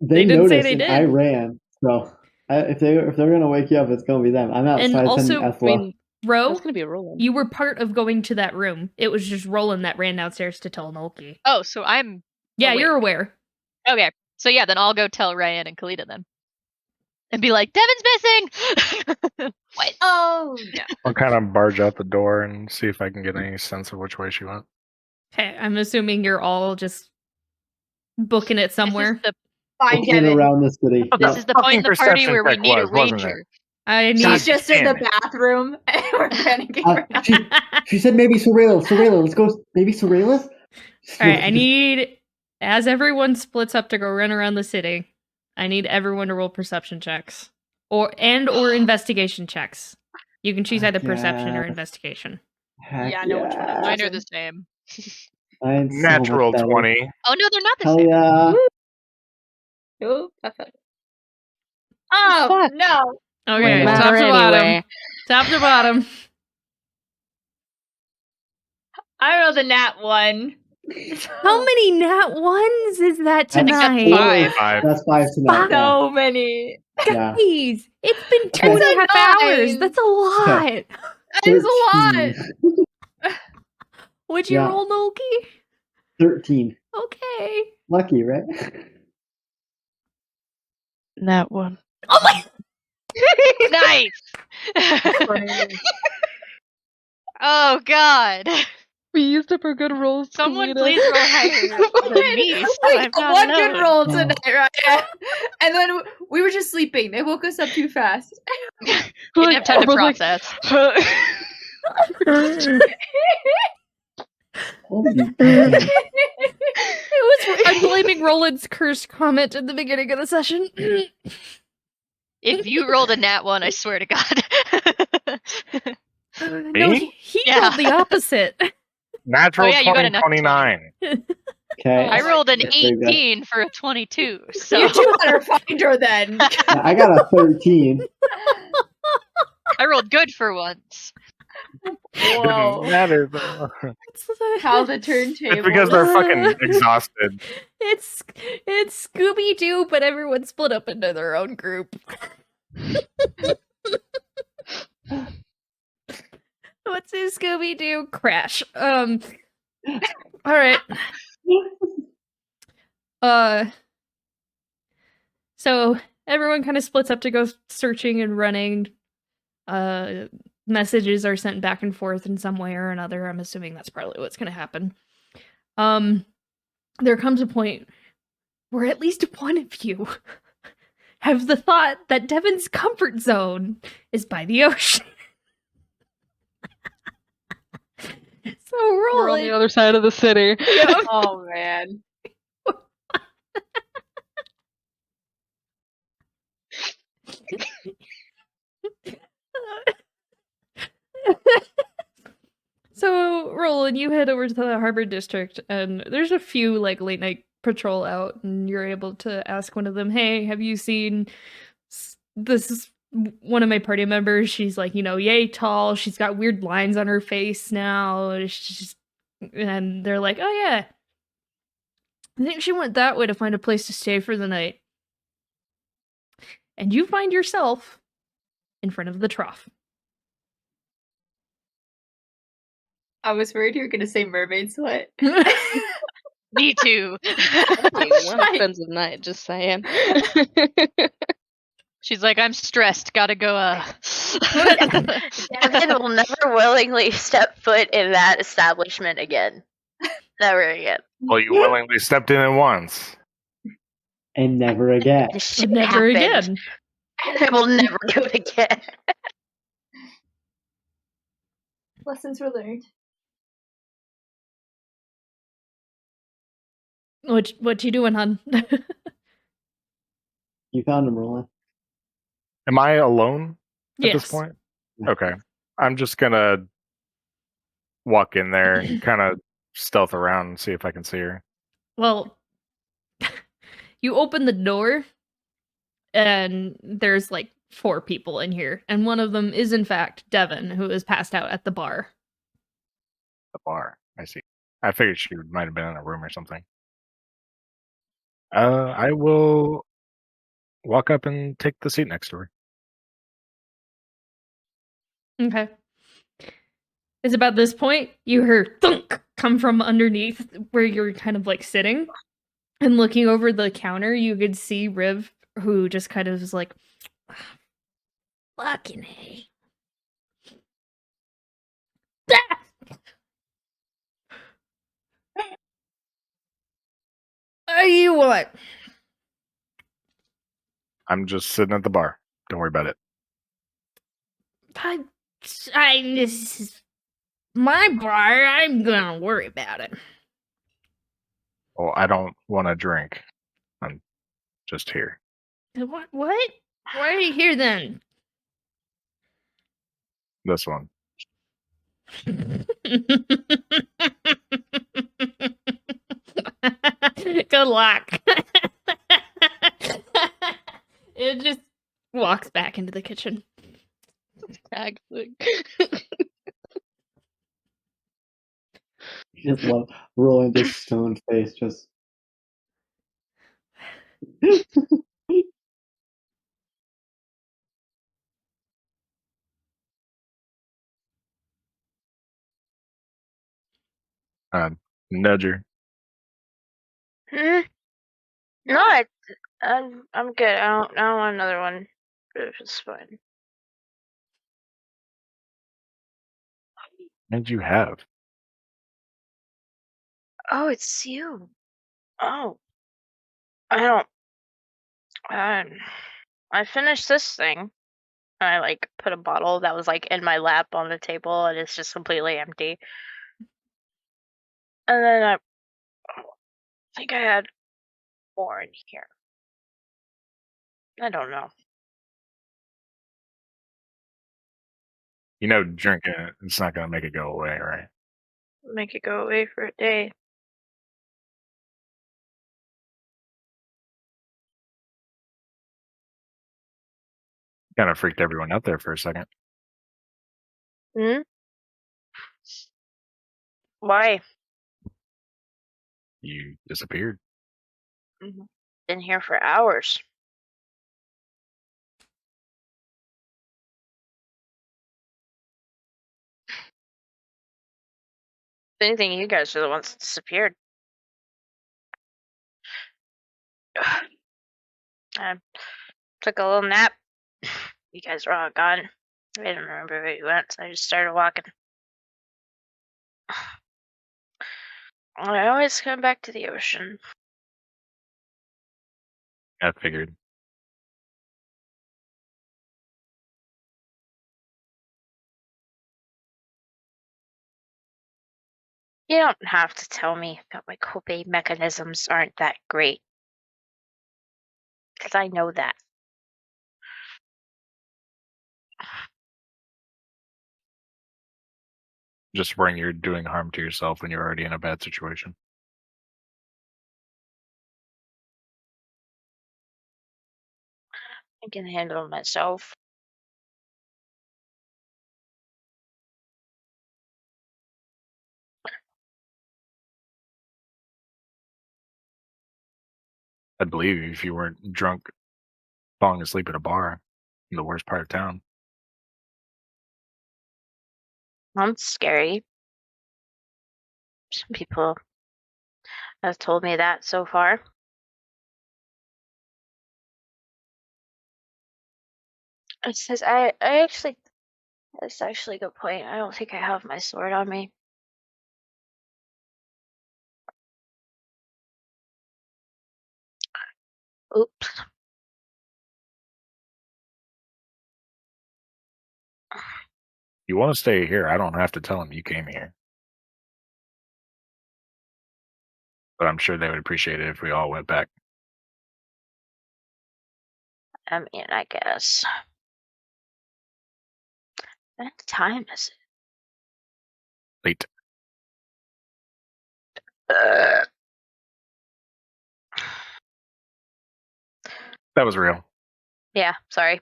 they didn't say noticed they and did. I ran. So if they're gonna wake you up, it's gonna be them. I'm outside And also, sending Ethel. Ro, That's gonna be a Roland. you were part of going to that room. It was just Roland that ran downstairs to tell Nolki. Oh, so I'm Yeah, awake. you're aware. Okay. So yeah, then I'll go tell Ryan and Kalita then. And be like, Devin's missing! What? Oh no. I'll kind of barge out the door and see if I can get any sense of which way she went. Okay, I'm assuming you're all just booking it somewhere. This Find Looking Devin. around the city. is, this is the point in the party Perception where we check need a wasn't it? ranger. I need. She's just in the damn it. bathroom and we're panicking around. She said maybe Sorayla. Let's go. Maybe Sorayla's? All right, I need, as everyone splits up to go run around the city, I need everyone to roll perception checks or investigation checks. You can choose either perception or Yeah. investigation. Heck Yeah, I know which one that Mine are is. the same. Mine's so Natural much better. 20. Oh no, they're not the Hell same. yeah. Oh, perfect. Oh Fuck. no. Okay, Wait, top Matter to bottom. anyway. Top to bottom. I rolled a nat 1. How many nat ones is that That's tonight? four. 5. That's 5 tonight. Yeah. So many. Yeah. Jeez, it's been two Okay. and a half That's a hours. 9. That's a lot. That is a lot. 13. What'd you Yeah. roll, Nolki? 13. Okay. Lucky, right? That one. Oh my! Nice! Oh god. We used up our good rolls. Someone Kalina. please roll higher than me, so We I'm got not one alone. good roll tonight, right? Yeah. And then we were just sleeping. They woke us up too fast. We didn't have time to everyone's process. Holy crap. I'm blaming Roland's cursed comment at the beginning of the session. If you rolled a nat 1, I swear to God. No, he Yeah. rolled the opposite. Natural yeah, you got a 29. Okay. I rolled an Very good. 18 for a 22. So You two better find her then. Yeah, I got a 13. I rolled good for once. Whoa. That is. How the turntable. It's because they're fucking exhausted. It's Scooby Doo, but everyone split up into their own group. What's a Scooby Doo? Crash. All right. So everyone kind of splits up to go searching and running. Messages are sent back and forth in some way or another. I'm assuming that's probably what's going to happen. There comes a point where at least one of you have the thought that Devon's comfort zone is by the ocean. So We're on Roland, the other side of the city. Oh man. So Roland, you head over to the Harbor District, and there's a few like late night patrol out, and you're able to ask one of them, "Hey, have you seen this?" Is one of my party members. She's like, yay tall. She's got weird lines on her face now. And they're like, "Oh yeah, I think she went that way to find a place to stay for the night." And you find yourself in front of the trough. I was worried you were gonna say mermaid sweat. Me too. One expensive night, just saying. She's like, I'm stressed. Gotta go. Devin will never willingly step foot in that establishment again. Never again. Well, you willingly stepped in it once. And never again. Shit Never happened. again. I will never do it again. Lessons were learned. What you doing, hun? You found him, Roland. Am I alone at Yes. this point? Okay. I'm just gonna walk in there and kind of stealth around and see if I can see her. Well, you open the door, and there's like 4 people in here, and one of them is in fact Devin, who is passed out at the bar. The bar. I see. I figured she might have been in a room or something. I will walk up and take the seat next to her. Okay. It's about this point you hear thunk come from underneath where you're kind of like sitting, and looking over the counter, you could see Riv, who just kind of is like, fucking hey. You what? I'm just sitting at the bar. Don't worry about it. This is my bar. I'm gonna worry about it. Well, I don't want to drink. I'm just here. What? Why are you here then? This one. Good luck. It just walks back into the kitchen. Tag flick. Just love Roland, this stone face, just. Nudge her. No, I'm good. I don't want another one. It's fine. What did you have? Oh, it's you. Oh. I don't. I finished this thing. I like put a bottle that was like in my lap on the table, and it's just completely empty. And then I think I had more in here. I don't know. You know, drinking it's not gonna make it go away, right? Make it go away for a day. Kind of freaked everyone out there for a second. Hmm? Why? You disappeared. Been here for hours. If anything, you guys are the ones that disappeared. I took a little nap. You guys were all gone. I didn't remember where you went, so I just started walking. I always come back to the ocean. I figured. You don't have to tell me that my coping mechanisms aren't that great. Because I know that. Just worrying you're doing harm to yourself when you're already in a bad situation. I can handle myself. I'd believe you if you weren't drunk, falling asleep at a bar in the worst part of town. I'm scary. Some people have told me that so far. It says I actually that's actually a good point. I don't think I have my sword on me. Oops. You want to stay here, I don't have to tell them you came here. But I'm sure they would appreciate it if we all went back. I mean, I guess. What time is Late. it? That was real. Yeah, sorry.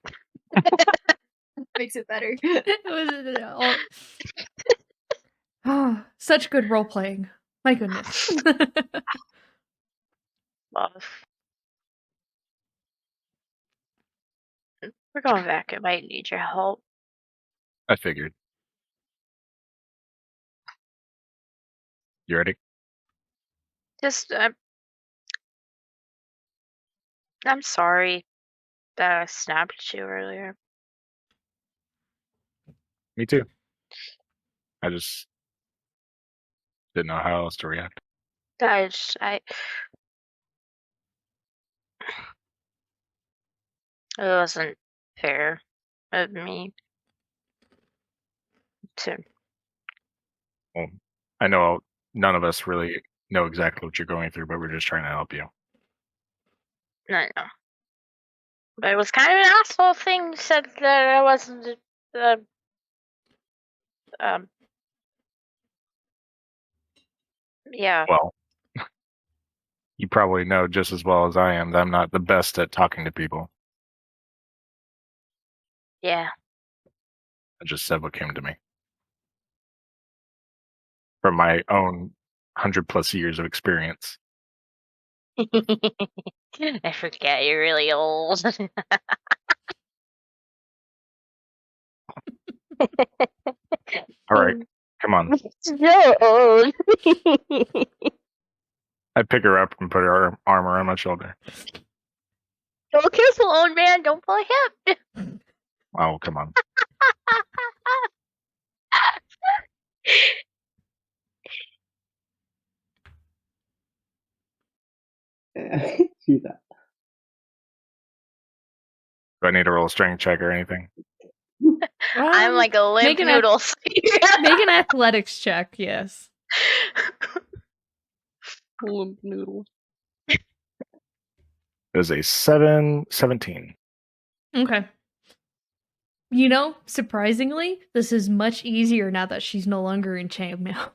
Makes it better. It was oh, such good role playing. My goodness. Love. We're going back. I might need your help. I figured. You ready? Just, I'm sorry that I snapped at you earlier. Me too. I just didn't know how else to react. It wasn't fair of me to. Well, I know none of us really know exactly what you're going through, but we're just trying to help you. I know. But it was kind of an asshole thing. Said that I wasn't. Yeah. Well, you probably know just as well as I am that I'm not the best at talking to people. Yeah. I just said what came to me. From my own 100+ years of experience. I forget you're really old. All right, come on. So old. I pick her up and put her arm around my shoulder. Don't kiss the old man. Don't pull him. Oh, come on. See that. Do I need to roll a strength check or anything? I'm like a limp make an noodle. Make an athletics check, yes. Limp noodle. It is a 17. Okay. You know, surprisingly, this is much easier now that she's no longer in chainmail.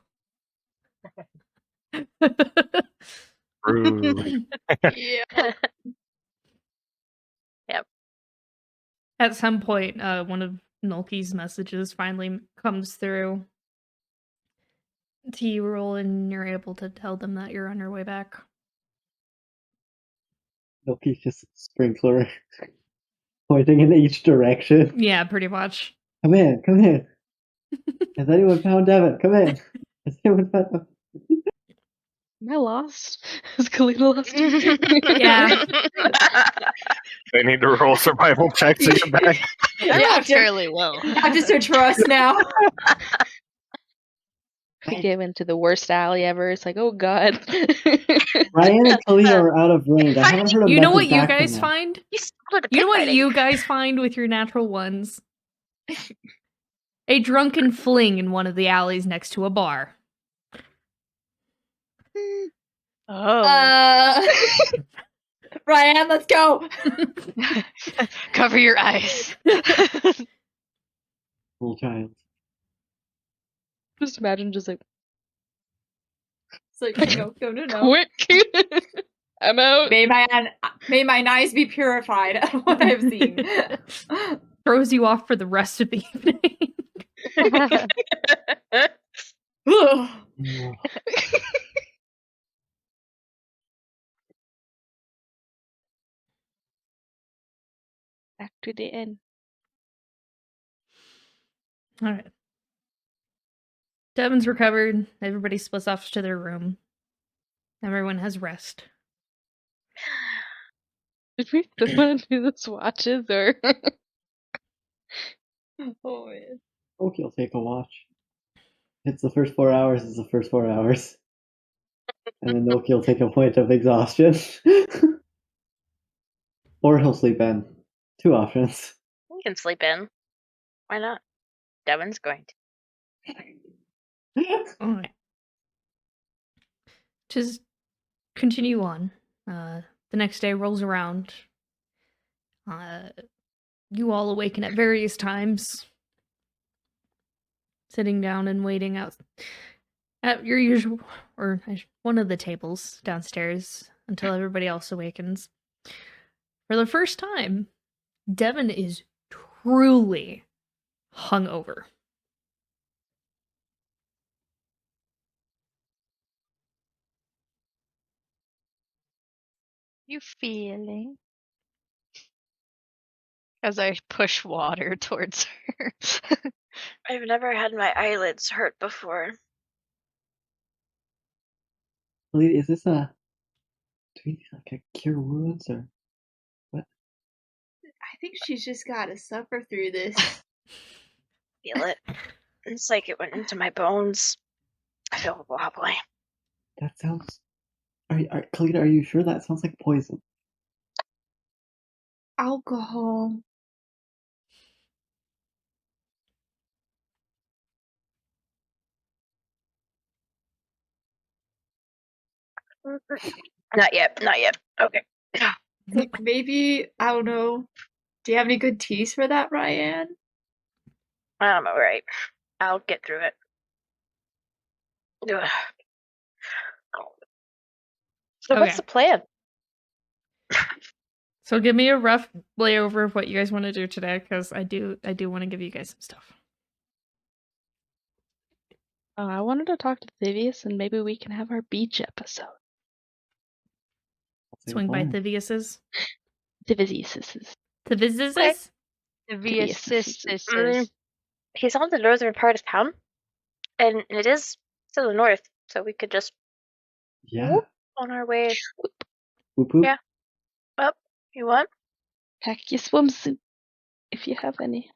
Rude. Yeah. Yep. At some point, one of Nulky's messages finally comes through. To you roll, and you're able to tell them that you're on your way back. Milky's just sprinkler pointing in each direction. Yeah, pretty much. Come in, come in. Has anyone found Devin? Come in. Has anyone found him? Am I lost? Is Kalina lost? Yeah. They need to roll survival checks to get back. Yeah, fairly well. I have to search for us now. We get into the worst alley ever. It's like, oh god. Ryan and Kalina are out of range. I haven't heard a You know what message you back from guys them. find? You You know what you guys find with your natural ones? A drunken fling in one of the alleys next to a bar. Oh. Ryan, let's go. Cover your eyes. Little child. Just imagine just like, It's like, no. quick. I'm out. May mine eyes be purified of what I've seen. Throws you off for the rest of the evening. Back to the inn. Alright. Devin's recovered. Everybody splits off to their room. Everyone has rest. Did we just want to do the swatches or? Oh man. Okay, I'll take a watch. It's the first 4 hours, it's the first 4 hours. And then Noki will take a point of exhaustion. Or he'll sleep in. 2 options. You can sleep in. Why not? Devin's going Alright. Just continue on. The next day rolls around. You all awaken at various times. Sitting down and waiting out at your usual, or one of the tables downstairs until everybody else awakens. For the first time, Devin is truly hungover. You feeling? As I push water towards her. I've never had my eyelids hurt before. Is this do we need like a cure wounds or what? I think she's just gotta suffer through this. Feel it. It's like it went into my bones. I feel wobbly. That sounds. Kalina, are you sure that sounds like poison? Alcohol. Not yet. Okay. Maybe, I don't know. Do you have any good teas for that, Ryan? I'm alright. I'll get through it. Ugh. So what's Okay. the plan? So give me a rough layover of what you guys want to do today, because I do want to give you guys some stuff. I wanted to talk to Thivius and maybe we can have our beach episode. Swing by Thivius's. Thivius. Thivius's? He's on the northern part of town, and it is to the north, so we could just whoop on our way. Whoop whoop. Yeah. Well, you want? Pack your swimsuit if you have any.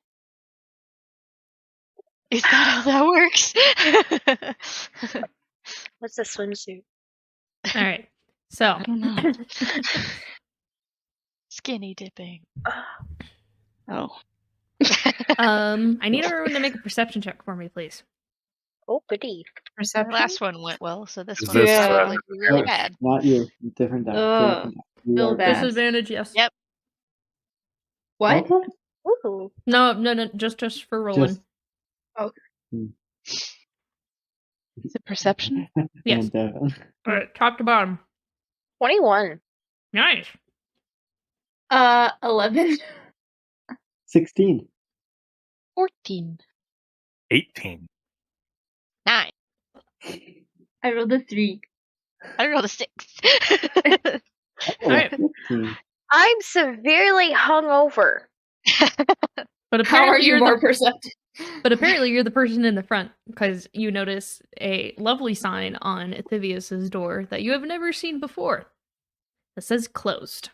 Is that how that works? What's a swimsuit? All right. So, I don't know. Skinny dipping. Oh. I need everyone to make a perception check for me, please. Oh, goody. The Perception. last one went well, so this Is one this, will Yeah. probably be really No, bad. Not you. Different die. Ugh. We Feel are bad. good. Disadvantage, yes. Yep. What? Okay. Woohoo. No, just for rolling. Just Is it perception? Yes. And Devin. Alright, top to bottom. 21. Nice. 11. 16. 14. 18. 9. I rolled a 3. I rolled a 6. Alright. 15. I'm severely hungover. But How are apparently you you're more the perceptive? but apparently you're the person in the front because you notice a lovely sign on Epiosde's door that you have never seen before. That says closed.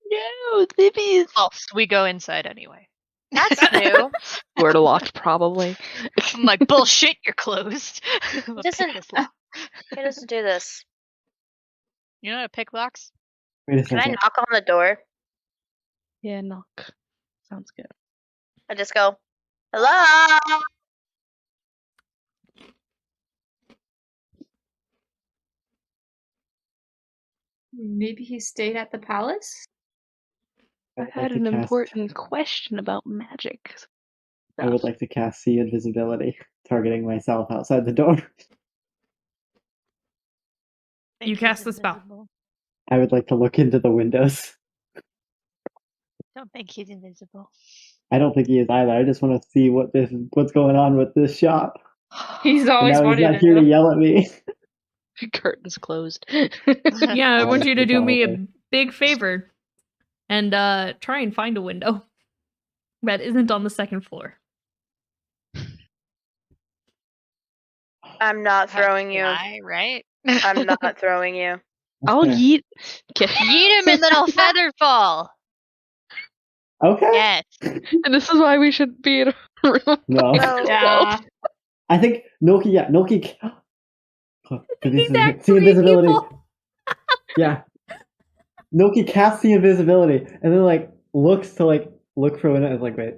No, Libby's. Oh, so we go inside anyway. That's new. Door locked, probably. I'm like, bullshit, you're closed. I'm gonna pick Doesn't- this lock. Who doesn't do this? You know how to pick locks? Wait a Can I second. knock on the door? Yeah, knock. Sounds good. I just go, hello? Maybe he stayed at the palace? I would had like an to cast- important question about magic. I would like to cast See Invisibility, targeting myself outside the door. Think You he's cast the spell. invisible. I would like to look into the windows. Don't think he's invisible. I don't think he is either. I just want to see what's going on with this shop. He's And always now he's wanted not to here to know. yell at me. Curtains closed. Yeah, I want you to do me a Probably. big favor and try and find a window that isn't on the second floor. I'm not throwing you. Right? I'm not throwing you. I'll Okay. yeet. Yeet him and then I'll feather fall. Okay. Yes. And this is why we should be in a room. No. No. Yeah. I think Noki. Yeah, Noki. He's See actually invisibility. evil. Yeah. Noki casts the invisibility and then like looks to like look for a window and is like, wait.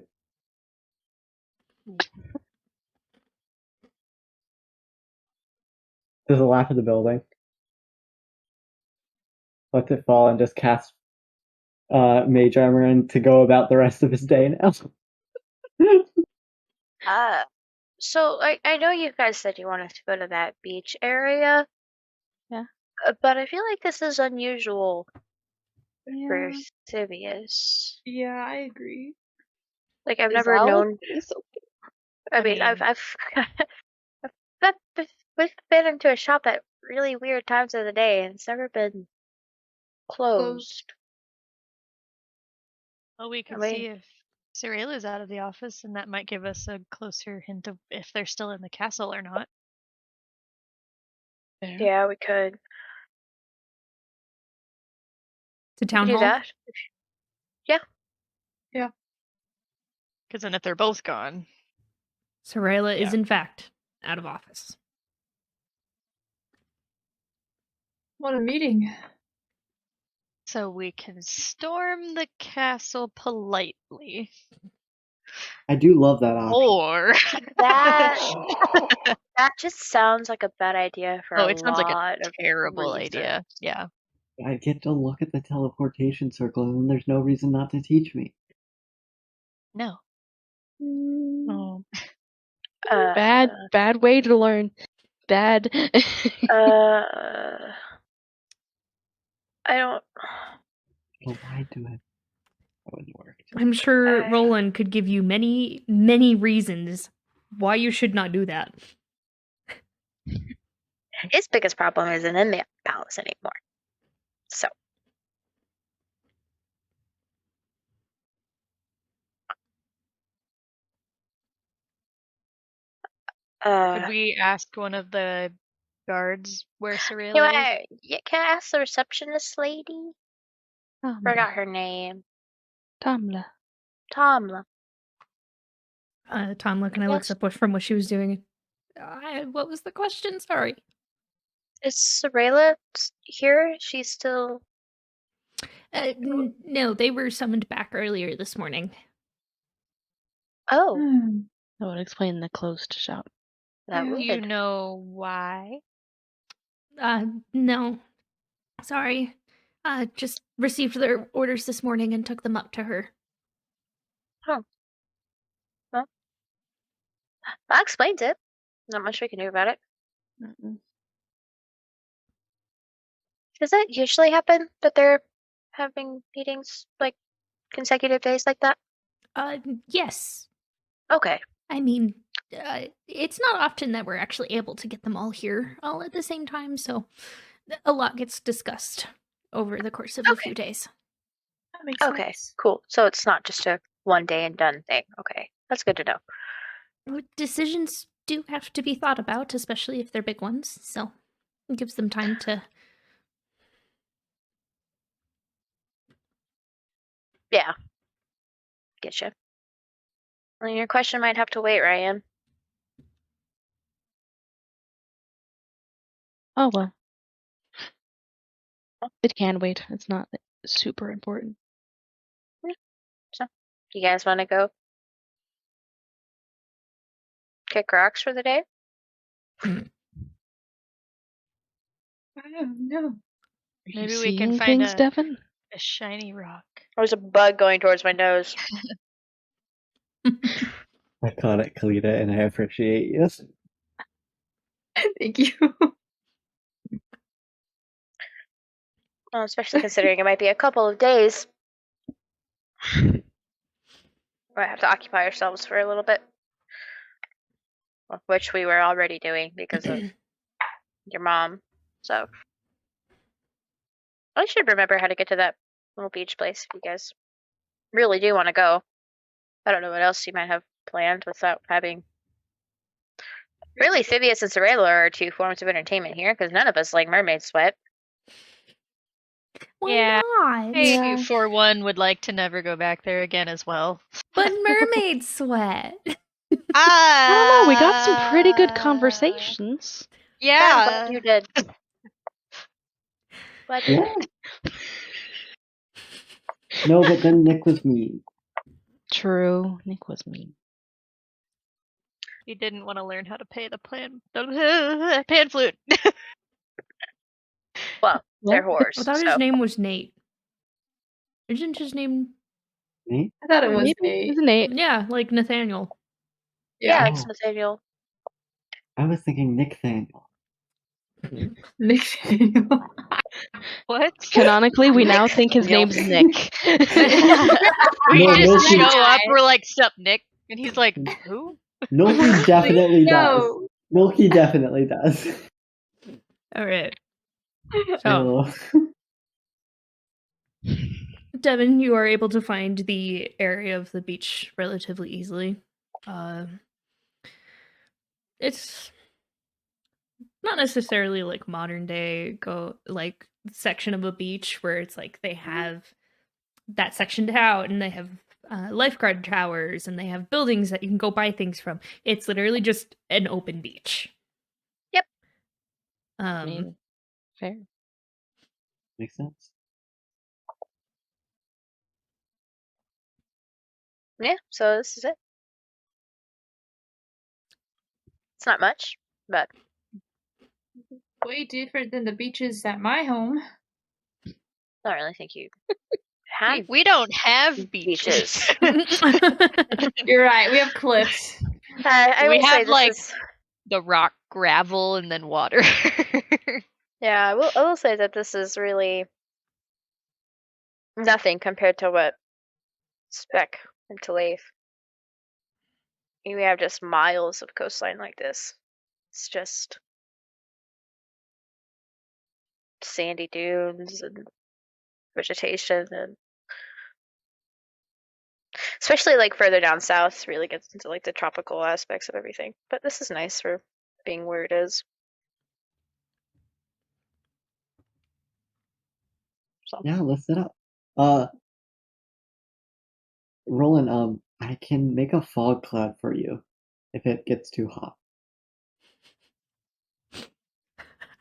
There's a laugh at the building. Lets it fall and just casts mage armor and to go about the rest of his day now. So I know you guys said you wanted to go to that beach area. Yeah. But I feel like this is unusual for Yeah. Sivius. Yeah, I agree. Like I've Is never Al known. okay? So I mean, I've we've been into a shop at really weird times of the day, and it's never been closed. Well, we could I see mean- if Cyrilla's out of the office, and that might give us a closer hint of if they're still in the castle or not. Fair. Yeah, we could. To town do hall. that. Because then if they're both gone, Sorella is Yeah. in fact out of office. What a meeting. so we can storm the castle politely, I do love that option. or That just sounds like a bad idea for oh, a it sounds like lot a of terrible reasons. idea. Yeah. I get to look at the teleportation circle and then there's no reason not to teach me. No. Oh, Uh, bad way to learn. Bad. I don't. But why do it? That wouldn't work. I'm sure I- Roland could give you many, many reasons why you should not do that. His biggest problem isn't in the palace anymore. So. Could we ask one of the guards where Cyrilla is? Can I ask the receptionist lady? Forgot her name. Tamla. Tomla. Tom looking, I looks Yes. up from what she was doing. What was the question? Sorry. Is Sorella here? She's still. No, they were summoned back earlier this morning. Oh, That would explain the closed shop. that Yeah. would. Do you know why? No. Sorry. Just received their orders this morning and took them up to her. That explains it. Not much we can do about it. Mm-mm. Does that usually happen that they're having meetings like consecutive days like that? Yes. Okay. I mean, it's not often that we're actually able to get them all here all at the same time, so a lot gets discussed over the course of a few days. That makes Okay. sense. Cool. So it's not just a one day and done thing. Okay. That's good to know. Decisions do have to be thought about, especially if they're big ones, so it gives them time to... Yeah. Getcha. Well, your question might have to wait, Ryan. Oh well. It can wait. It's not super important. So, you guys want to go kick rocks for the day? I don't know. Are Maybe you we can seeing find things, a- Devin? A shiny rock. There's a bug going towards my nose. I caught it, Kalita, and I appreciate you. Thank you. Well, especially considering it might be a couple of days. We might have to occupy ourselves for a little bit. Which we were already doing because of your mom. So I should remember how to get to that little beach place if you guys really do want to go. I don't know what else you might have planned without having. Really, Phineas and Sorella are two forms of entertainment here because none of us like mermaid sweat. Why Yeah. not? I, for one, would like to never go back there again as well. But mermaid sweat. I don't know. We got some pretty good conversations. Yeah, I'm glad you did. Glad you did. No, but then Nick was mean. True. Nick was mean. He didn't want to learn how to play the pan flute. Well, they're What? whores. I thought so. his name was Nate. Isn't his name... Nate? I thought it was Maybe Nate. it's Nate. Yeah, like Nathaniel. Yeah, Yeah. it's Nathaniel. I was thinking Nick Thaniel. Nick Daniel. What? Canonically, we now think his Daniel. name's Nick. We No, just Milky- show up, we're like, sup, Nick? And he's like, who? Milky definitely does. No. Milky definitely does. Alright. So, Oh. Devin, you are able to find the area of the beach relatively easily. It's not necessarily like modern day section of a beach where it's like they have that sectioned out and they have lifeguard towers and they have buildings that you can go buy things from. It's literally just an open beach. Yep. I mean, fair. Makes sense. Yeah, so this is it. It's not much, but Way different than the beaches at my home. I don't really think you have We don't have beaches. You're right. We have cliffs. I We will say have, this like- is- The rock, gravel, and then water. Yeah, I will say that this is really nothing compared to what Spec and Talafe. We have just miles of coastline like this. It's just sandy dunes and vegetation, and especially like further down south really gets into like the tropical aspects of everything. But this is nice for being where it is. So Yeah, list it up. Roland, I can make a fog cloud for you if it gets too hot.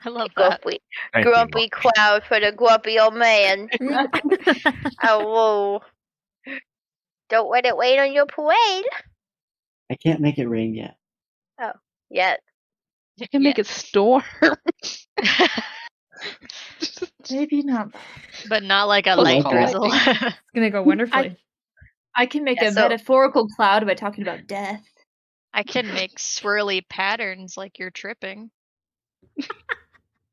I love that. Grumpy, Thank you, grumpy cloud for the grumpy old man. Oh, whoa. Don't let it wait on your parade. I can't make it rain yet. Oh, yet. You can make it storm. Maybe not. But not like a Oh, light God. drizzle. It's gonna go wonderfully. I can make Yeah, a so- metaphorical cloud by talking about death. I can make swirly patterns like you're tripping.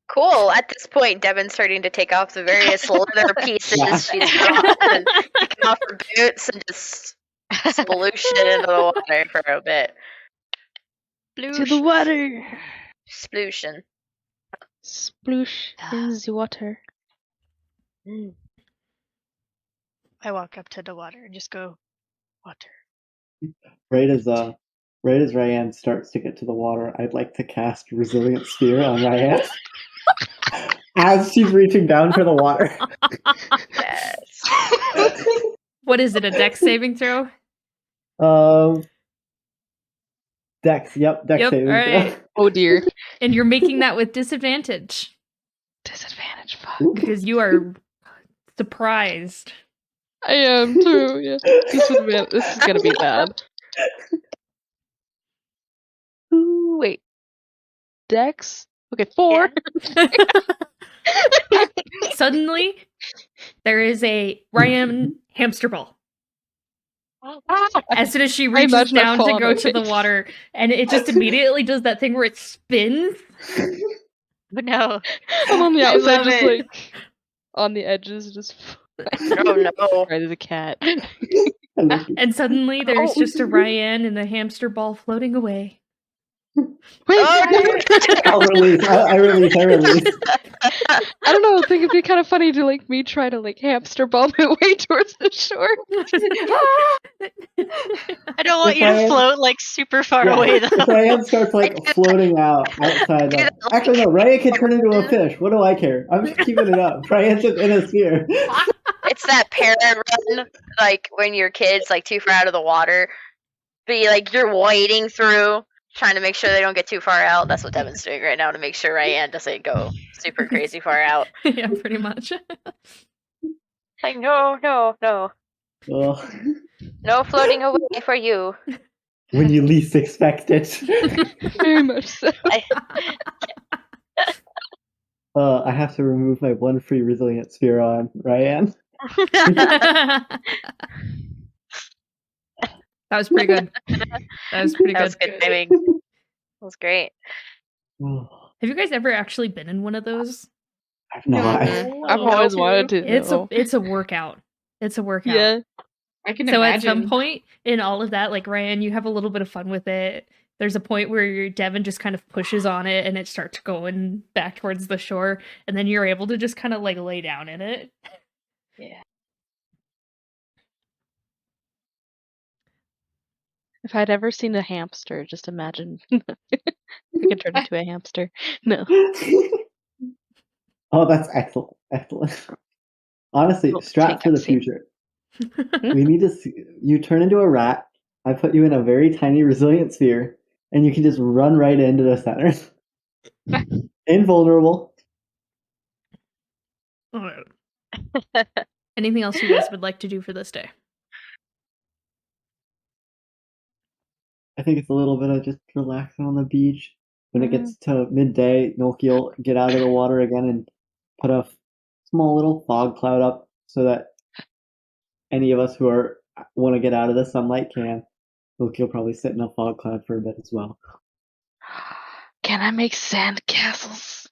Cool. At this point, Devin's starting to take off the various leather pieces Yeah. she's got and taking off her boots and just splooshing into the water for a bit. To the water. Splooshing. Sploosh in the water. I walk up to the water and just go, water. Right as Ryan starts to get to the water, I'd like to cast Resilient Sphere on Ryan. As she's reaching down for the water. Yes. What is it? A dex saving throw? Dex, yep, Dex Yep, saving throw. alright. Oh dear. And you're making that with disadvantage Disadvantage. Fuck. Ooh. because you are surprised. I am too. Yeah. This is gonna be bad. Ooh, wait. Dex. Okay, 4. Suddenly, there is a Ryan hamster ball. As soon as she reaches imagine I down fall to on go my to the face. water, and it just immediately does that thing where it spins. But no. I'm on the I outside, love just it. like on the edges, just Oh no. right as a cat. And suddenly, there's Oh. just a Ryan and a hamster ball floating away. Wait, Oh, I'll release. I release. I don't know. I think it'd be kind of funny to like me try to like hamster ball my way towards the shore. I don't want If you to Ryan- float like super far Yeah, away if though. Ryan starts like floating out outside, actually no, Ryan can turn into a fish. What do I care? I'm just keeping it up. Ryan's just in a sphere. It's that parent run, like when your kid's like too far out of the water, but you're wading through, trying to make sure they don't get too far out. That's what Devin's doing right now to make sure Ryan doesn't go super crazy far out. Yeah, pretty much. Like no, Well, no floating away for you. when you least expect it. Very much so. I have to remove my one free resilient sphere on Ryan. That was pretty good. That was pretty That was good. good timing. That was great. Oh, Have you guys ever actually been in one of those? I've not. I've always wanted to. It's a workout. It's a workout. Yeah. I can So imagine. at some point in all of that, like Ryan, you have a little bit of fun with it. There's a point where your Devin just kind of pushes on it and it starts going back towards the shore, and then you're able to just kind of like lay down in it. Yeah. If I'd ever seen a hamster, just imagine we could turn into a hamster. No. Oh, that's excellent. Excellent. Honestly, Well, strat take for the that scene. future. We need to see, you turn into a rat. I put you in a very tiny resilient sphere, and you can just run right into the center. Invulnerable. Alright. Anything else you guys would like to do for this day? I think it's a little bit of just relaxing on the beach. When it gets to midday, Noki will get out of the water again and put a small little fog cloud up so that any of us who want to get out of the sunlight can. Noki will probably sit in a fog cloud for a bit as well. Can I make sand castles?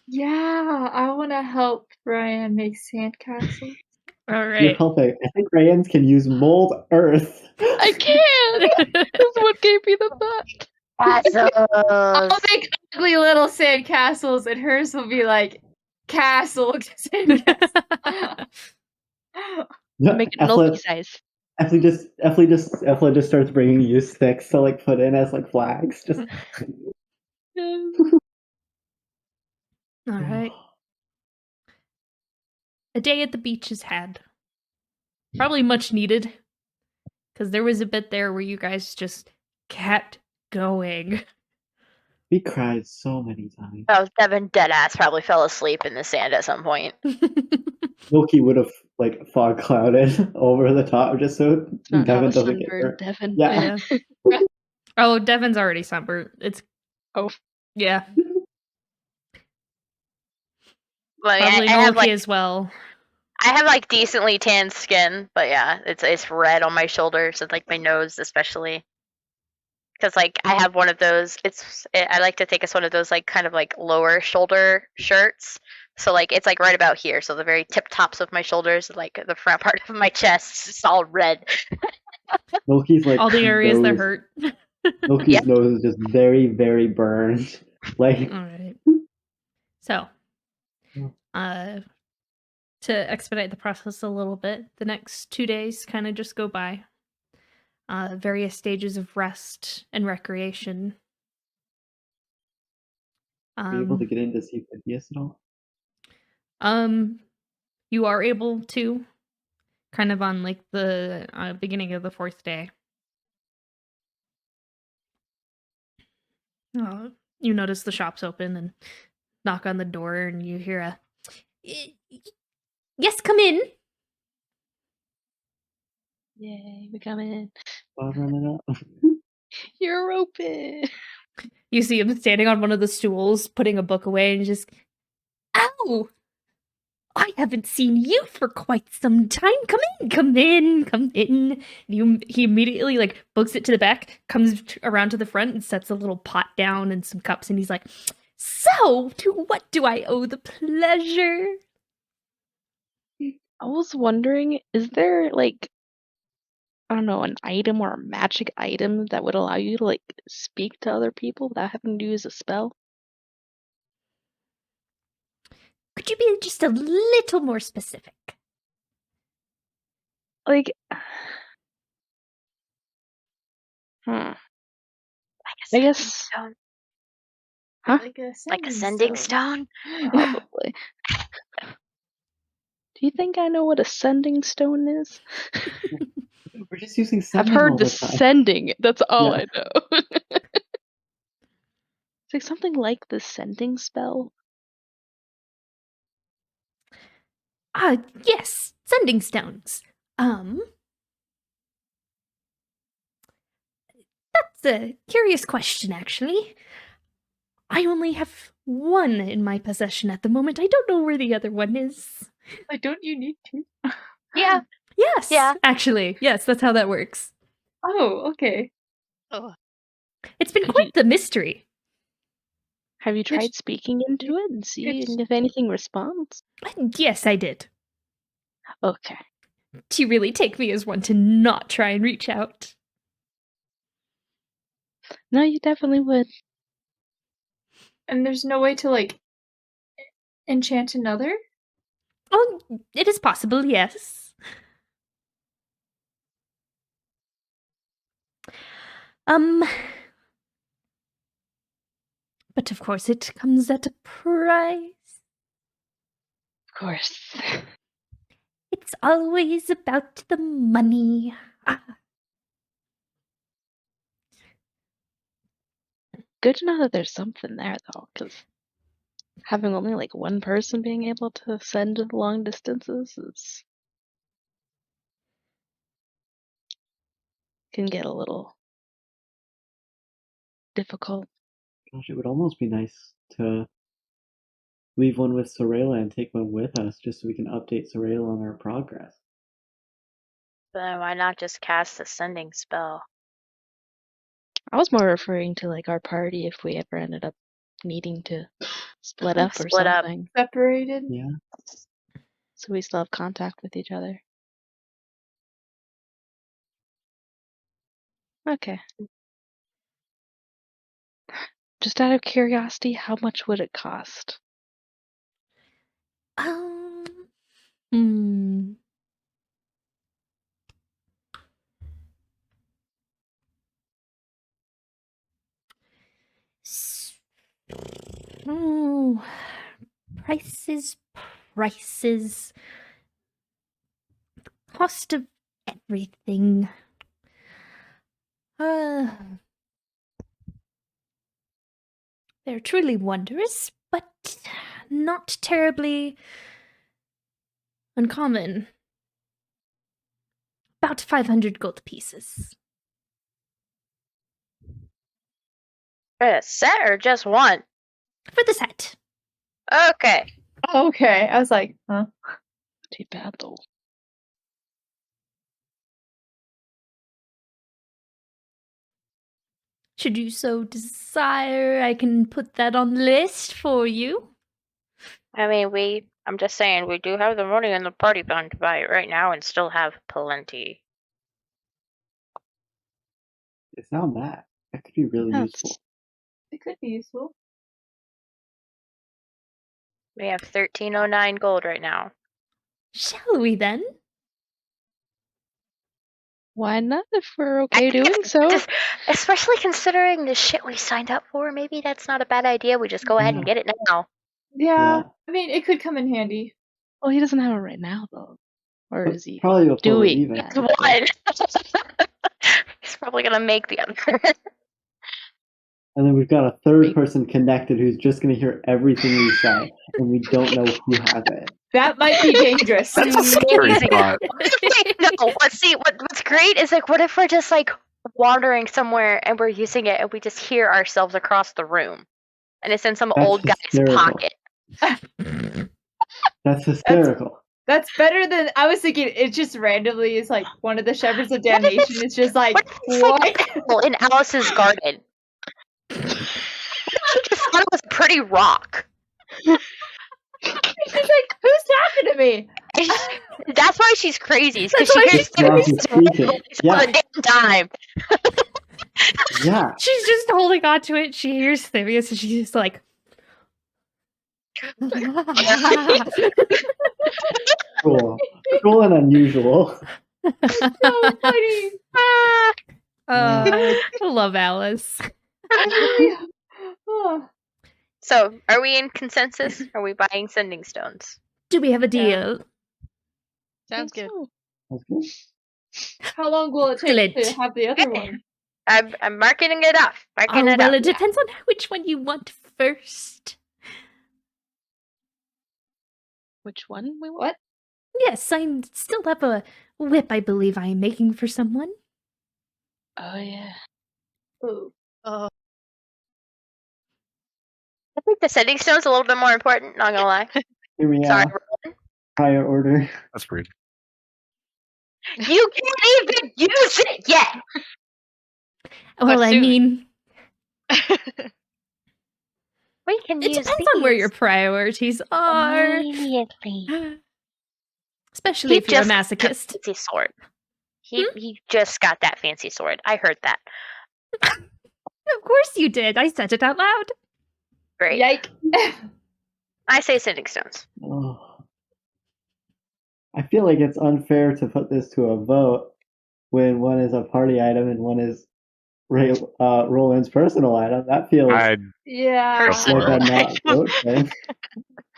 Yeah, I want to help Ryan make sandcastles. All You're right. helping. I think Rayans can use mold earth. I can! That's what gave me the thought. I'll make ugly little sandcastles, and hers will be like castle sandcastles. Make it multi-size. Efla just starts bringing you sticks to like put in as like flags. Just All right. A day at the beach is had. Probably much needed. Because there was a bit there where you guys just kept going. We cried so many times. Oh, Devin deadass probably fell asleep in the sand at some point. Milky would have like fog clouded over the top just so It's not how Devin a doesn't get sunburned burnt. Devin. Yeah. Oh, Devin's already sunburnt. It's Oh. yeah. Well, Probably I have Milky like as well. I have like decently tan skin, but yeah, it's red on my shoulders and like my nose especially. Because like I have one of those. I like to think it's one of those like kind of like lower shoulder shirts. So like it's like right about here. So the very tip tops of my shoulders, like the front part of my chest, it's all red. Milky's like All the areas that nose- hurt. Milky's Yep. nose is just very, very burned. Like All right. So, to expedite the process a little bit, the next 2 days kind of just go by. Various stages of rest and recreation. are you able to get in to see Phineas at all? You are able to, kind of on like the beginning of the 4th day. You notice the shop's open and knock on the door, and you hear a yes, come in. Yay, we come in. I'll run it up. You're open. You see him standing on one of the stools, putting a book away, and just, ow! I haven't seen you for quite some time. Come in, come in, come in. He immediately like books it to the back, comes around to the front, and sets a little pot down and some cups, and he's like, "So, to what do I owe the pleasure?" I was wondering, is there like, I don't know, an item or a magic item that would allow you to like speak to other people without having to use a spell? Could you be just a little more specific? Like, I guess, Stone. huh? Like a sending stone. Probably. Do you think I know what a sending stone is? We're just using I've sending heard all the the time. sending. That's all Yeah. I know. It's like something like the sending spell. Yes, sending stones. That's a curious question, actually. I only have one in my possession at the moment. I don't know where the other one is. Don't you need to? Yeah. Yes, Yeah. actually, yes, that's how that works. Oh, okay. Oh. It's been quite the mystery. Have you Could tried speaking into it and see could- if anything responds? Yes, I did. Okay. Do you really take me as one to not try and reach out? No, you definitely would. And there's no way to like enchant another? Oh, it is possible, yes. But of course it comes at a price. Of course. It's always about the money. Good to know that there's something there, though, because having only like one person being able to send long distances can get a little difficult. Gosh, it would almost be nice to leave one with Sorayla and take one with us just so we can update Sorayla on our progress. Then why not just cast the sending spell? I was more referring to like our party if we ever ended up needing to split up or Split up. something. Separated? Yeah. So we still have contact with each other. Okay. Just out of curiosity, how much would it cost? Hmm. Oh, prices. Cost of everything. They're truly wondrous, but not terribly uncommon. About 500 gold pieces. For a set or just one? For the set. Okay. Okay, I was like, huh? Too bad though. Should you so desire, I can put that on the list for you. I mean, I'm just saying, we do have the money in the party fund to buy it right now and still have plenty. It's not that. That could be really useful. It could be useful. We have 1309 gold right now. Shall we then? Why not if we're okay doing so? Especially considering the shit we signed up for, maybe that's not a bad idea. We just go ahead and get it now. Yeah, I mean, it could come in handy. Well, he doesn't have it right now, though. Or is he Probably before we doing leave that? One. He's probably gonna make the other. And then we've got a third person connected who's just going to hear everything we say, and we don't know who has it. That might be dangerous. That's a scary thought. No, what's great is like, what if we're just like wandering somewhere and we're using it and we just hear ourselves across the room, and it's in some That's old guy's hysterical. pocket. That's hysterical. That's better than I was thinking. It just randomly is like one of the shepherds of damnation. It's just like what? In Alice's garden. She just thought it was a pretty rock. She's like, "Who's talking to me?" That's why she's crazy. Because she hears Yeah. all the damn time. Yeah. She's just holding on to it. She hears Therius and she's just like... Cool. Cool and unusual. So funny. I love Alice. Oh. So, are we in consensus? Are we buying sending stones? Do we have a deal? Sounds good. That's good. How long will it take Excellent. to have the other one? I'm marketing it up. Well, it depends on which one you want first. Which one we want? What? Yes, I still have a whip I believe I am making for someone. Oh, yeah. Ooh. I think the sending stone's a little bit more important, not gonna lie. Here we Sorry, are. Roland. Higher order. That's rude. You can't even use it yet! Well, I soon. mean, We can it use depends on where your priorities are. immediately. Especially if you're a masochist. Fancy sword. He just got that fancy sword. I heard that. Of course you did. I said it out loud. Great. Yike. I say sending stones. Oh. I feel like it's unfair to put this to a vote when one is a party item and one is Roland's personal item. That feels Yeah. like a not vote thing.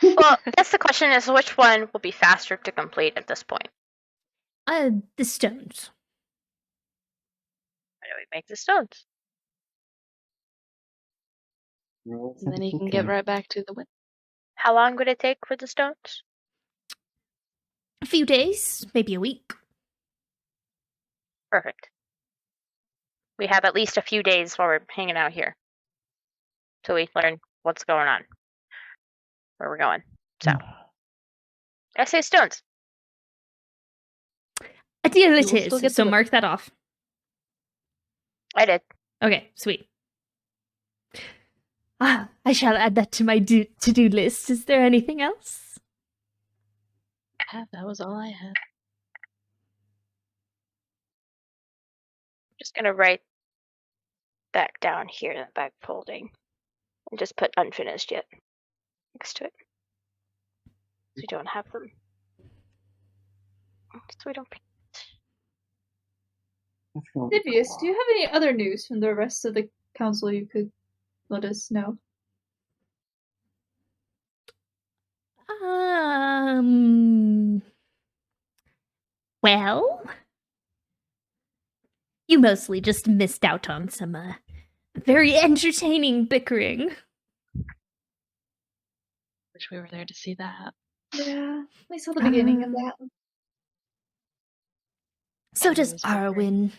Well, I guess the question is which one will be faster to complete at this point? The stones. How do we make the stones? Roland And then said he it's can okay. get right back to the win. How long would it take for the stones? A few days, maybe a week. Perfect. We have at least a few days while we're hanging out here. Till we learn what's going on. Where we're going. So. I say stones. A deal You it will still is, get so the whip. mark that off. I did. Okay, sweet. I shall add that to my to-do list. Is there anything else? Yeah, that was all I had. Just gonna write back down here, that back folding. And just put unfinished yet next to it. So we don't have them. So we don't. That's gonna be Epiosde, cool. do you have any other news from the rest of the council you could let us know? Well, you mostly just missed out on some very entertaining bickering. Wish we were there to see that. Yeah, I saw the beginning of Um, that. So It does was so great. Arwen.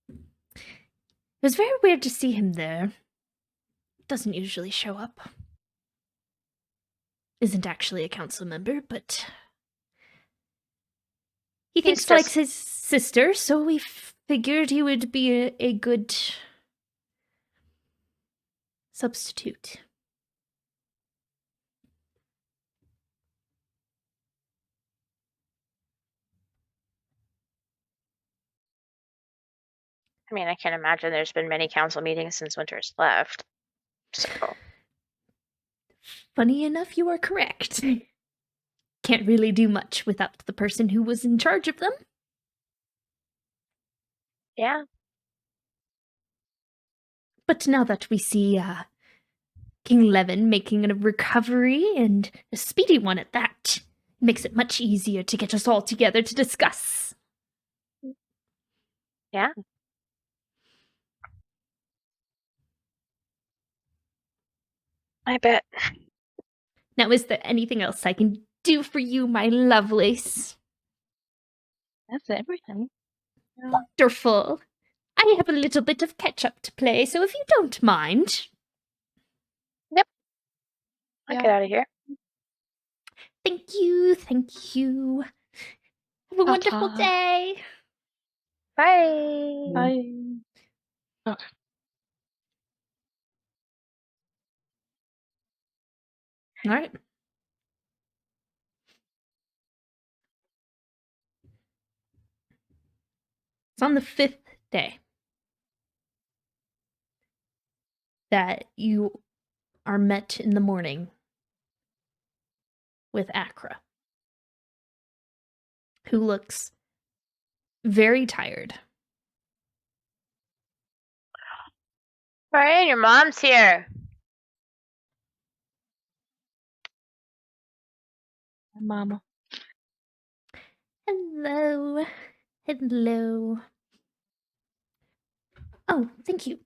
It was very weird to see him there. Doesn't usually show up. Isn't actually a council member, but he thinks just- likes his sister, so we figured he would be a good substitute. I mean, I can't imagine there's been many council meetings since Winters left. So, Funny enough, you are correct. Can't really do much without the person who was in charge of them. yeah. But now that we see King Levin making a recovery, and a speedy one at that, makes it much easier to get us all together to discuss. Yeah. I bet. Now, is there anything else I can do for you, my lovelies? That's everything. Wonderful. I have a little bit of catch-up to play, so if you don't mind. I'll Yeah. get out of here. Thank you, thank you. Have a wonderful Ta-ta. day. Bye. Bye. Okay. All right. It's on the 5th day that you are met in the morning with Akra, who looks very tired. Brian, your mom's here. Mama. Hello. Hello. Oh, thank you.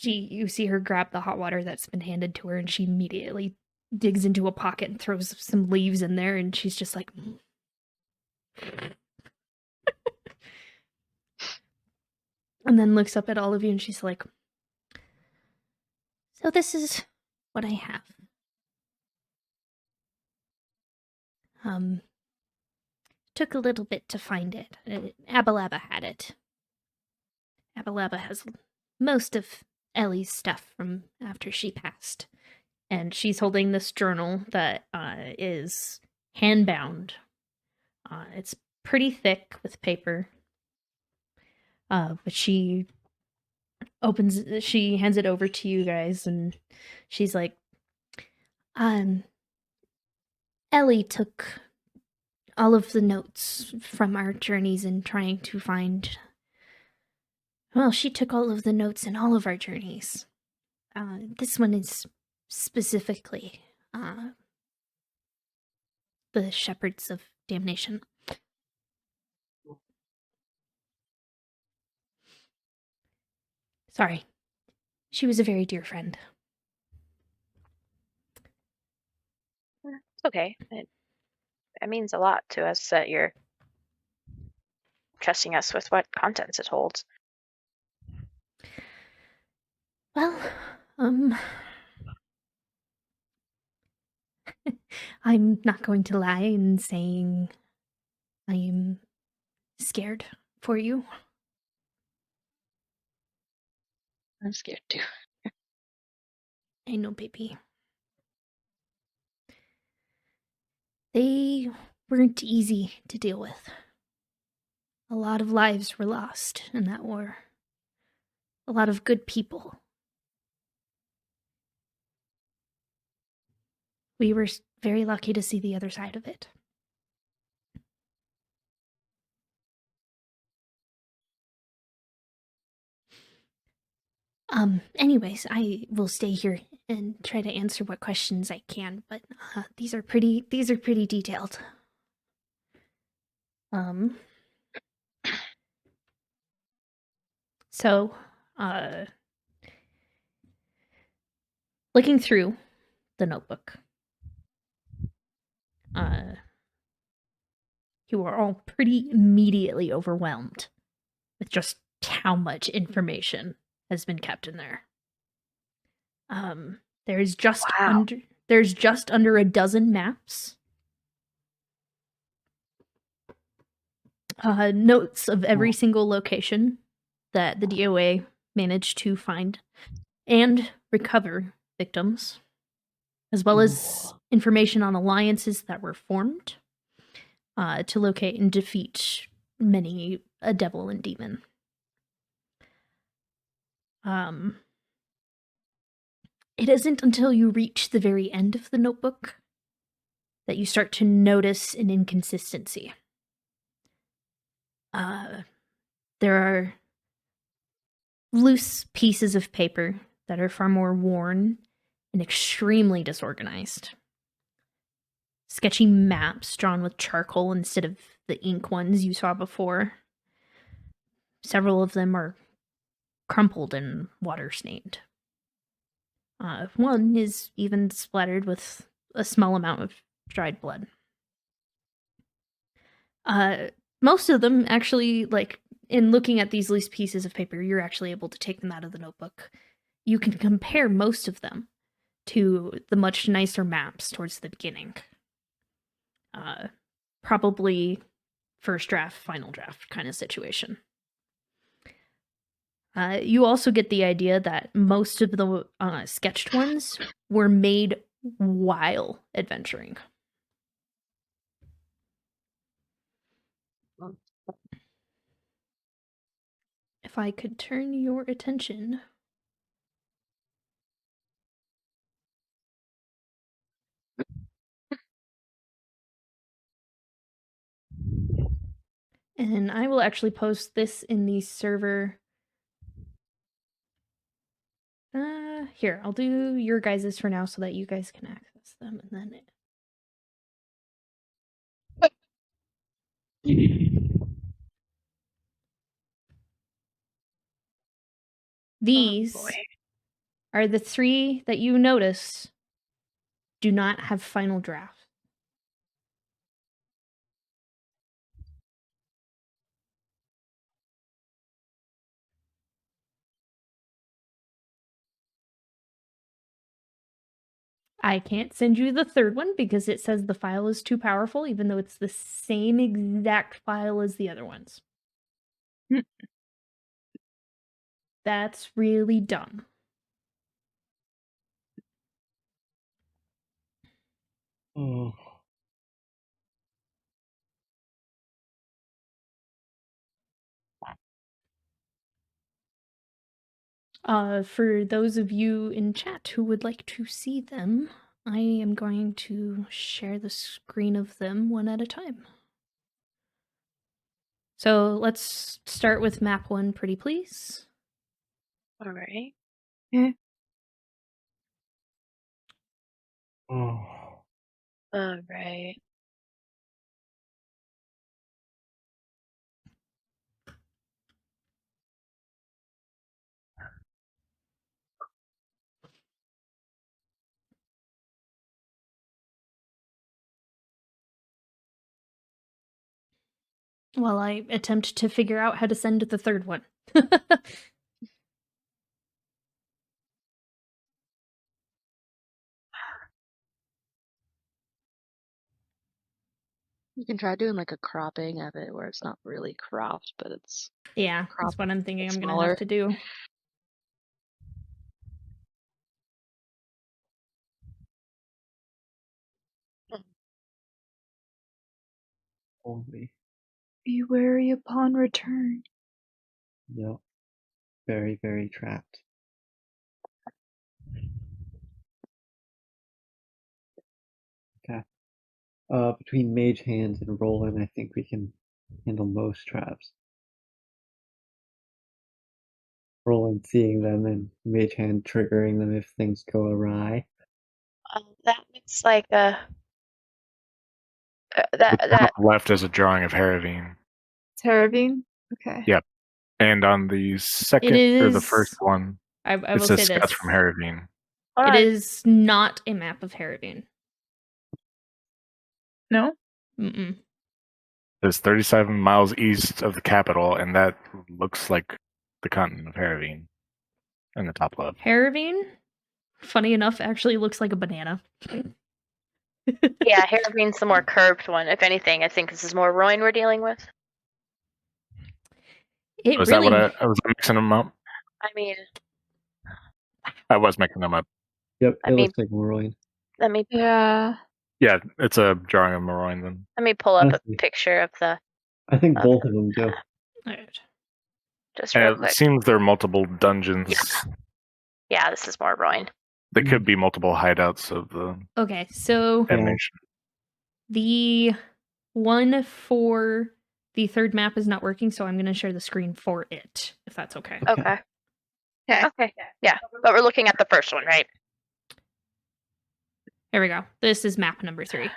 You see her grab the hot water that's been handed to her, and she immediately digs into a pocket and throws some leaves in there, and she's just like... and then looks up at all of you, and she's like, so this is what I have. Took a little bit to find it. Abalaba had it. Abalaba has most of Ellie's stuff from after she passed. And she's holding this journal that is hand-bound. It's pretty thick with paper. But she hands it over to you guys, and she's like, Ellie took all of the notes from our journeys in trying to find... Well, she took all of the notes in all of our journeys. This one is specifically the Shepherds of Damnation. Sorry. She was a very dear friend. It's okay. It means a lot to us that you're trusting us with what contents it holds. Well, I'm not going to lie in saying I'm scared for you. I'm scared too. I know, baby. They weren't easy to deal with. A lot of lives were lost in that war. A lot of good people. We were very lucky to see the other side of it. Anyways, I will stay here and try to answer what questions I can, but these are pretty detailed. So, looking through the notebook, You are all pretty immediately overwhelmed with just how much information has been kept in there. There's just Wow. under a dozen maps. Notes of every single location that the DOA managed to find and recover victims, as well as information on alliances that were formed to locate and defeat many a devil and demon. It isn't until you reach the very end of the notebook that you start to notice an inconsistency. There are loose pieces of paper that are far more worn and extremely disorganized. Sketchy maps drawn with charcoal instead of the ink ones you saw before. Several of them are crumpled and water-stained. One is even splattered with a small amount of dried blood. Most of them actually, like, in looking at these loose pieces of paper, you're actually able to take them out of the notebook. You can compare most of them to the much nicer maps towards the beginning. Probably first draft, final draft kind of situation. You also get the idea that most of the sketched ones were made while adventuring. If I could turn your attention and I will actually post this in the server. Here, I'll do your guys's for now so that you guys can access them, and then these are the 3 that you notice do not have final draft. I can't send you the 3rd one because it says the file is too powerful, even though it's the same exact file as the other ones. That's really dumb. Oh. For those of you in chat who would like to see them, I am going to share the screen of them one at a time. So let's start with map 1, pretty please. All right. Oh. All right. While I attempt to figure out how to send the 3rd one. You can try doing like a cropping of it where it's not really cropped, but it's Yeah, that's what I'm thinking I'm smaller. gonna have to do. Only. Be wary upon return. Yep. Very, very trapped. Okay. Between Mage Hand and Roland, I think we can handle most traps. Roland seeing them and Mage Hand triggering them if things go awry. That looks like a. The That top left is a drawing of Haravine. Terravine? Okay. Yep. And on the second or the first one, I it will say says sketch this. from Haravine. It is not a map of Haravine. No? Mm-mm. It's 37 miles east of the capital, and that looks like the continent of Haravine in the top left. Haravine, funny enough, actually looks like a banana. Yeah, Haravine's the more curved one. If anything, I think this is more Royan we're dealing with. It Was really. that what I was mixing them up? I mean, I was mixing them up. Yep, I it mean- looks like Morrowind. let me Yeah. Yeah, it's a drawing of Morrowind then. let me pull up a Honestly. picture of the I think Of both of them do. Alright. just And real it quick. seems there are multiple dungeons. Yeah, this is more Royan. There could be multiple hideouts of the Okay, so damnation. the one for the third map is not working, so I'm going to share the screen for it, if that's okay. Okay. Okay. Okay. Yeah, but we're looking at the first one, right? Here we go. This is map number 3.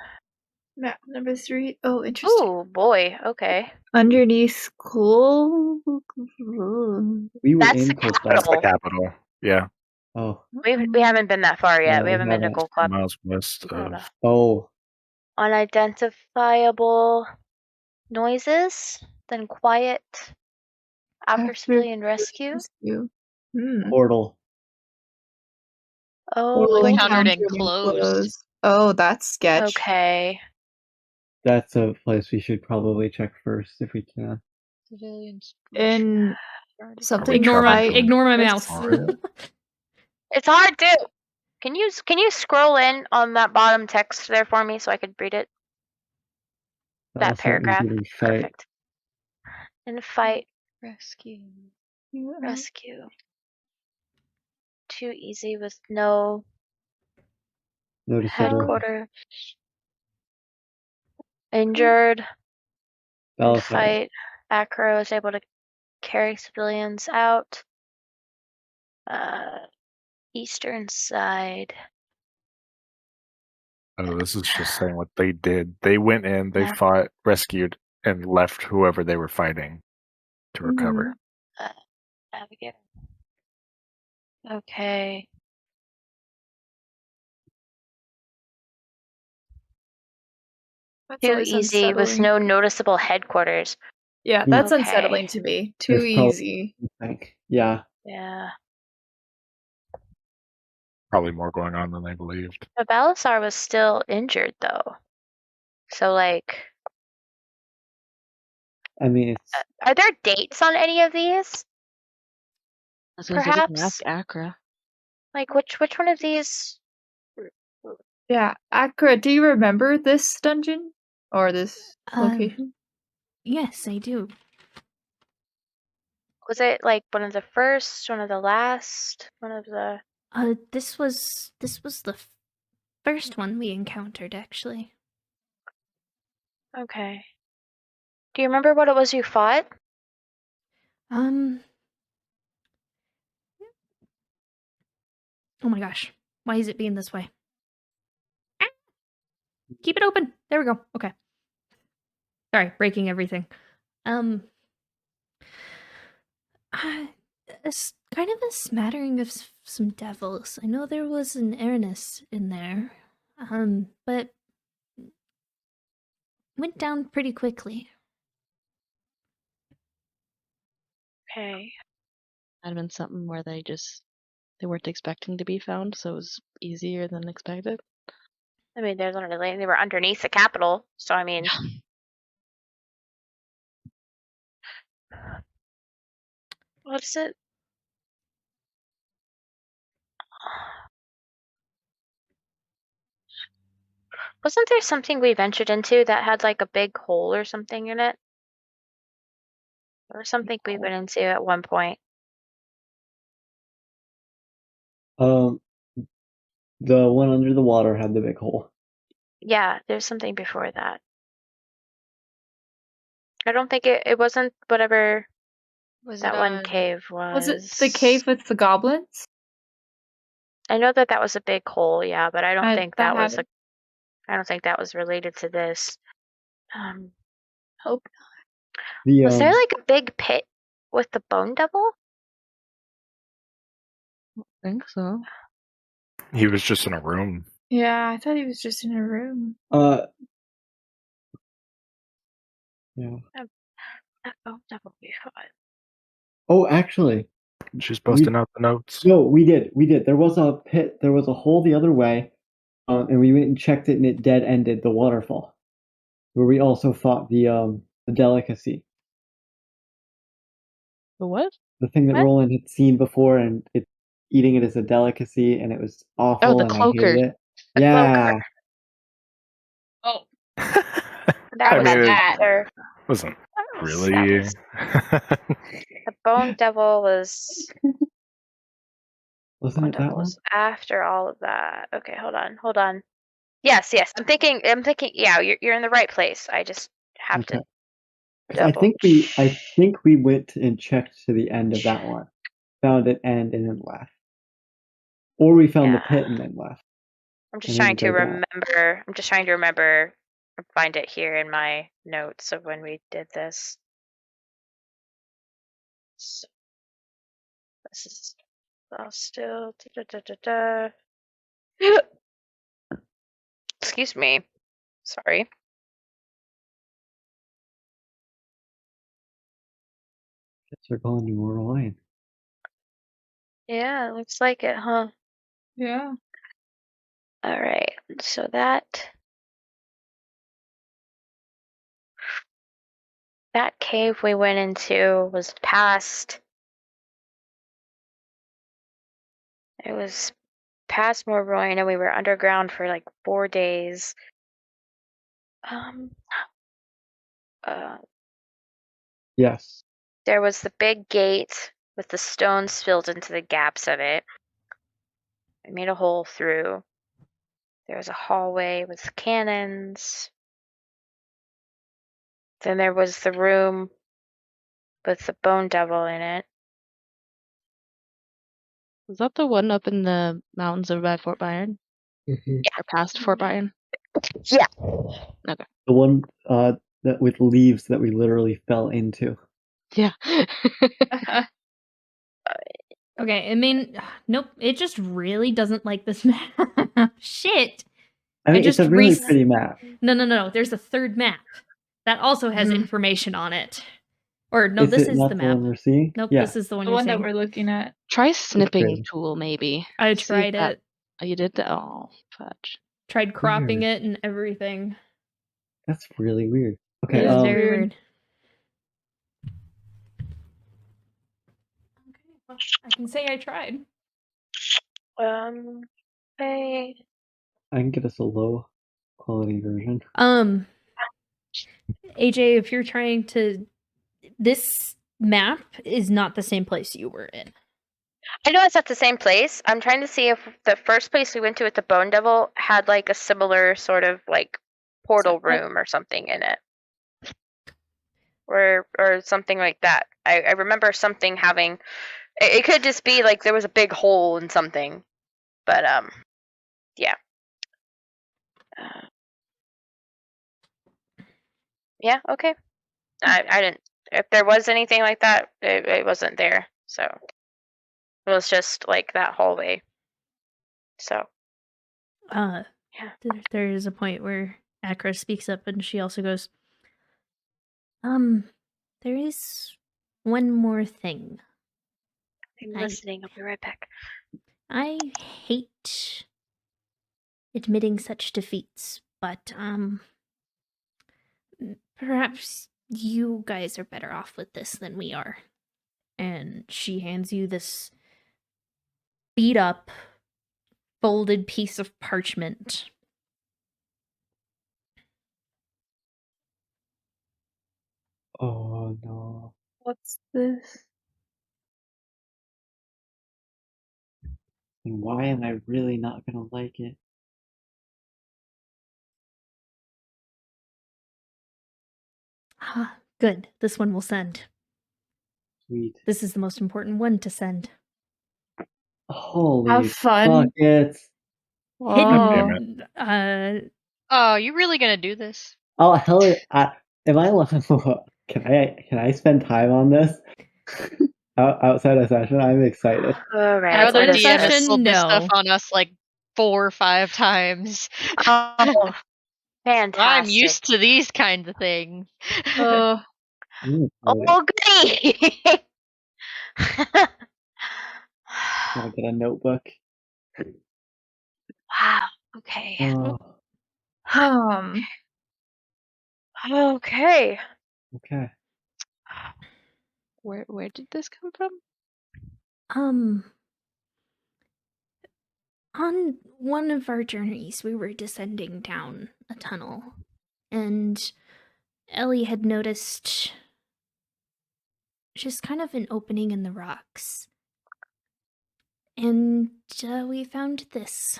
Map number 3. Oh, interesting. Oh boy. Okay. Underneath school. We were That's in the Cold That's the capital. capital. Yeah. Oh, We haven't been that far yet. No, we we haven't been to haven't. Gold Club. Miles west I don't of. know. oh, Unidentifiable noises, then quiet after civilian rescue. Portal. Oh, encountered and closed. Oh, that's sketch. okay. That's a place we should probably check first if we can. Civilians. And something Ignore my like mouse. It's hard too. Can you scroll in on that bottom text there for me so I could read it? That paragraph. Perfect. And fight. Rescue. Too easy with no headquarters. Injured. And fight. Acro is able to carry civilians out. Eastern side. Oh, this is just saying what they did. They went in, they Yeah. fought, rescued, and left whoever they were fighting to recover. Navigator. Okay. Too easy with no noticeable headquarters. Yeah, that's Okay. unsettling to me. Too There's probably- easy. Yeah. Yeah. Probably more going on than they believed. But Balasar was still injured though. So like, I mean, it's are there dates on any of these? I was gonna say, we can ask Perhaps. Accra. Like which one of these? Yeah, Accra, do you remember this dungeon or this location? Yes, I do. Was it like one of the first, one of the last, one of the? This was the first one we encountered, actually. Okay. Do you remember what it was you fought? Oh my gosh. Why is it being this way? Ah! Keep it open. There we go. Okay. Sorry, breaking everything. It's kind of a smattering of some devils. I know there was an Ernest in there, but went down pretty quickly. Okay. Might have been something where they weren't expecting to be found, so it was easier than expected. I mean, they were underneath the capital, so I mean. What is it? Wasn't there something we ventured into that had like a big hole or something in it? Or something we went into at one point. the one under the water had the big hole. Yeah, there's something before that. I don't think it wasn't whatever that one cave was. Was it the cave with the goblins? I know that was a big hole, yeah, but I don't think that was had I don't think that was related to this. Hope was there like a big pit with the bone devil? I think so. He was just in a room. Yeah, I thought he was just in a room. Yeah. That would be fun. Oh, actually, She's busting out the notes. no, we did. There was a pit. There was a hole the other way, and we went and checked it, and it dead ended the waterfall, where we also fought the delicacy, The what? the thing that What? Roland had seen before, and it eating it as a delicacy, and it was awful, the and I cloaker. hated it. The Yeah, Oh, That I was mean, it after. wasn't That really. was- the Bone Devil was. wasn't Bone it that Devil one? was after all of that. Okay, hold on. Yes. I'm thinking. Yeah, you're in the right place. I just have to. Okay. 'Cause I think we went and checked to the end of that one, found it end and then left, or we found the Yeah. pit and then left. I'm just and trying then to go back. remember. I'm just trying to remember. Find it here in my notes of when we did this. So, this is still. Excuse me. Sorry. Guess we're going to Mortal Lane. Yeah, it looks like it, huh? yeah. All right. So that cave we went into was past. It was past Morrowind, and we were underground for like 4 days. Yes. There was the big gate with the stones filled into the gaps of it. We made a hole through. There was a hallway with cannons. Then there was the room with the Bone Devil in it. Was that the one up in the mountains over by Fort Byron? Mm-hmm. Or past Fort Byron? Yeah. Okay. The one that with leaves that we literally fell into. Yeah. Okay, I mean, nope, it just really doesn't like this map. Shit. I mean, just it's a really res- pretty map. No. There's a third map that also has Mhm. information on it. Or no, this is not the the map. one we're seeing? Nope, Yeah. this is the one The you're one that seeing. we're looking at. Try snipping crazy. tool, maybe. I See if tried that- it. Oh, you did that? Oh, fudge. Tried cropping Weird. it and everything. That's really weird. It Okay. is is very weird. weird. Okay, well, I can say I tried. Okay. I can get us a low quality version. AJ, if you're trying to, this map is not the same place you were in. I know it's not the same place. I'm trying to see if the first place we went to with the Bone Devil had like a similar sort of like portal room or something in it. Or something like that. I remember something having it could just be like there was a big hole in something. But yeah. Yeah, okay. I didn't if there was anything like that, it wasn't there. So it was just like that hallway. So Yeah. there is a point where Akra speaks up and she also goes, there is one more thing. I'm listening. I'll be right back. I hate admitting such defeats, but perhaps you guys are better off with this than we are. And she hands you this beat up, folded piece of parchment. Oh no. What's this? And why am I really not gonna like it? Ah, good. This one will send. Sweet. This is the most important one to send. Holy Have fun. buckets. Hidden. Oh, you really gonna do this? Oh hell! Am I allowed? Can I spend time on this outside of session? I'm excited. All right. Our other Outside of DM has session, sold this no. stuff on us like 4 or 5 times. Oh, Fantastic. I'm used to these kinds of things. Oh, goody! Gotta get a notebook. Wow. Okay. Um. Okay. Okay. Where did this come from? On one of our journeys, we were descending down a tunnel, and Ellie had noticed just kind of an opening in the rocks. And we found this.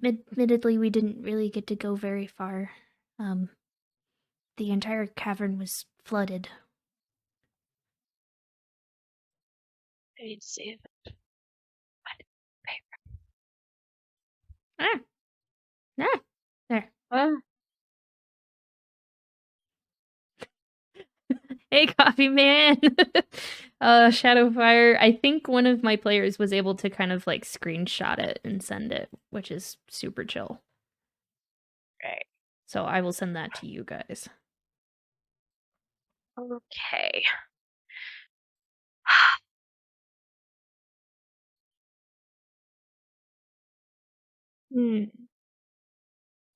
Admittedly, we didn't really get to go very far. The entire cavern was flooded. I need to see if There. Huh? Hey, Coffee Man! Shadowfire. I think one of my players was able to kind of like screenshot it and send it, which is super chill. Right. So I will send that to you guys. Okay.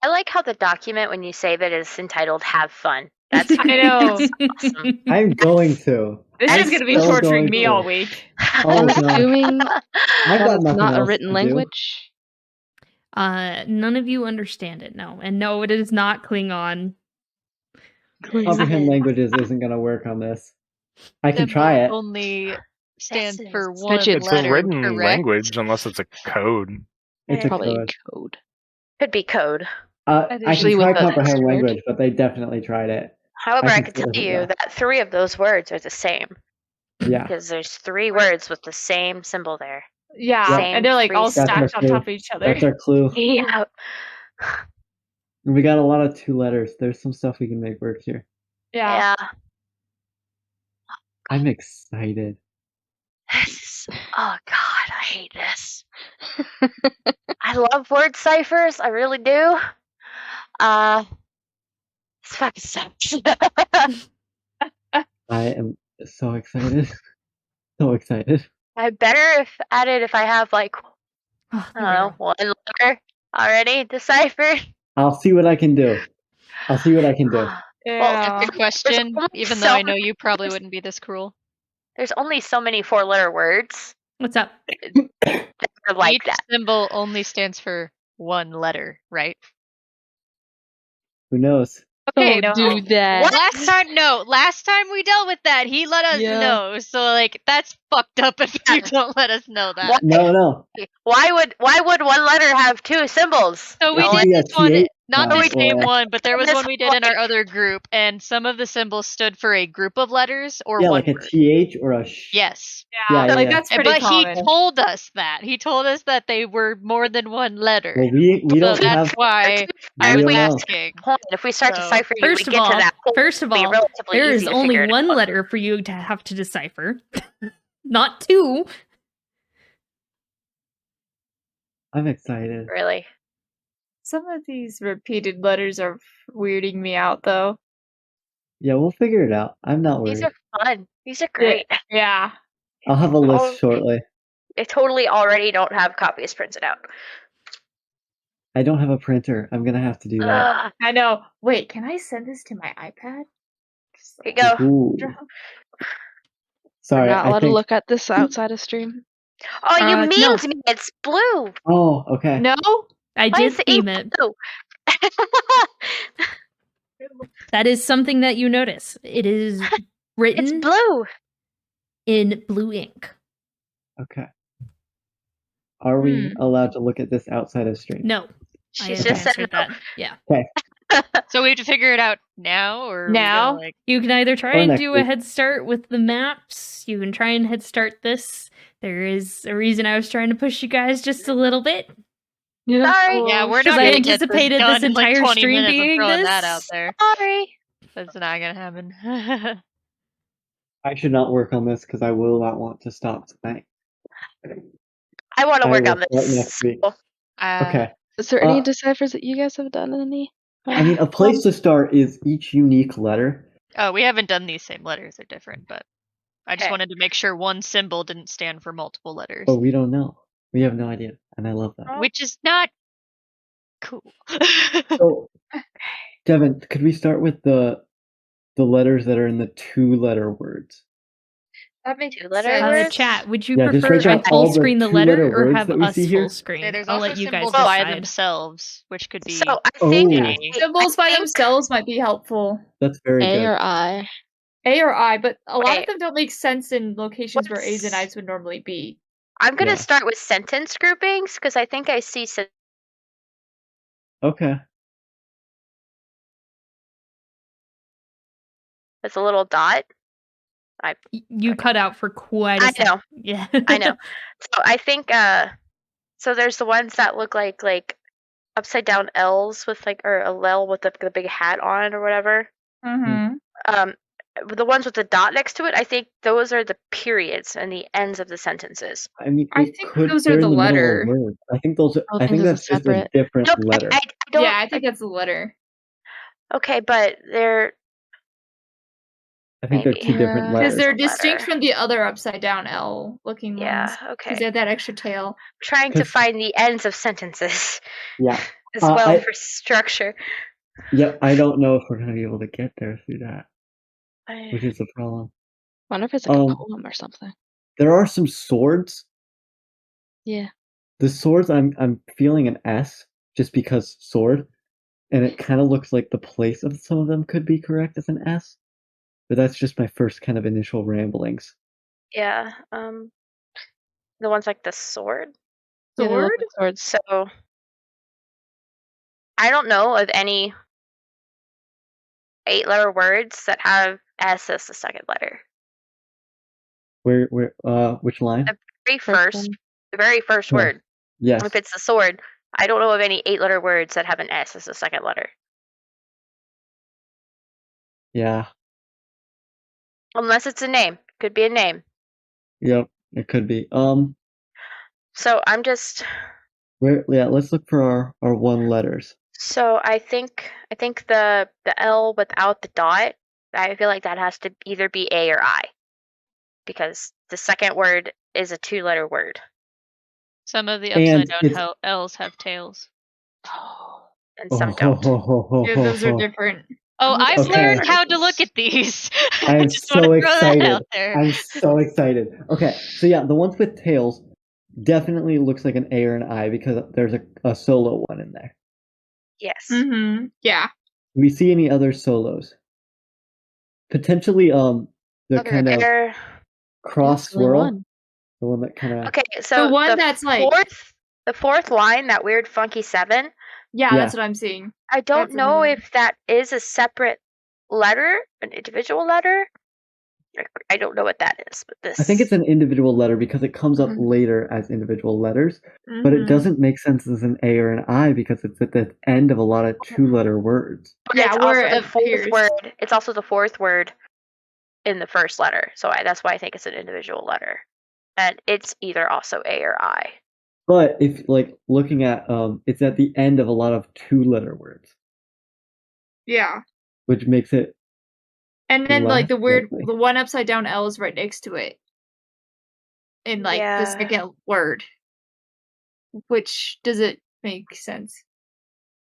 I like how the document, when you save it, is entitled "Have Fun." That's I know. That's awesome. I'm going to. This I'm is gonna be so torturing going me to. all week. Oh I'm gosh. assuming I've that got it's nothing not a else written to do. language. None of you understand it, no. And no, it is not Klingon. Comprehend languages isn't gonna work on this. I can Symbol try it. only stands This for is- one It's a letter, written correct? language unless it's a code. It's a Probably code. code. Could be code. I can Usually try with a comprehend word. language, but they definitely tried it. However, I can could see tell what it you does. that 3 of those words are the same Yeah. because there's 3 words with the same symbol there. Yeah, Same and they're like all freeze. That's our stacked on clue. top of each other. That's our clue. Yeah. We got a lot of 2 letters. There's some stuff we can make work here. Yeah. Yeah. I'm excited. Oh God, I hate this. I love word ciphers. I really do. This fucking sucks. I am so excited. So excited. I better if I have like Oh, I don't know, 1 letter already deciphered. I'll see what I can do. I'll see what I can do. Yeah. Good question, only even though so I know you probably wouldn't be this cruel. There's only so many 4-letter words What's up? that are like Each that. symbol only stands for one letter, right? Who knows? Okay, no. Do that. Last time we dealt with that, he let us Yeah. know. So like that's fucked up if you don't let us know that. No. Why would 1 letter have 2 symbols? So we It did could be a this one, TH not sound the same or- one, but there was This one we did in our one. other group, and some of the symbols stood for a group of letters or Yeah, one like a word. TH or a sh. Yes. Yeah, Yeah, like yeah. that's pretty But common. he told us that. He told us that they were more than one letter. Well, we So don't that's have. why We I was don't know. asking. Point. If we start So, deciphering, First we of get to all, that point. first of It'll be all, relatively there is easy to only figure it one out. letter for you to have to decipher, not 2. I'm excited. Really. Some of these repeated letters are weirding me out, though. Yeah, we'll figure it out. I'm not worried. These are fun. These are great. Yeah. I'll have a list shortly. I totally already don't have copies printed out. I don't have a printer. I'm gonna have to do that. Ugh. I know. Wait, can I send this to my iPad? Just Here you go. Ooh. Sorry, We're not I allowed to think. look at this outside of stream. Oh, you no. memed me. It's blue. Oh, okay. No? I Why did is the ink theme it. blue? That is something that you notice. It is written It's blue. in blue ink. Okay. Are we allowed to look at this outside of stream? No. I She's have just said answered no. that. Yeah. So we have to figure it out now, or are we Now? gonna, like, You can either try Or and next do a week. head start with the maps. You can try and head start this. There is a reason I was trying to push you guys just a little bit. Sorry. yeah, we're Because not I gonna get anticipated this, this done in, like, entire 20 stream minutes of being throwing this. that out there. Sorry. That's not gonna happen. I should not work on this because I will not want to stop tonight. I want to I work will on start this. next week. So, Okay. Is there any deciphers that you guys have done any? I mean, a place to start is each unique letter. Oh, we haven't done these same letters. They're different, but I just Okay. wanted to make sure one symbol didn't stand for multiple letters. Oh, we don't know. We have no idea, and I love that. Which is not cool. So, Devin, could we start with the letters that are in the 2-letter words? That makes Two-letter sense. words? Chat, would you Yeah, just prefer write I down all full the screen the 2-letter letter or words have that we us see here? full screen? Okay, there's I'll also let you guys symbols by decide. themselves, which could be So I think Oh. Symbols by themselves might be helpful. That's very A good. or I? A or I, but a lot of Wait. them don't make sense in locations where A's and What's- I's would normally be. I'm gonna Yeah. start with sentence groupings because I think I see. Okay. It's a little dot. You cut out for quite a I second. know. Yeah. I know. So I think. So there's the ones that look like upside down L's with or a L with the big hat on or whatever. Mm-hmm. The ones with the dot next to it, I think those are the periods and the ends of the sentences. I mean, I it think could, those are they're the in the middle letter. of words. I think those. Oh, I think those are that's just a separate. different Nope, letter. I don't. Yeah, I think that's the letter. Okay, but they're I think they're maybe. 2 different Yeah. Because letters. they're Letter. distinct from the other upside down L looking Yeah. ones. Because Okay. they have that extra tail. Trying to 'Cause- find the ends of sentences Yeah. as well I- for structure. Yeah, I don't know if we're gonna be able to get there through that, which is the problem. I wonder if it's like a poem or something. There are some swords. Yeah. The swords, I'm feeling an S just because sword, and it kind of looks like the place of some of them could be correct as an S, but that's just my first kind of initial ramblings. Yeah. The ones like the sword. Yeah, they look Sword? like swords. So I don't know of any 8-letter words that have S as the second letter. Which line? The very First first, one. the very first Oh, word. Yes. If it's the sword, I don't know of any 8-letter words that have an S as the second letter. Yeah. Unless it's a name. Could be a name. Yep. It could be. So I'm just. Let's look for our 1 letters. So I think the L without the dot, I feel like that has to either be A or I. Because the second word is a 2-letter word. Some of the And upside it's- down L's have tails. And some don't. Yeah, those are different. Oh, I've Okay. learned how to look at these. I I'm just want so to throw that excited. out there. I'm so excited. Okay, so yeah, the ones with tails definitely looks like an A or an I because there's a solo one in there. Yes. Mm-hmm. Yeah. Do we see any other solos? Potentially, the Other kind of there. cross There's only swirl. one. The one that kind of. Okay, so The one that's like. the fourth line, that weird funky 7. Yeah, Yeah. that's what I'm seeing. I don't That's know amazing. if that is a separate letter, an individual letter. I don't know what that is, but this. I think it's an individual letter because it comes up Mhm. later as individual letters, but it Mhm. doesn't make sense as an A or an I because it's at the end of a lot of 2-letter words. But Yeah, it's where also it the fourth appears. word. It's also the fourth word in the first letter, so that's why I think it's an individual letter, and it's either also A or I. But if looking at it's at the end of a lot of 2-letter words, Yeah. which makes it And then less the weird, likely. the one upside down L is right next to it. In the Yeah. second word. Which doesn't make sense.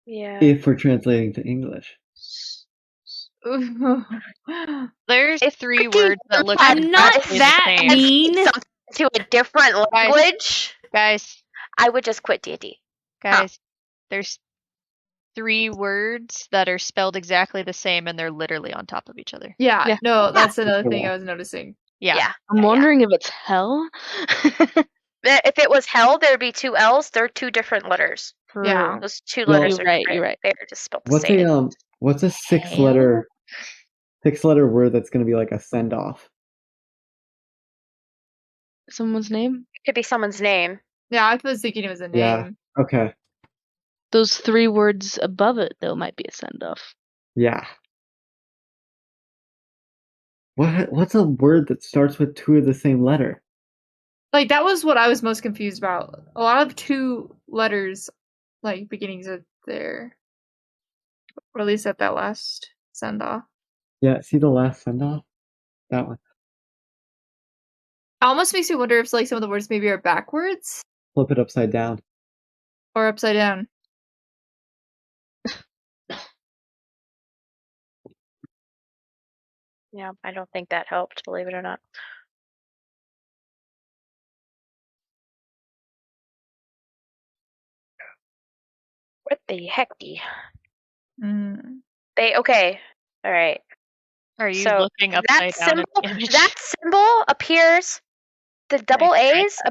Yeah. If we're translating to English. There's If 3 freaking words that look I'm not exactly that the same. mean. Something to a different language, Guys, I would just quit D&D. guys, there's 3 words that are spelled exactly the same and they're literally on top of each other. Yeah, Yeah. no, that's another Yeah. thing I was noticing. Yeah. I'm wondering if it's hell. If it was hell, there'd be 2 L's. They're 2 different letters. Yeah. Those 2 Well- letters You're are right, different. you're right. They're just spelled the same. What's a 6-letter word that's gonna be like a send off? Someone's name? It could be someone's name. Yeah, I was thinking it was a name. Yeah. Okay. Those 3 words above it, though, might be a send off. Yeah. What's a word that starts with 2 of the same letter? That was what I was most confused about. A lot of 2 letters, like beginnings of their, or at least at that last send off. Yeah, see the last send off? That one. It almost makes me wonder if like some of the words maybe are backwards Flip it upside down. or upside down. Yeah, I don't think that helped, believe it or not. What the heck? Mm. Okay. All right. Are you So looking that upside down at symbol, the image? that symbol appears. The double Right. A's,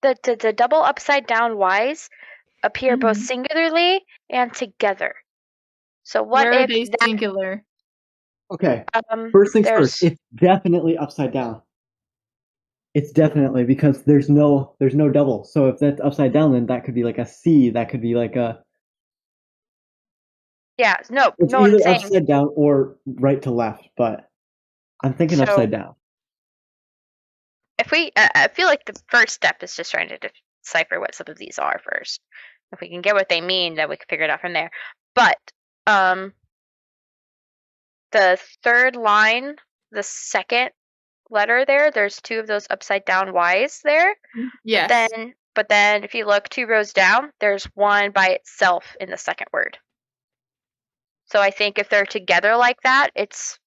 the double upside down Y's appear both Mhm. singularly and together. So what Where are if they that singular? Okay. First things there's first. It's definitely upside down. It's definitely because there's no double. So if that's upside down, then that could be like a C. That could be like a. yeah, no, It's no, I'm either saying upside down or right to left, but I'm thinking so. upside down. If we, I feel like the first step is just trying to decipher what some of these are first. If we can get what they mean, then we can figure it out from there. But the third line, the second letter there's two of those upside down Y's there. Yes. But then if you look 2 rows down, there's one by itself in the second word. So I think if they're together like that, it's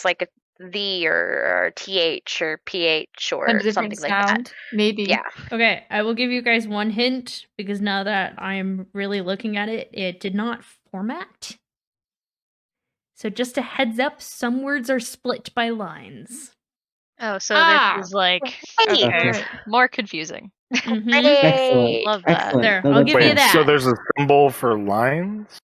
like a the or th or ph or And a different something like that. sound, maybe. Yeah. Okay, I will give you guys one hint because now that I'm really looking at it, it did not format. So just a heads up, some words are split by lines. Oh, so this is like Hey! okay, Gotcha. more confusing. Mm-hmm. Excellent. Love that. Excellent. There, No, I'll that's give you fine. that. So there's a symbol for lines?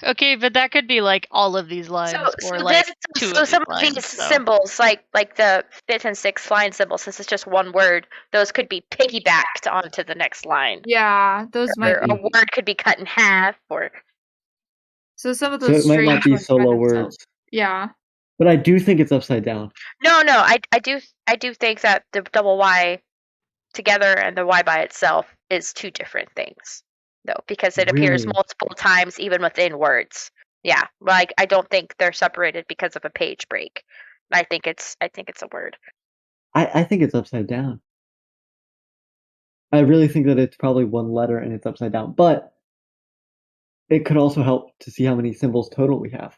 Okay, but that could be like all of these lines, or like two of some these lines. of these So. symbols, like the 5th and 6th line symbols, since it's just one word, those could be piggybacked onto the next line. Yeah, those might Or be. a word could be cut in half, or So some of So those it might not strange be ones by solo themselves. words, Yeah. but I do think it's upside down. no, I do think that the double Y together and the Y by itself is two different things, though, because it appears Really? multiple times even within words. Yeah, like I don't think they're separated because of a page break. I think it's a word. I think it's upside down. I really think that it's probably one letter and it's upside down, but it could also help to see how many symbols total we have.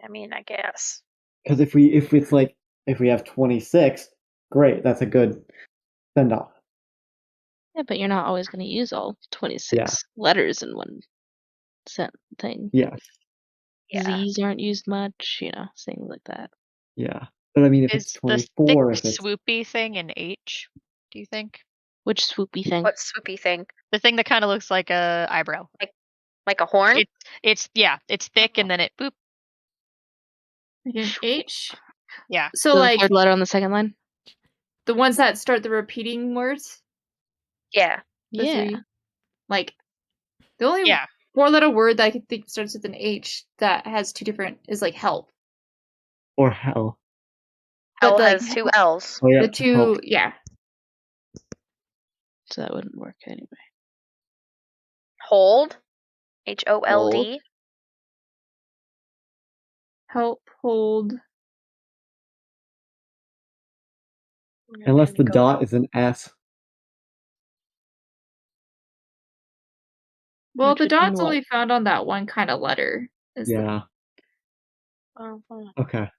I mean, I guess. Because if we have 26, great, that's a good send off. Yeah, but you're not always going to use all 26 Yeah. letters in one thing. Yeah, Yeah. Z's aren't used much, things like that. yeah. But I mean, if it's Is the thick 24, if it's swoopy thing an H? Do you think Which swoopy thing? What swoopy thing? the thing that kind of looks like a eyebrow? Like a horn? It's thick and then it boop. Like an H? Yeah. So the like third letter on the second line? the ones that start the repeating words? Yeah. The Yeah. three? Like the only Yeah. 4-letter word that I can think starts with an H that has two different is like help. or hell. L But, like, has 2 L's. Oh yeah, The two, help. yeah. So that wouldn't work anyway. Hold. HOLD. Help, hold. Unless the dot is an S. Well, Which the would mean dot's what? only found on that one kind of letter. Is the- Yeah. Okay.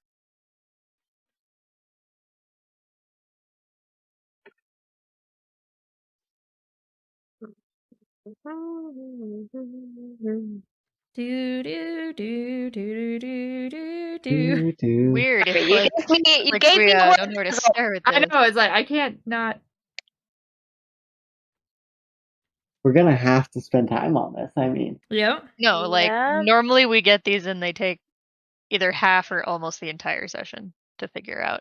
Do do do do do do do. Do. Weird. Okay, If you like, gave me we one don't know where to puzzle. start with I this. know, it's like I can't not. We're gonna have to spend time on this. I mean, Yep. No, like Yeah. normally we get these and they take either half or almost the entire session to figure out.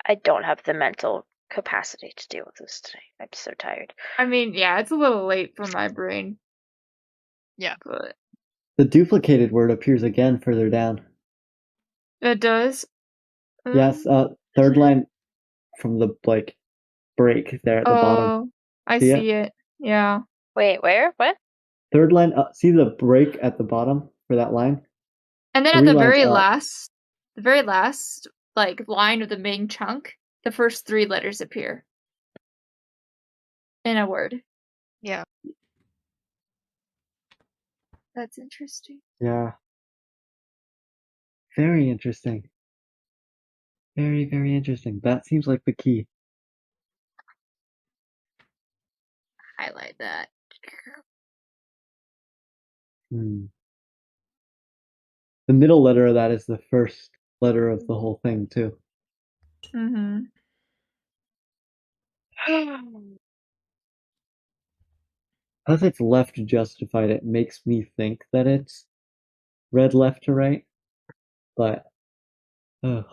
I don't have the mental capacity to deal with this today. I'm so tired. I mean, yeah, it's a little late for my brain. Yeah. But The duplicated word appears again further down. it does. Yes, third line from the break there at the bottom. Oh, I See it? see it. Yeah. Wait, where? What? Third line, see the break at the bottom for that line? And then 3 at the lines very last like line of the main chunk, the first 3 letters appear in a word. Yeah. That's interesting. Yeah. Very interesting. Very, very interesting. That seems like the key. Highlight that. The middle letter of that is the first letter of the whole thing, too. Mm-hmm. As it's left justified, it makes me think that it's read left to right, but ugh.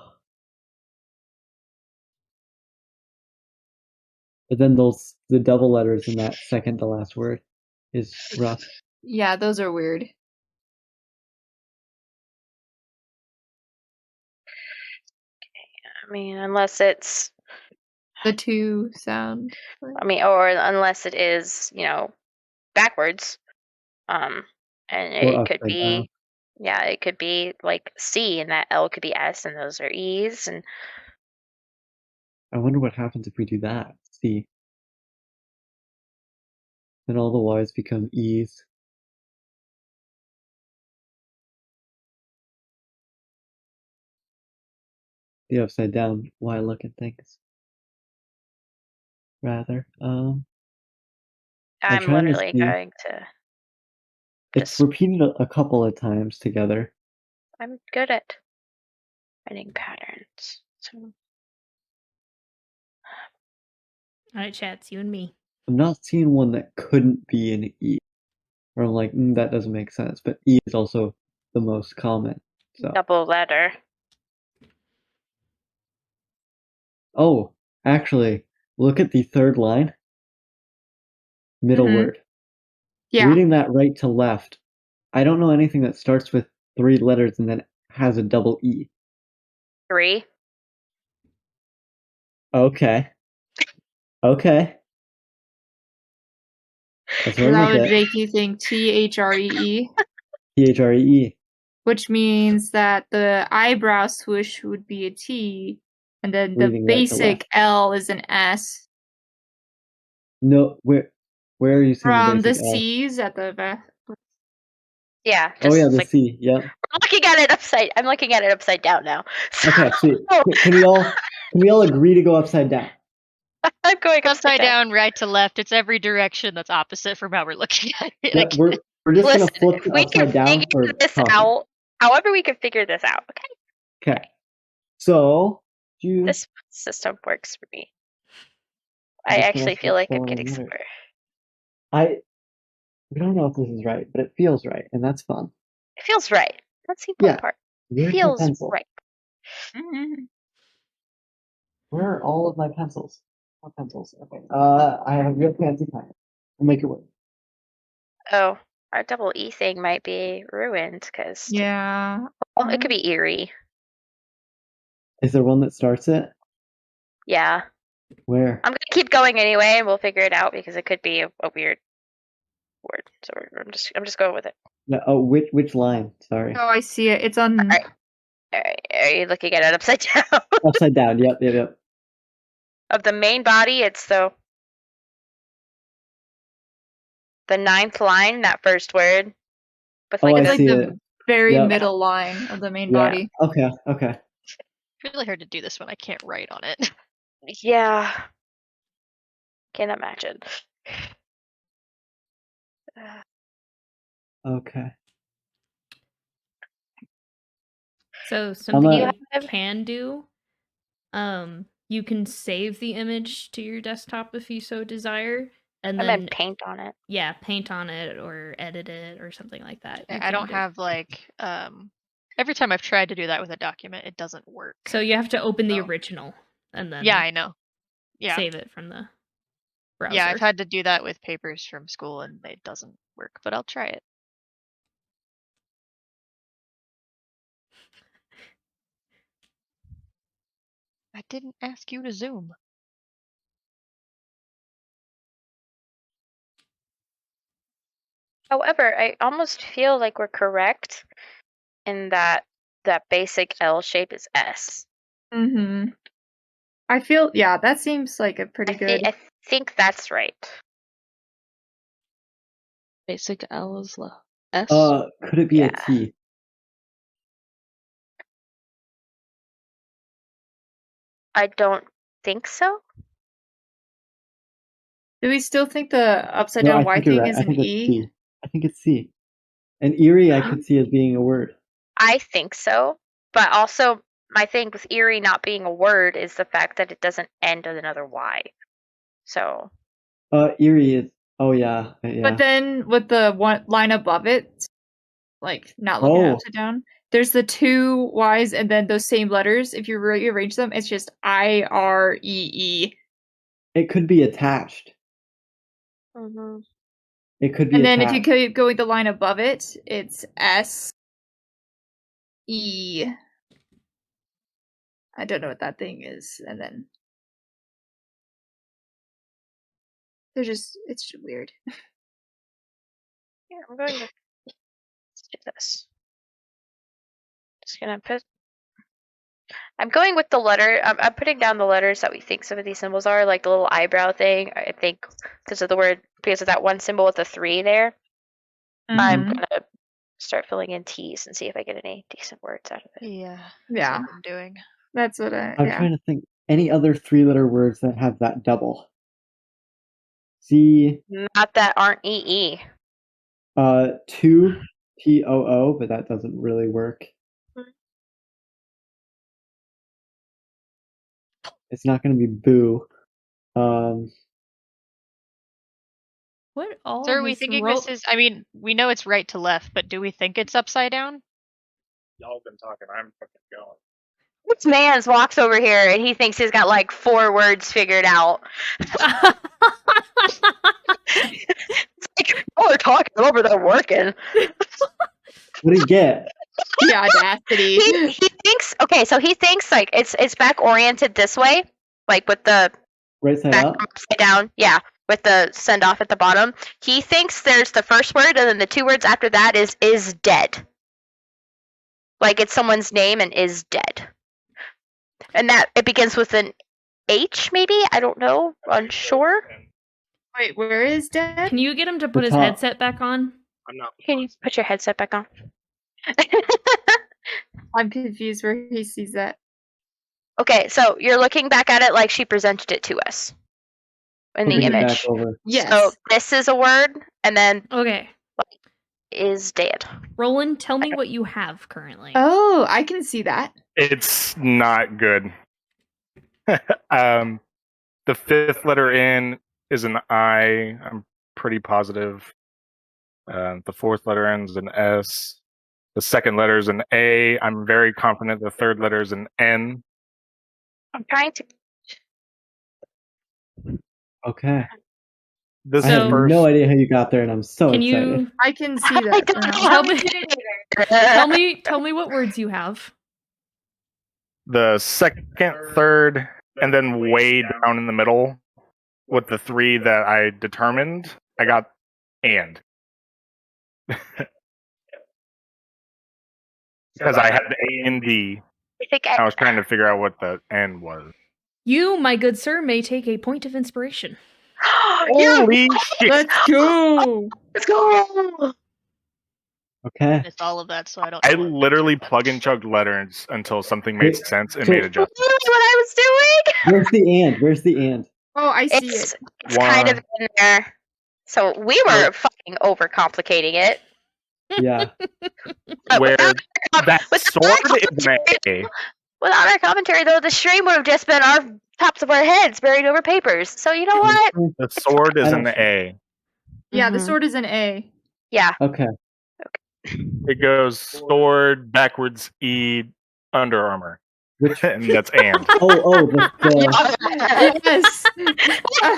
But then the double letters in that second to last word is rough. Yeah, those are weird. I mean, unless it's The 2 sound. or unless it is, backwards. And Or it could upside be, down. yeah, it could be like C, and that L could be S, and those are E's, and I wonder what happens if we do that. See. Then all the Y's become E's. The upside down Y looking things. Rather. I'm trying to literally see. going to. It's repeated a couple of times together. I'm good at writing patterns. So Alright, chats, you and me. I'm not seeing one that couldn't be an E. Or I'm like, that doesn't make sense. But E is also the most common. So. double letter. Oh, actually, look at the third line. Middle word. Yeah. Reading that right to left, I don't know anything that starts with 3 letters and then has a double E. 3. Okay. Okay. Let's run That with would it. make you think THREE. THREE. Which means that the eyebrow swoosh would be a T, and then the Reading right to basic left. L is an S. No, where are you seeing From the the basic L? C's at the back. Yeah. Oh yeah, the like, C. Yep. I'm looking at it upside down now. So Okay. See, can we all agree to go upside down? I'm going Upside down, right to left. It's every direction that's opposite from how we're looking at it. Yeah, we're just gonna flip if it we upside can down figure for this coffee. out, however we can figure this out, okay? Okay. So This system works for me. I'm I just gonna actually feel like I'm follow getting the somewhere. We don't know if this is right, but it feels right, and that's fun. It feels right. That's the important part. Where's my Feels pencil? right. Where are all of my pencils? What pencils? Okay. I have a real fancy pen. I'll make it work. Oh, our double E thing might be ruined because Yeah. well, it could be eerie. Is there one that starts it? Yeah. Where? I'm gonna keep going anyway, and we'll figure it out because it could be a weird word. So I'm just going with it. No, oh, which line? Sorry. Oh, I see it. It's on. All right. Are you looking at it upside down? Upside down. Yep. Of the main body, it's the 9th line, that first word. With Oh, like I It's like see the it. very Yep. middle line of the main Yeah. body. Okay. It's really hard to do this when I can't write on it. Yeah. Can't imagine. Okay. So something you have- can do, you can save the image to your desktop if you so desire, and And then then paint on it. Yeah, paint on it or edit it or something like that. You I can don't do. have like every time I've tried to do that with a document, it doesn't work. So you have to open the So- original and then Yeah, I know. save it from the browser. Yeah, I've had to do that with papers from school and it doesn't work, but I'll try it. I didn't ask you to Zoom. However, I almost feel like we're correct in that basic L shape is S. Mm-hmm. I feel, yeah, that seems like a pretty good. I think that's right. Basic L is S. Could it be a T? I don't think so. Do we still think the upside down Y thing right. is I an think it's E? C. I think it's C. And eerie, I could see as being a word. I think so, but also my thing with eerie not being a word is the fact that it doesn't end with another Y. So. Eerie is. Oh yeah. But then with the one line above it, like not looking upside down, there's the two Y's and then those same letters. If you rearrange them, it's just IREE. It could be attached. Mm-hmm. It could be. And attached. then if you keep going the line above it, it's SE. I don't know what that thing is, and then it's just weird. Yeah, I'm going to let's do this. Just gonna put. I'm going with the letter. I'm putting down the letters that we think some of these symbols are, like the little eyebrow thing. I think because of that one symbol with the 3 there. Mm-hmm. I'm gonna start filling in T's and see if I get any decent words out of it. Yeah. Yeah. That's what I'm doing. That's what I'm trying to think. Any other 3-letter words that have that double? C. Not that aren't EE. 2 TOO, but that doesn't really work. It's not going to be boo. What all? So are we thinking this is? I mean, we know it's right to left, but do we think it's upside down? Y'all been talking. I'm fucking going. This man walks over here and he thinks he's got like 4 words figured out. It's like, oh, they're talking over, they're working. What do you get? The audacity. He thinks, okay, so he thinks like it's back oriented this way, like with the right side back up, upside down, yeah, with the send off at the bottom. He thinks there's the first word and then the 2 words after that is dead. Like it's someone's name and is dead. And that it begins with an H, maybe? I don't know. Unsure. Wait, where is Dad? Can you get him to put his headset back on? I'm not. Can you put your headset back on? I'm confused where he sees that. Okay, so you're looking back at it like she presented it to us in the image. Yes. So this is a word, and then okay, is dead. Roland, tell me what you have currently. Oh, I can see that. It's not good. The 5th letter in is an I. I'm pretty positive. The 4th letter ends in S. The 2nd letter is an A. I'm very confident the 3rd letter is an N. I'm trying to. Okay. This I have no idea how you got there, and I'm so excited. I can see that. Tell me what words you have. The 2nd, 3rd, and then way down in the middle with the 3 that I determined, I got and. Because I had A and D. I was trying to figure out what the N was. You, my good sir, may take a point of inspiration. Holy shit! Let's go! Let's go! Okay. Missed all of that, so I don't. I literally plug and chugged letters until something made sense and made adjustments. That's what I was doing. Where's the and? Where's the and? Oh, I see It's it. kind of in there. So we were fucking overcomplicating it. Yeah. Where that sword is an A. Without our commentary, though, the stream would have just been our tops of our heads buried over papers. So you know what? The sword is an A. Yeah, the sword is an A. Yeah. Okay. It goes sword, backwards E, Under Armour. Which and that's and. the Yes.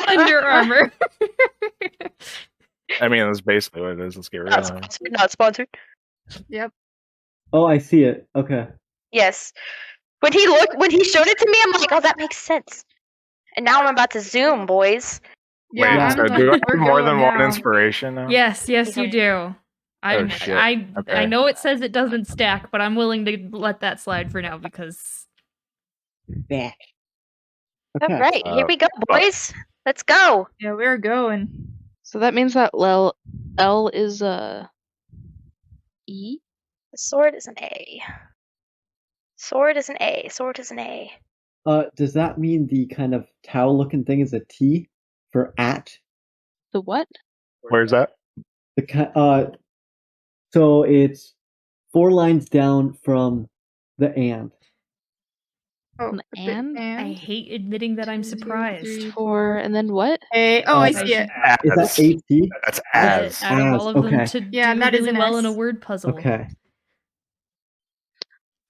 Under Armour. I mean, that's basically what it is. Let's get real. Not sponsored. Not sponsored. Yep. Oh, I see it. Okay. Yes. When he showed it to me, I'm like, oh, that makes sense. And now I'm about to zoom, boys. Yeah, Wait, I'm so like, do I we're have more than going one now. inspiration now? Yes, you do. Oh, shit. I Okay. know it says it doesn't stack, but I'm willing to let that slide for now because Back. Okay. All right, here we go, boys. Let's go. Yeah, we're going. So that means that L is E. The sword is an A. Sword is an A. Sword is an A. Does that mean the kind of towel-looking thing is a T for at? The what? Where's that? So it's 4 lines down from the and. Oh, And? I hate admitting that I'm surprised. 4, and then what? A. Oh, I see it. Is that AT? That's As as. out of all of them Okay. to Yeah, do that is really an well in a S. word puzzle. Okay.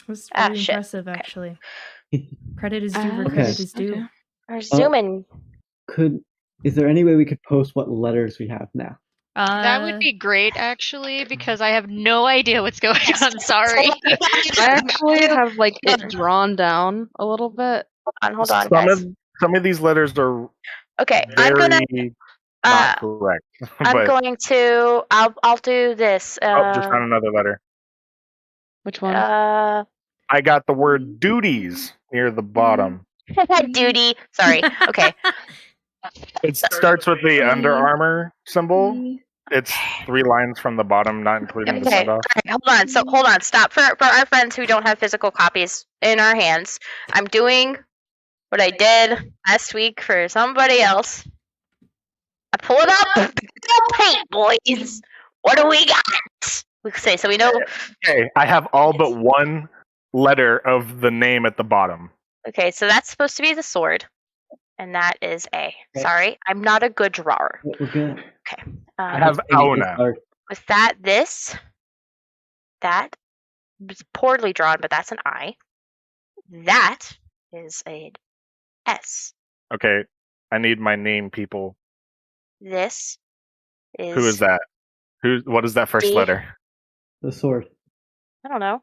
It was Ah, very shit. impressive, actually. Credit is due where Okay. credit is due. Okay. We're zooming. Is there any way we could post what letters we have now? That would be great, actually, because I have no idea what's going on. Sorry. I actually have like it drawn down a little bit. Hold on, guys. Some of these letters are Okay, very I'm gonna. not correct. I'm but going to. I'll do this. just found another letter. Which one? I got the word duties near the bottom. Duty. Sorry. Okay. It starts with the Under Armour symbol. It's 3 lines from the bottom, not including the Okay. send off. All right, hold on. Stop for our friends who don't have physical copies in our hands. I'm doing what I did last week for somebody else. I pull it up. Paint, boys. What do we got? We say so we know. Okay, I have all but one letter of the name at the bottom. Okay, so that's supposed to be the sword, and that is A. Okay. Sorry, I'm not a good drawer. We're good. Okay. I have Auna. With that was poorly drawn, but that's an I. That is a S. Okay, I need my name, people. This is. Who is that? What is that first D. letter? The sword. I don't know.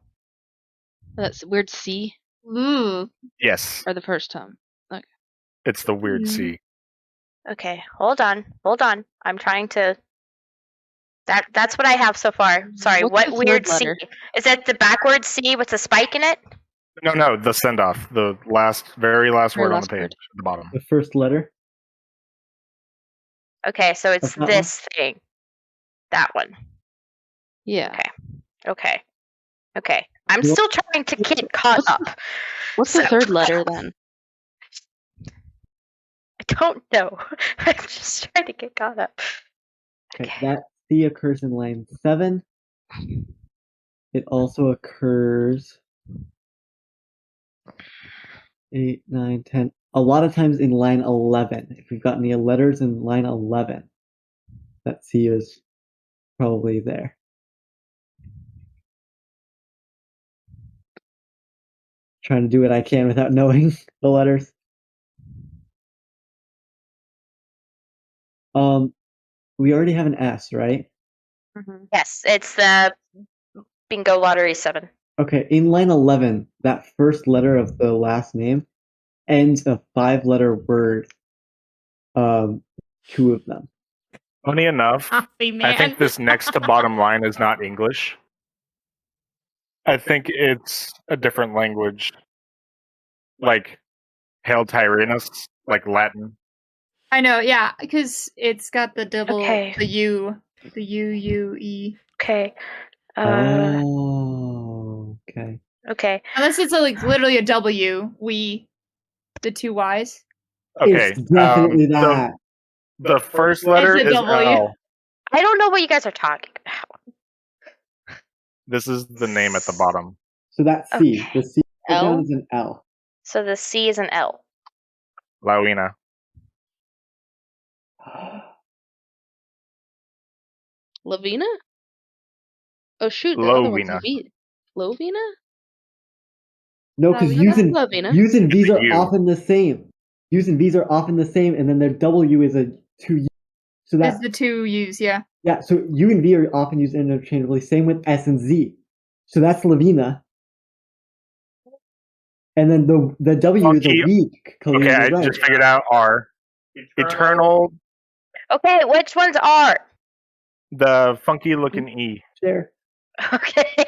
That's weird C. Ooh. Yes, Or the first time. it's the weird C. Okay, hold on. I'm trying to. That's what I have so far. Sorry, What's what the third weird C? letter? Is that the backwards C with a spike in it? No, the send off. The very last Very word on last the page word. at the bottom. The first letter. Okay, so it's Of that one? this thing. That one. Yeah. Okay. I'm Well- still trying to get caught up. What's the So- third letter then? I don't know. I'm just trying to get caught up. Okay, that C occurs in line 7. It also occurs 8, 9, 10. A lot of times in line 11. If we've got any letters in line 11, that C is probably there. Trying to do what I can without knowing the letters. We already have an S, right? Yes, it's the Bingo Lottery 7. Okay, in line 11, that first letter of the last name ends a 5-letter word. 2 of them. Funny enough, Coffee man. I think this next to bottom line is not English. I think it's a different language. Like Hail Tyrannus, like Latin. I know, yeah, because it's got the double, Okay. the U, E. Okay. Oh, okay. Okay. Unless it's like literally a W, we, the 2 Y's. Okay. It's definitely so that. the first letter It's a is W. L. I don't know what you guys are talking about. This is the name at the bottom. So that's C. Okay. The C L? down is an L. So the C is an L. Lawina. Lavina? Oh shoot, the other one's Lovina. V. Lovina? No, because Lavina? U's and Lavina. V's are U. often the same. U's and V's are often the same, and then their W is a 2U. So It's the 2 U's, yeah. Yeah, so U and V are often used interchangeably. Same with S and Z. So that's Lavina. And then the W is a weak. Okay, I just figured out R. Eternal. Okay, which one's R? The funky looking E. There. Okay.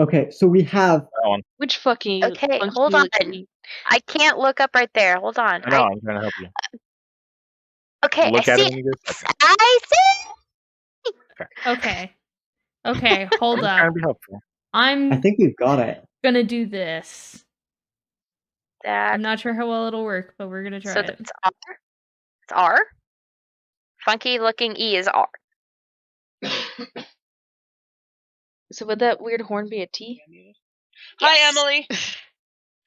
Okay, so we have that one. Which fucking Okay, funky hold on. looking- I can't look up right there. Hold on. I know, I'm trying to help you. Okay, Look I at see. it when you get stuck. I see. Okay. Okay, hold I'm trying up. to be helpful. I I'm think we've got it. gonna do this. That. I'm not sure how well it'll work, but we're gonna try So it. that's R. It's R. Funky looking E is R. So would that weird horn be a T? Hi, Emily.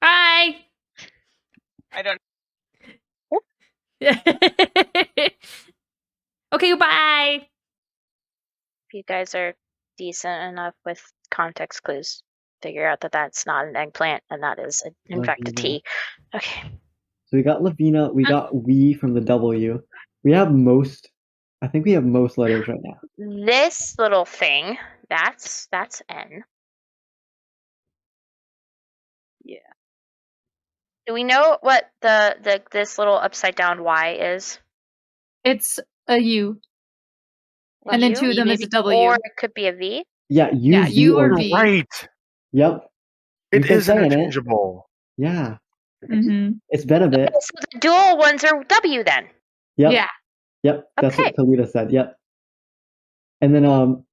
Bye! I don't. Okay, bye! If you guys are decent enough with context clues, figure out that that's not an eggplant and that is, in fact, a T. Okay. So we got Lavina, we got we from the W. We have most, I think we have most letters right now. This little thing, that's N. Yeah. Do we know what this little upside down Y is? It's a U. And then U? 2 of them is a W. Or it could be a V. Yeah, U, Yeah, Z, U or or V. Right. Yep. It We've been is saying it. interchangeable. Yeah. Mm-hmm. It's been a bit. Okay, so the dual ones are W then. Yep. Yeah. Yep. That's Okay. what Talita said. Yep. And then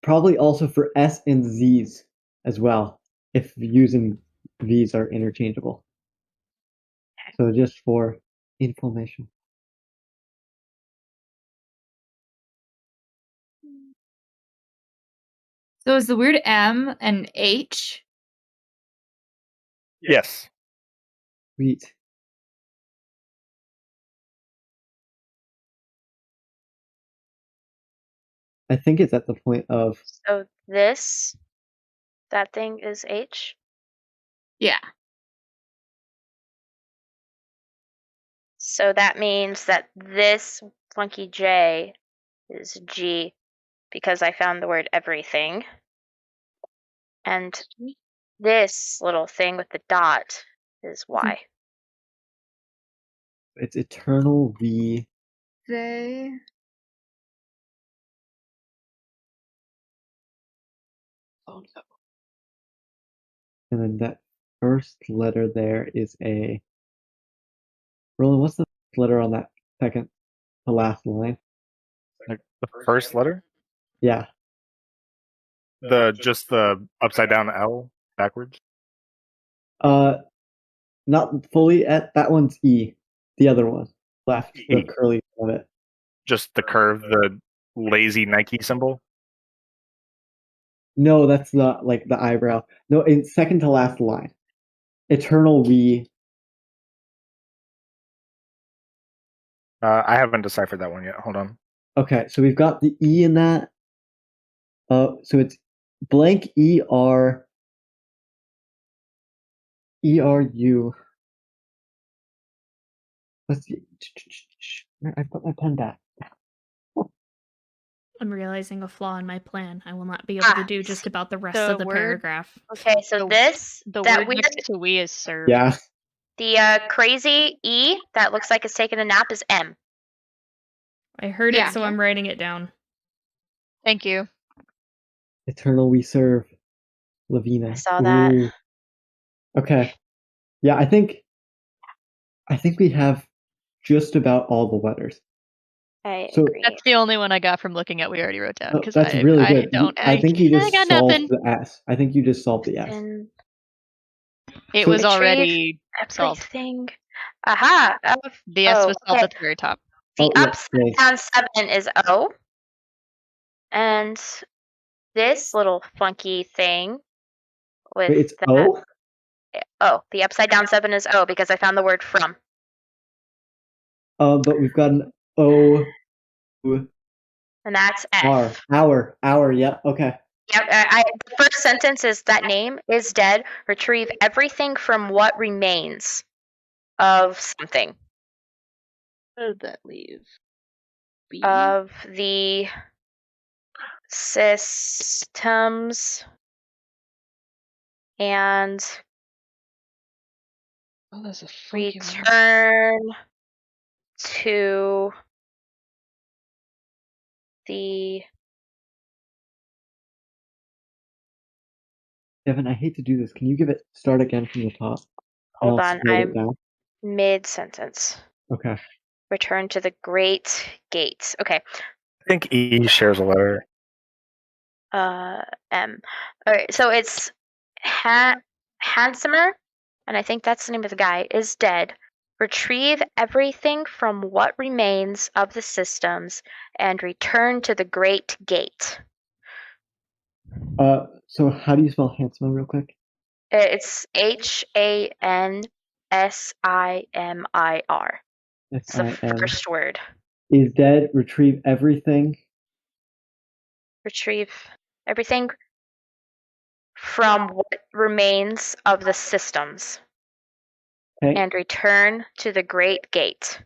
probably also for S and Z's as well, if U's and V's are interchangeable. So just for information. So is the weird M and H? Yes. Sweet. I think it's at the point of So that thing is H. Yeah. So that means that this funky J is G because I found the word everything. And this little thing with the dot is Y. it's eternal V. They. Oh no. And then that first letter there is a. Roland, what's the letter on that second to last line? Like the first letter? Yeah. Just the upside down L backwards? Not fully at that one's E. The other one. Left. The E. curly of it. Just the curve, the lazy Nike symbol? No, that's not like the eyebrow. No, in second to last line. Eternal V. I haven't deciphered that one yet. Hold on. Okay, so we've got the E in that. So it's blank ER. ERU. Let's see. I put my pen back. I'm realizing a flaw in my plan. I will not be able to do just about the rest the of the word- paragraph. Okay, so The that word weird, next to we is served. Yeah. the crazy E that looks like it's taking a nap is M. I heard Yeah. it, so I'm writing it down. Thank you. Eternal we serve. Lavina. I saw that. Ooh. Okay. Yeah, I think we have just about all the letters. I So- agree. That's the only one I got from looking at we already wrote down. Oh, Because that's really I good. don't. I think you just got solved nothing. the S. I think you just solved the S. And It So- was already solved. everything. Aha! The S was solved okay. at the very top. The Oh, yeah, upside nice. down 7 is O. And this little funky thing with Wait, it's that. O? Oh, the upside down 7 is O because I found the word from. But we've got an O. And that's F. Hour. Yeah. Okay. Yep. The first sentence is that name is dead. Retrieve everything from what remains. of something. Where did that leave? B? Of the systems and Oh, that's a funky one. return to the Devin, I hate to do this. Can you give it start again from the top? And hold I'll on, slow it I'm down. mid-sentence. Okay. Return to the great gate. Okay. I think E shares a letter. M. Alright, so it's Handsomer, and I think that's the name of the guy, is dead. Retrieve everything from what remains of the systems and return to the great gate. So how do you spell handsome real quick? It's Hansimir. It's the S-I-M. first word. Is dead. Retrieve everything. Retrieve everything from what remains of the systems Okay. and return to the great gate.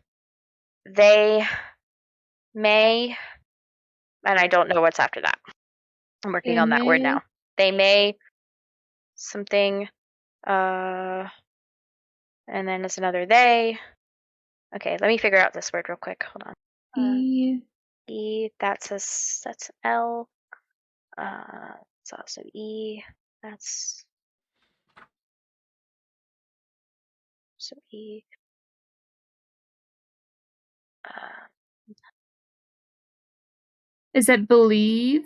They may, and I don't know what's after that. I'm working on that word now. They may something, and then it's another they. Okay, let me figure out this word real quick. Hold on. E, that's L. It's also E. That's so E. Is it believe?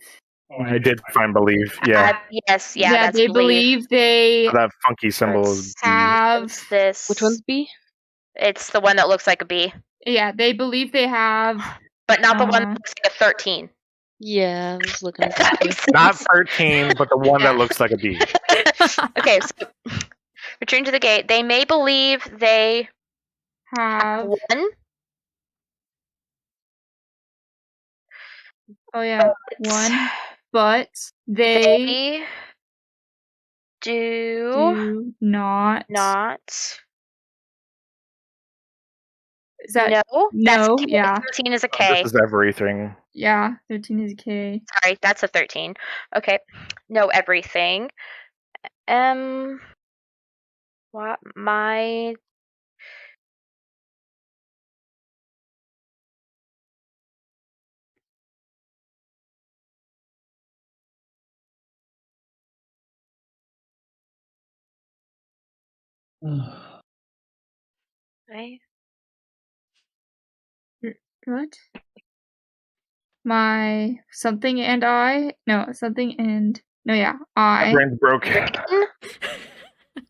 I did find believe. Yeah. Yes, yeah, that's they believe they That funky symbol is B. have. It's this. Which one's B? It's the one that looks like a B, Yeah, they believe they have. but not the one that looks like a 13. Yeah, I was looking at If that that too. makes sense. Not 13, but the one that looks like a B. Okay, so return to the gate. They may believe they Have. won. Oh yeah, one. But they do not. Is that no? no? That's K. Yeah. 13 is a K. This is everything. Yeah, 13 is a K. Sorry, that's a 13. Okay, know everything. What my right? What? My something and I? No, something and no, yeah, My I. brain's broken. Written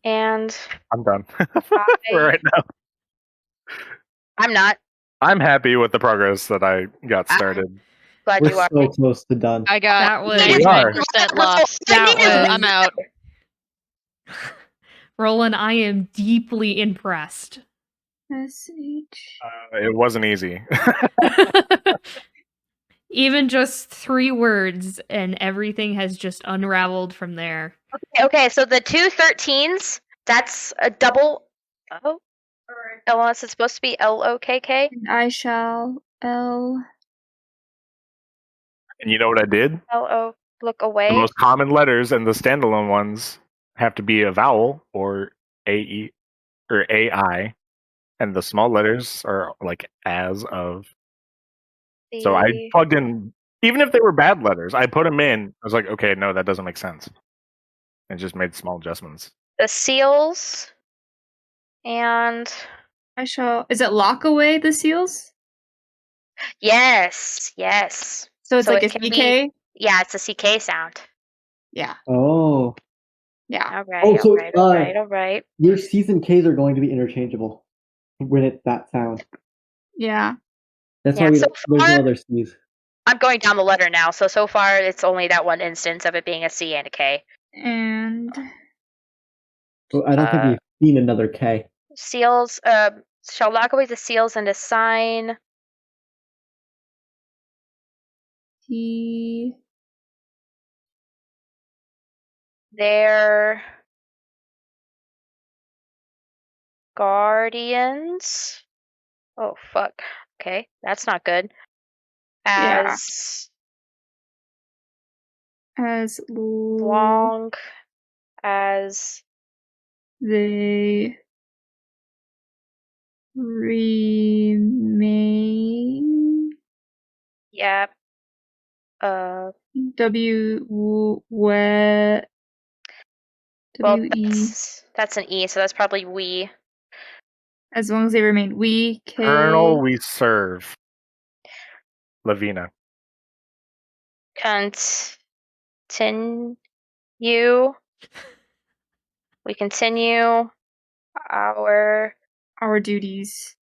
and I'm done for right now. I'm not. I'm happy with the progress that I got started. Glad We're you are. so close to done. I got That was- We are. 99% lost. That was- I'm out. Roland, I am deeply impressed. SH. It wasn't easy. Even just 3 words and everything has just unraveled from there. Okay, so the two 13s, that's a double O. Unless it's supposed to be LOKK. And I shall L. And you know what I did? LO, look away. The most common letters and the standalone ones have to be a vowel or AE or AI, and the small letters are like as of. So I plugged in, even if they were bad letters, I put them in. I was like, okay, no, that doesn't make sense. And just made small adjustments. The seals and I shall. Is it lock away the seals? yes. So it's like it a can CK? Yeah, it's a CK sound. Yeah. Oh. Yeah. Alright, so, alright. Your C's and K's are going to be interchangeable when it's that sound. Yeah. That's Yeah, why so there's far- no other C's. I'm going down the letter now, so far it's only that one instance of it being a C and a K. And Well, I don't think we've seen another K. Seals, shall lock away the seals and assign T. their guardians. Oh fuck. Okay, that's not good. Yeah. As As long as they remain. Yep. Where. Well, W-E. that's an E, so that's probably we. As long as they remain we. K. Colonel, we serve. Lavina. Continue. We continue our duties.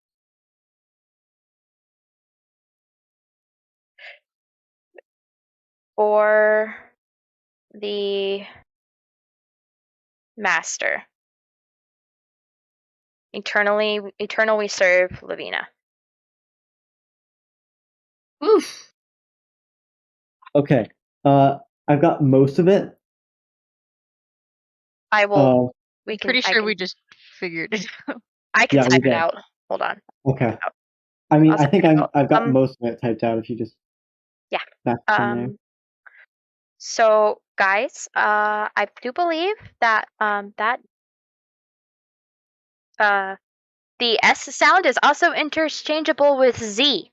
For the master. Eternal we serve, Lavina. Oof. Okay. I've got most of it. I will. Pretty sure we just figured it out. I can Yeah, we type it did. out. Hold on. Okay. I mean, I'll I think type it out. I've got most of it typed out. If you just back from there. So guys, I do believe that the S sound is also interchangeable with Z.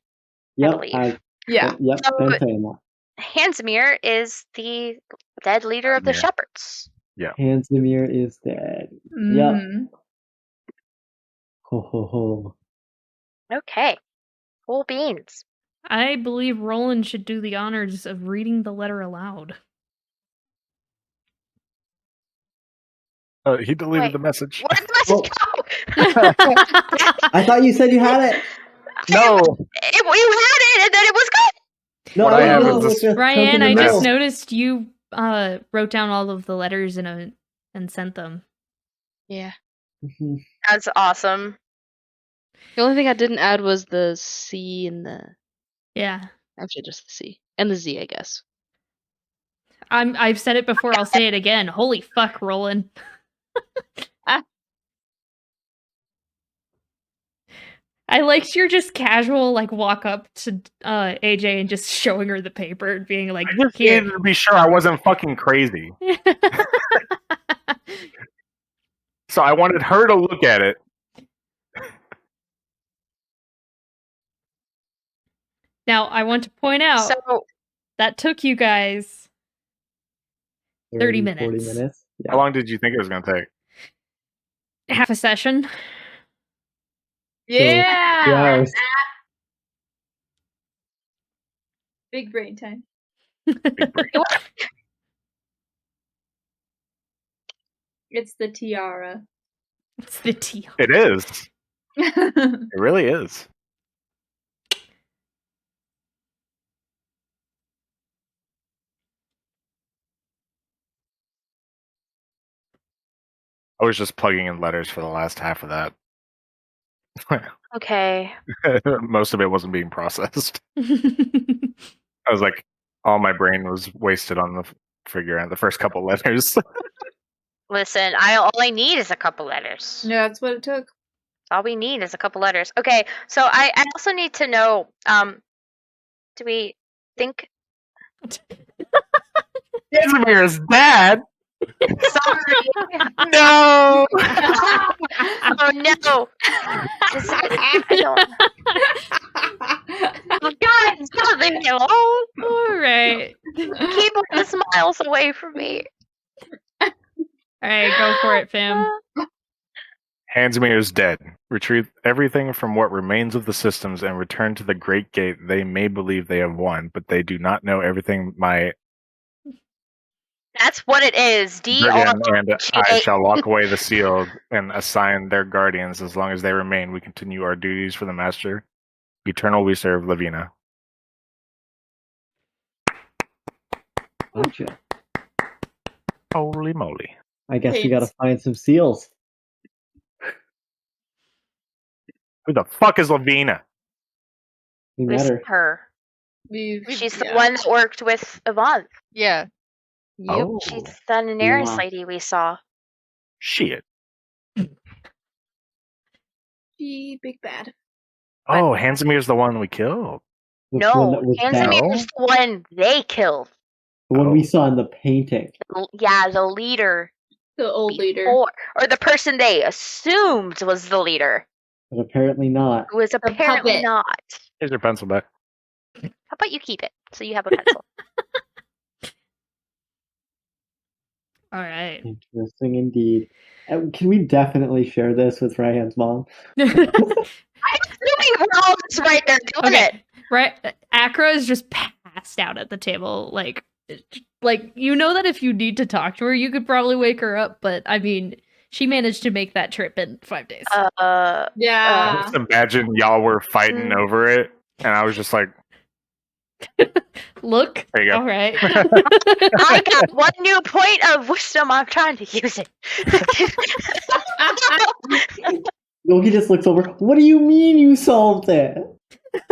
Yep. I believe. Yeah. Yep. So, Been saying that. Hansmir is the dead leader of the shepherds. Yeah. Hansamir is dead. Yep. Ho ho ho. Okay. Cool beans. I believe Roland should do the honors of reading the letter aloud. He deleted the message. Where did the message go? I thought you said you had it. No. You had it, and then it was gone. No, What I have is this. Ryan, I just noticed you wrote down all of the letters and sent them. Yeah. That's awesome. The only thing I didn't add was the C and the. Yeah. Actually, just the C and the Z, I guess. I've said it before. I'll say it again. Holy fuck, Roland. I liked your just casual walk up to AJ and just showing her the paper and being like, I just "Here." needed to be sure I wasn't fucking crazy. So I wanted her to look at it. Now I want to point out that took you guys 30 minutes. 40 minutes. Yeah. How long did you think it was going to take? Half a session. Yeah. 2 hours. Big brain time. Big break. It's the tiara. It's the tiara. It is. It really is. I was just plugging in letters for the last half of that. Okay. Most of it wasn't being processed. I was like, all my brain was wasted on the figuring out the first couple letters. Listen, all I need is a couple letters. Yeah, that's what it took. All we need is a couple letters. Okay, so I also need to know, do we think... Casimir's dad? Sorry. No! Oh, no. I don't... Oh, God, stop leaving me alone. All right. Keep the smiles away from me. All right, go for it, fam. Hansmir is dead. Retrieve everything from what remains of the systems and return to the Great Gate. They may believe they have won, but they do not know everything That's what it is. Brigand and I shall lock away the seal and assign their guardians. As long as they remain, we continue our duties for the Master. Eternal we serve, Lavina. Gotcha. Holy moly. I guess we gotta find some seals. Who the fuck is Lavina? We met her. Her. She's the one that worked with Yvonne. Yeah. Yep. Oh. She's the Daenerys Yeah. lady we saw. Shit. the big bad. Oh, Hansemir's the one we killed. The one No, that was Hansemir is down? the one they killed. The one we Oh. saw in the painting. Yeah, the leader. The old leader. Or the person they assumed was the leader. But apparently not. Who was apparently puppet. not. Here's your pencil back. How about you keep it so you have a pencil? All right. Interesting indeed. Can we definitely share this with Ryan's mom? I'm assuming we're all just right there doing it. Right. Akra is just passed out at the table. Like you know that if you need to talk to her, you could probably wake her up. But I mean, she managed to make that trip in 5 days. Yeah. Just imagine y'all were fighting over it, and I was just like, Look. there you go. All right. I got one new point of wisdom. I'm trying to use it. Loki just looks over. What do you mean you solved it?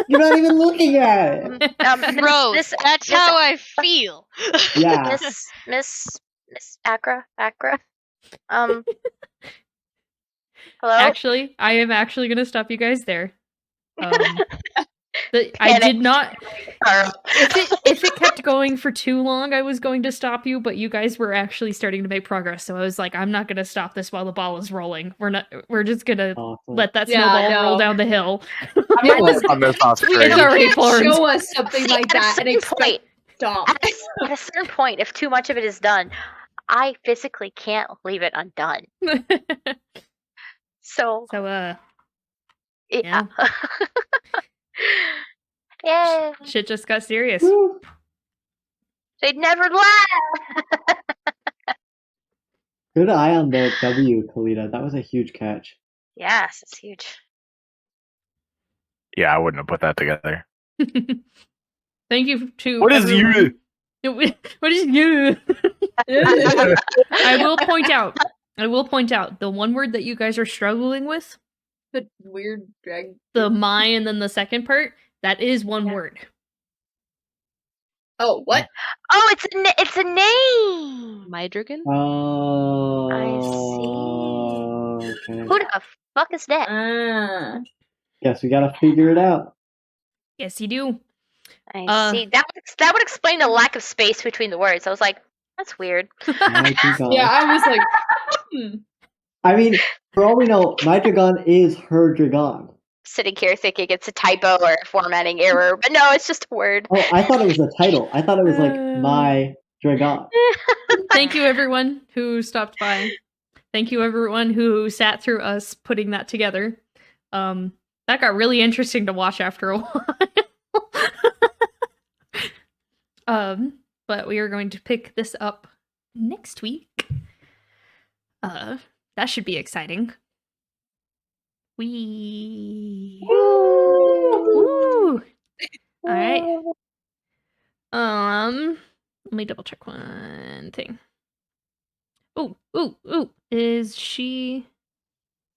You're not even looking at it. Gross. That's how I feel. Yeah. Miss Akra. Hello. Actually, I am actually going to stop you guys there. I did not. If it kept going for too long, I was going to stop you, but you guys were actually starting to make progress. So I was like, I'm not going to stop this while the ball is rolling. We're just going to let that snowball roll down the hill. I'm not working on this off screen. It's already formed. Show us something like that and expect stop. At a certain point, if too much of it is done, I physically can't leave it undone. So yeah. Yeah. Shit just got serious. They'd never laugh. Good eye on the W, Kalita. That was a huge catch. Yes, it's huge. Yeah, I wouldn't have put that together. Thank you to What is everyone. What is you? I will point out the one word that you guys are struggling with, The weird drag. the my and then the second part, that is one word. Oh, what? Oh, it's a name. Mydragon? Oh. I see. Okay. Who the fuck is that? Guess we gotta figure it out. Yes, you do. I see. That would explain the lack of space between the words. I was like, that's weird. Yeah, I was like, I mean, for all we know, my dragon is her dragon. Sitting here thinking it's a typo or a formatting error, but no, it's just a word. Oh, I thought it was a title. I thought it was like my dragon. Thank you, everyone who stopped by. Thank you, everyone who sat through us putting that together. That got really interesting to watch after a while. But we are going to pick this up next week. That should be exciting. Woo! All right. Let me double check one thing. Ooh. Is she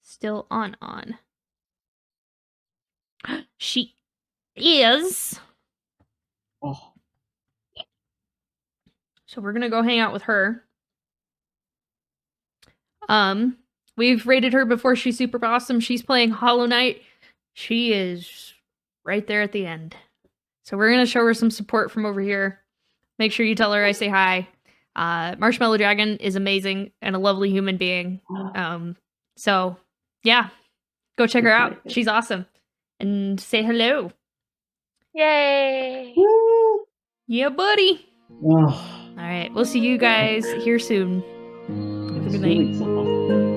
still on? She is. Oh. So we're gonna go hang out with her. We've rated her before. She's super awesome. She's playing Hollow Knight. She is right there at the end. So we're gonna show her some support from over here. Make sure you tell her I say hi. Marshmallow Dragon is amazing and a lovely human being. So yeah, go check her out. She's awesome. And say hello. Yay! Woo! Yeah, buddy. Oh. All right, we'll see you guys here soon. Have a good night. Really cool.